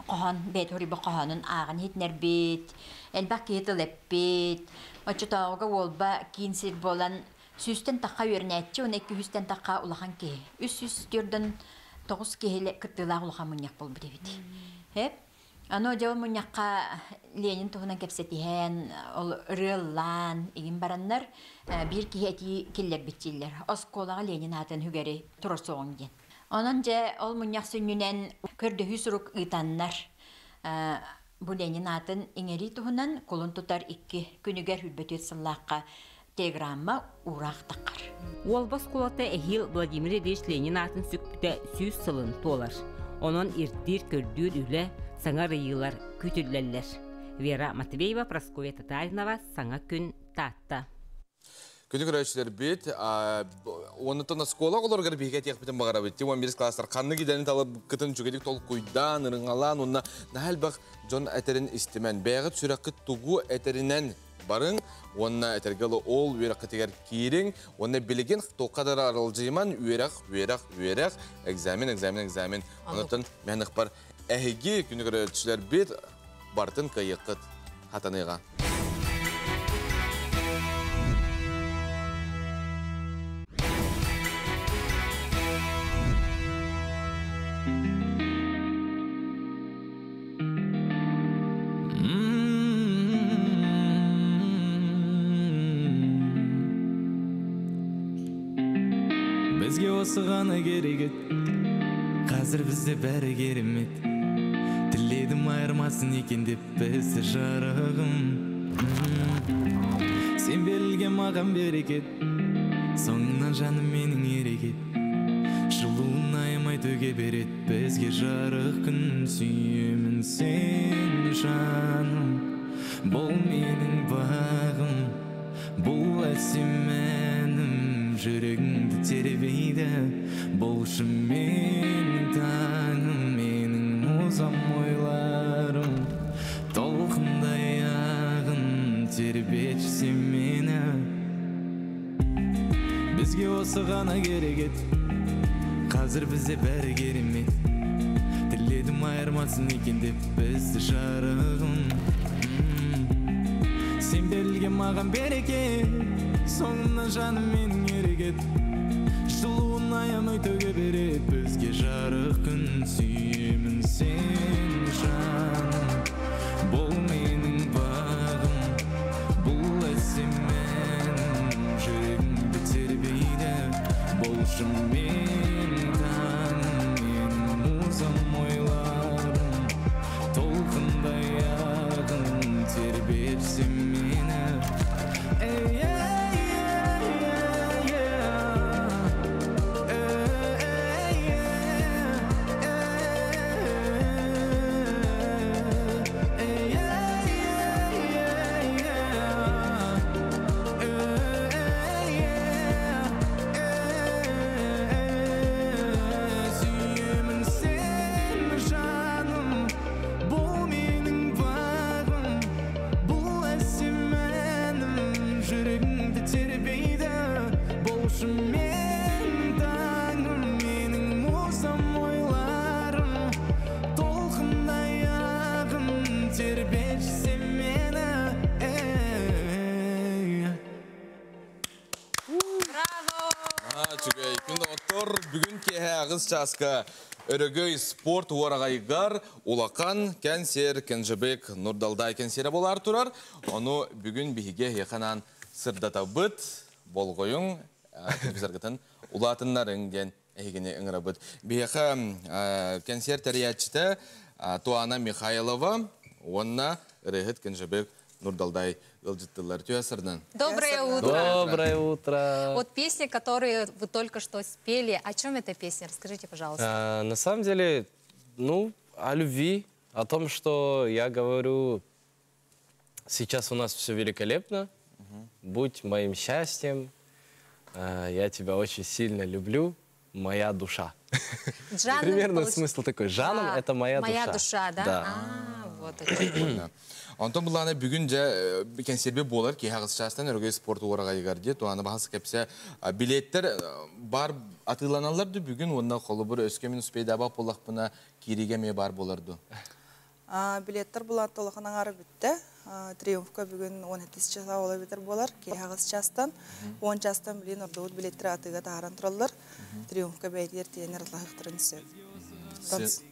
qohan betori bu qohanın ağın hitner bit. Elbaki hitilep bit. Açıtağıga olba kinsir bolan süsten taqa yürünetçi 1200'ten taqa ulağan ki. 300 gördün 9 kehile kırtılağı ulağan mınyak bol bide bit. Hep Ano jauh munyaka Lenin tuhunan kepsetihen ol rıllan egin baranlar bir kiheti killer bitçiller. Oskolağa Lenin hatan hügeri torosoğun gen. Onunca ol munyak sünnünen kördü hüsuruk ıtanlar. Bu Lenin hatan ingeri tuhunan kolun tutar 2 günüger hülbetüet sallaqqa telegramma uğraq taqar. Olbas kulata ehil Vladimir Ильич Ленин атын sükpüte 100 sılın tolar. Onun irtir kördüğü üle Саңа рыйылар күтүлләлләр. Вера Матвеева, Прасковья Татаринова, Саңа күн татта. Күні көрәшілер бет, оны тона скола оларға бейге тек бітін бағара бетті. 11 кластар қанны кеденін талып күтін жүгедік толық қойдан, ұрыңалан, онына нәл бақ жон әтерін істемен. Бәғыт сүрәқіт тұғу әтерінен барың, онына әтергелі ол үйрақытегер кейрің, онына білеген тоқадар арылжайман үйрақ, экзамен. Онытын мәнік бар. Әйге күні көрәтшілер бет бартын қайыққыт хатаныға. Бізге осы ғана керегет, қазір бізде бәрі керемет. Тіледім айырмасын екен деп бізді жарығым. Сен берілген маған берекет, соңынан жаным менің ерегет. Жылуын аямай төге берет бізге жарық күн. Сүйемін сен жаным, бұл менің бағым, бұл әсем әнім, жүрегіңді тербейді. Болшы менің таңым, менің мұзам ойларым, толқындай ағын тербетші мені. Бізге осы ғана керек еді, қазір бізде бәрі керемет. Тіледім айырмасын екен деп бізді жарығым. Сен берілген маған береке, соңымнан жаным менің ерегет. Жылуын аямай төге берет бізге жарық күн. Сүйемін сен жаным, бұл менің бағым, бұл әсем әнім, жүрегімді тербейді. Болшы менің таңым, менің мұзам ойларым, толқындай ағын тербетші мені. Сүйемін сен жаным, бұл менің бағым, бұл әсем әнім, жүрегімді тербейді. Болшы менің таңым, менің мұзам ойларым, толқындай ағын тербетші мені. Чүгей, күнді оттор бүгін кеhe ағыз часқа өрігөй спорт уарағайғар улақан кәнсер Кенжебек Нұрдалдай кәнсері болар тұрар. Оны бүгін бігіге еқанан сырдата бұд, болғойың, телевизорғытын улатынларыңген әйгіне үңірі бұд. Бігіға кәнсер тәриятчыты Туана Михайлова, онына үрігіт Кенжебек Нұрдалдай ылжыттылар түйасырдың. Доброе утро. Доброе утро. Вот песни, которые вы только что спели, о чем эта песня? Расскажите, пожалуйста. На самом деле, ну, о любви, о том, что я говорю, сейчас у нас все великолепно, будь моим счастьем, я тебя очень сильно люблю, моя душа. Примерно смысл такой. Жаным — это моя душа. Моя душа, да? Да. Вот это. Антон бұланы бүгін жа кәнсербе болар, кей ағыз шастан өргөй спорт уараға егерде, туаны бағасы кәпсе билеттер бар атыланаларды бүгін, онына қолы бір өскемен ұспейді абақ болақпына керегеме бар боларды. Билеттер бұлан толықынан ары бітті. Триумфқа бүгін 17 часа ола бітір болар, кей ағыз шастан. 10 частан білен ордауыт билеттер атыға тағаран тұралар. Триумфқа бәйдер тейінер лағықтырын сөп.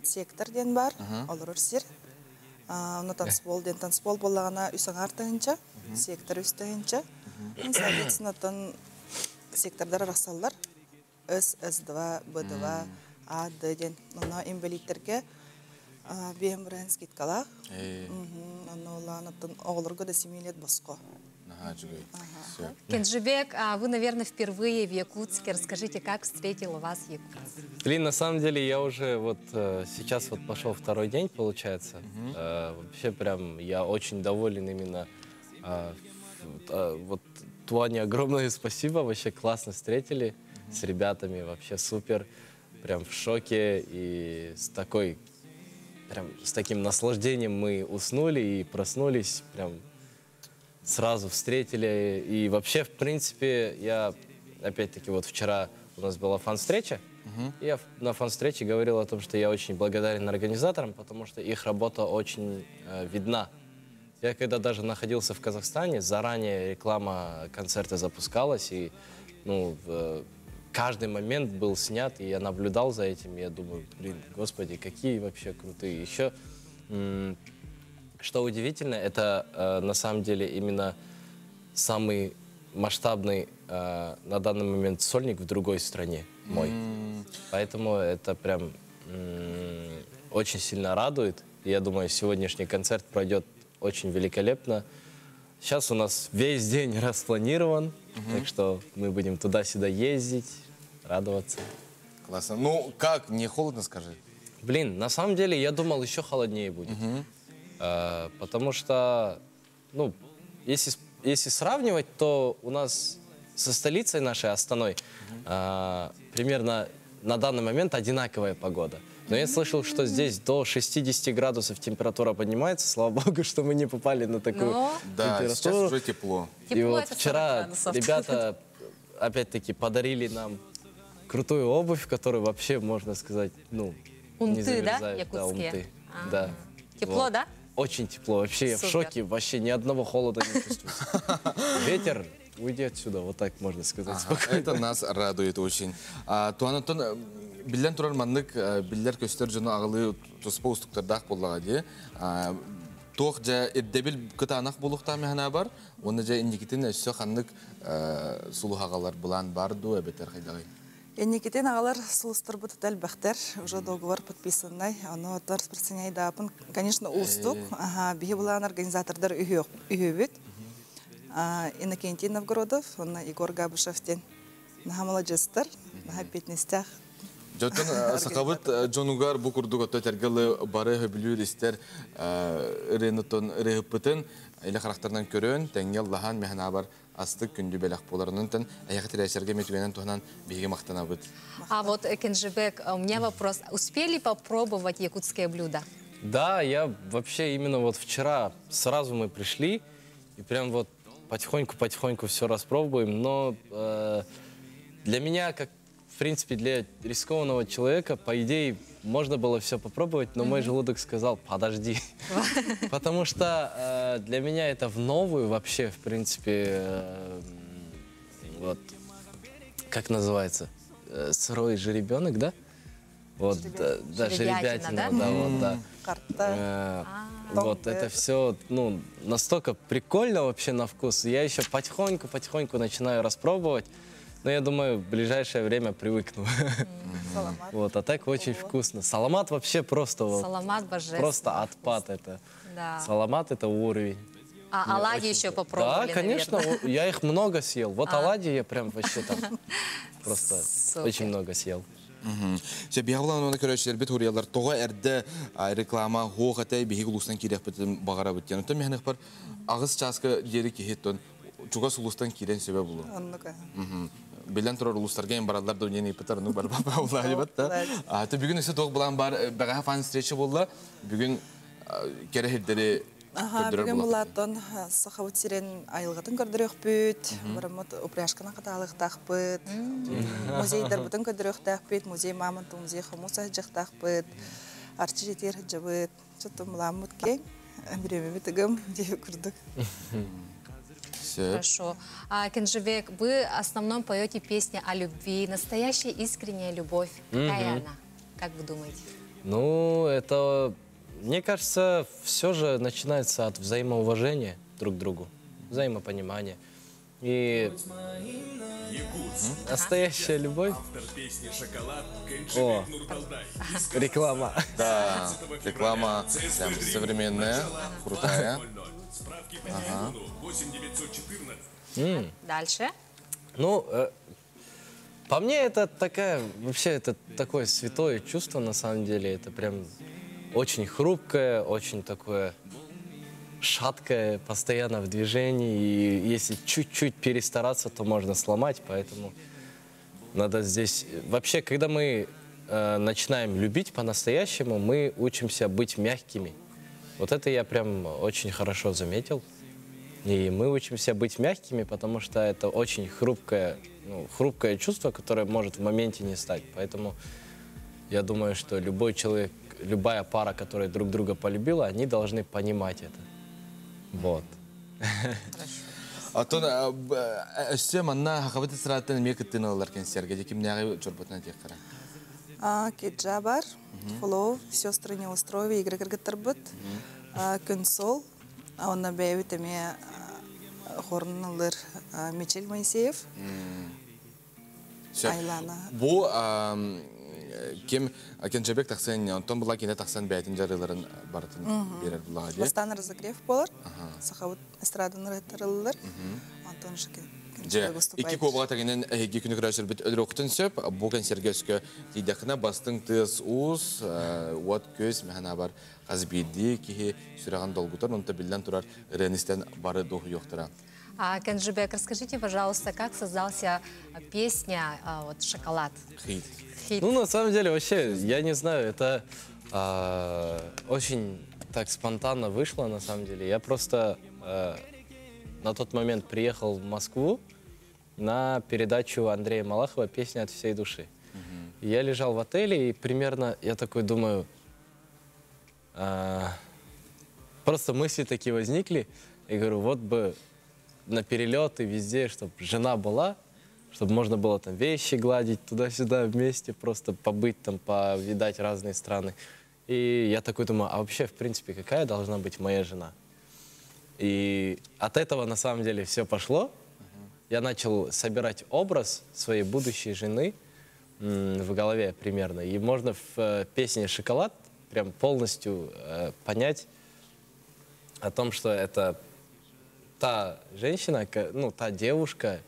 Сектор ден бар, олар өрсер. Оны танцпол ден танцпол болағына үсің артығынша, сектор үстігінша. Соответственно, сектордар расалар. С, С2, Б2, А, Д ден. Оны имбелиттерге бейім бірін скидкалақ. Оны олағына оғылырға да 7 лет басқа. Кенжебек, вы, наверное, впервые в Якутске. Расскажите, как встретил вас Якутск? Блин, на самом деле я уже вот сейчас вот пошел второй день, получается. Вообще прям я очень доволен именно. Вот Туане огромное спасибо, вообще классно встретили с ребятами, вообще супер. Прям в шоке и с таким наслаждением мы уснули и проснулись прям. Сразу встретили. И вообще, в принципе, я, опять-таки, вот вчера у нас была фан-встреча. Я на фан-встрече говорил о том, что я очень благодарен организаторам, потому что их работа очень видна. Я когда даже находился в Казахстане, заранее реклама концерта запускалась, и ну, каждый момент был снят, и я наблюдал за этим, и я думаю, блин, господи, какие вообще крутые. Еще... Что удивительно, это на самом деле именно самый масштабный на данный момент сольник в другой стране мой. Поэтому это прям очень сильно радует. И я думаю, сегодняшний концерт пройдет очень великолепно. Сейчас у нас весь день распланирован, так что мы будем туда-сюда ездить, радоваться. Классно. Ну, как, не холодно, скажи? Блин, на самом деле я думал, еще холоднее будет. Потому что, ну, если сравнивать, то у нас со столицей нашей, Астаной, примерно на данный момент одинаковая погода. Но я слышал, что здесь до 60 градусов температура поднимается. Слава богу, что мы не попали на такую температуру. Да, сейчас уже тепло. И вот вчера ребята, опять-таки, подарили нам крутую обувь, которую вообще, можно сказать, ну, не Унты, да, замерзает. Да, якутские? унты. Да. Тепло, Вот. да? Очень тепло. Вообще я в Супер. шоке. Вообще ни одного холода не чувствуется. Ветер, уйди отсюда. Вот так можно сказать. Спокойно. Это нас радует очень. Туанатон, билен турар маннык, биллер көстер жону ағылы туспа устуктардақ боллаға де. Тоқ жа ирдебіл күті анақ болуқта механа бар. Оны жа индикетін өссі қаннык сулу ағалар бұлан барду әбетер қайдағай. Никитин агалар сулустар бут әлбәхтер, уже договор подписанный, оно распространяет дапын. Конечно, устук, биги булан организатордар үйөбүт. Иннокентий Новгородов, он Егор Габушевтен. Наха молодежьтар, наха пятнистях. Жотон сақабыт жонугар бұ күрдік өтті тәргілі бары хөбілер істер ренутон рехіппітін әлі қарақтарынан көрін, тәңгел лахан механа бар астық күнді бәләқ боларының тән аяқы тірәсерге метуенен туғынан бейге мақтана бұд. А вот, Кенжебек, у меня вопрос. Успели попробовать якутское блюдо? Да, я вообще именно вот вчера сразу мы пришли и прям вот потихоньку все распробуем, но для меня, как в принципе для рискованного человека, по идее, можно было все попробовать, но мой желудок сказал, подожди. Потому что для меня это в новую вообще, в принципе, вот, как называется, сырой жеребенок, да? Вот, да, жеребятина, да, вот, да. Вот, это все, ну, настолько прикольно вообще на вкус. Я еще потихоньку начинаю распробовать. Но я думаю, в ближайшее время привыкну. Вот, а так очень вкусно. Саламат вообще просто вот. Саламат божественный. Просто отпад это. Да. Саламат это уровень. А оладьи еще попробовали, Да, конечно, наверное. я их много съел. Вот оладьи я прям вообще там просто очень много съел. Биғылан оны көрәшілер бет ұриялар тоға әрді реклама хоқ әтәй бейгі ұлыстан керек бітім бағара біттен. Өтін мехнік бар ағыз часқы дері кехеттен чуға сұлыстан керен сөбе бұлы. Белен тұрар ұлыстарға ең баралар да өнені епітар ұны бар бапа ұлағы бәтті. Бүгін үсі тоғы бұлан бар бәға фан встреча болды. Бүгін кері хердері көрдірер Бүгін болады. бұлаттан сақауыт сирен айылғатын көрдірек бүт, бұрамыт упряшқынан қаталық тақпыт, музейдар бұтын көрдірек тақпыт, музей мамонты, музей хомуса жақтақ бүт, арчы жетер жабыт, чөттім бұламыт кен, біреме бітігім деп көрдік. Хорошо. Кенжебек, вы в основном поете песни о любви. Настоящая искренняя любовь. Какая она? Как вы думаете? Ну, это, мне кажется, все же начинается от взаимоуважения друг к другу, взаимопонимания. И настоящая любовь. О, реклама. Да, реклама современная, крутая. Дальше. Ну, по мне это такая, вообще это такое святое чувство на самом деле. Это прям очень хрупкое, очень такое шаткое, постоянно в движении. И если чуть-чуть перестараться, то можно сломать. Поэтому надо здесь... Вообще, когда мы начинаем любить по-настоящему, мы учимся быть мягкими. Вот это я прям очень хорошо заметил. И мы учимся быть мягкими, потому что это очень хрупкое, хрупкое чувство, которое может в моменте не стать. Поэтому я думаю, что любой человек, любая пара, которая друг друга полюбила, они должны понимать это. Вот. Атын өссе манна хақабыты сұраттан мекеттен олар кенсерге декім неғай жорботына тек қара? Кеджа бар, Фулов, сестры не устроили, игры кыргыттар быт, Күнсол, онна бәйбіт әме хорнылыр Мичел Моисеев, Айлана. Бұл Кем Кенжебек тақсан, онтон бұла кене тақсан бәйтін жарыларын бартын берер бұлаға де? Бастан Разогрев болар, сақауыт эстрадын рыттарылылар, онтон жеке. Iki kobağa taginen hegi günü krasır bit ödür oktun söp bu konserge öskü tidakına bastın tız uz what göz mehana var qazbidi ki sürağan dolgutar onu da bilden turar renisten bары doğu yoktura. Кенжебек, расскажите, пожалуйста, как создался песня вот «Шоколад»? Хит. Ну, на самом деле, вообще, я не знаю, это очень так спонтанно вышло, на самом деле. Я просто на тот момент приехал в Москву на передачу Андрея Малахова «Песня от всей души». Я лежал в отеле, и примерно, я такой думаю, просто мысли такие возникли. И говорю, вот бы на перелеты везде, чтобы жена была, чтобы можно было там вещи гладить туда-сюда вместе, просто побыть там, повидать разные страны. И я такой думаю, а вообще, в принципе, какая должна быть моя жена? И от этого, на самом деле, все пошло. Я начал собирать образ своей будущей жены в голове примерно. И можно в песне «Шоколад» прям полностью понять о том, что это та женщина, ну, та девушка,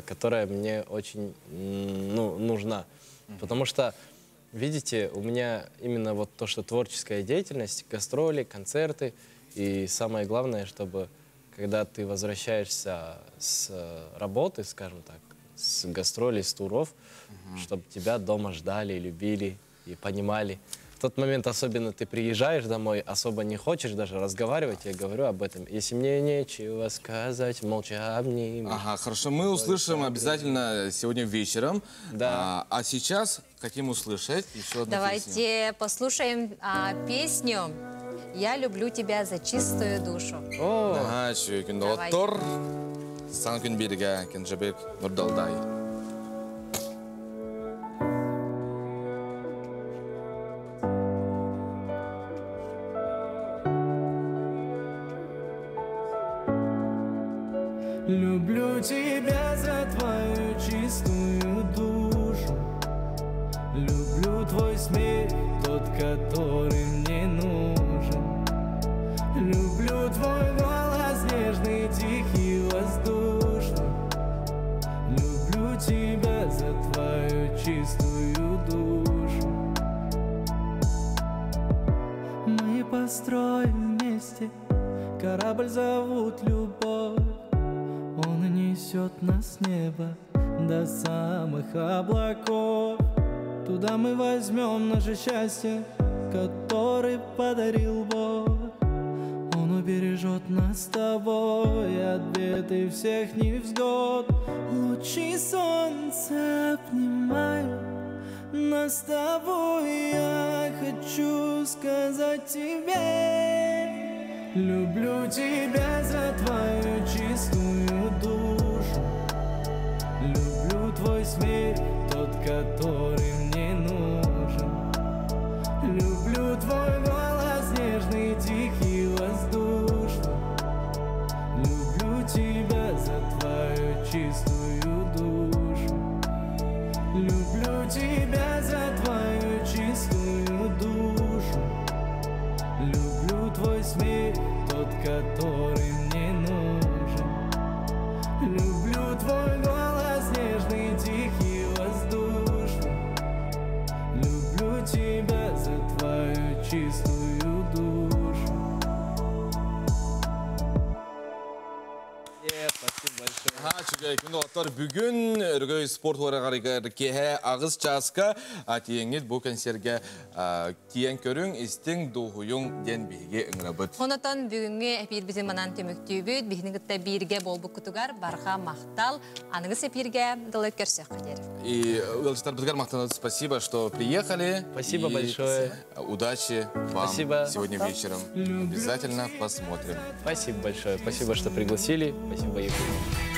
которая мне очень нужна. Потому что, видите, у меня именно вот то, что творческая деятельность, гастроли, концерты. И самое главное, чтобы когда ты возвращаешься с работы, скажем так, с гастролей, с туров, чтобы тебя дома ждали, любили и понимали. В тот момент особенно ты приезжаешь домой, особо не хочешь даже разговаривать, я говорю об этом. Если мне нечего сказать, молча обними. Ага, хорошо, мы услышим обязательно сегодня вечером. Да. А сейчас хотим услышать еще одну Давайте песню. послушаем песню «Я люблю тебя за чистую душу». Ага, шүйкін оттор. Сан күн беріге Кенжебек Нұрдалдай. Люблю тебя за твою чистую душу. Люблю твой смех, тот, который мне нужен. Люблю твой голос нежный, тихий, воздушный. Люблю тебя за твою чистую душу. Мы построим вместе корабль, зовут любовь. Он несет нас с неба до самых облаков. Туда мы возьмем наше счастье, который подарил Бог. Он убережет нас с тобой от бед и всех невзгод. Лучи солнца обнимают нас с тобой. Я хочу сказать тебе: люблю тебя за твою чистую душу. Люблю твой смех, тот, который мне нужен. Люблю твой голос нежный, тихий, воздушный. Люблю тебя за твою чистую душу. Люблю тебя за твою чистую душу. Люблю твой смех, тот, который мне нужен. Люблю твой голос нежный, тихий, воздушный. Люблю тебя за твою чистую душу. Спасибо большое. Ага, чүгейкін оттар бүгін үргөй спорт орағарығар кеhe ағыз часқа тиеңет бұл консерге тиен көрің істің доғуың ден бейге үңірабыт. Онотон бүгінгі әпир бізі манан төміктүйбіт, бігінігітті бірге болбы күтігар, барға мақтал, аныңыз әпирге дылы көрсек қадер. И, Велчитар Бутгар Махтанов, спасибо, что приехали. Спасибо большое. Удачи вам сегодня вечером. Обязательно посмотрим. Спасибо большое. Спасибо, что пригласили. Спасибо, Евгений.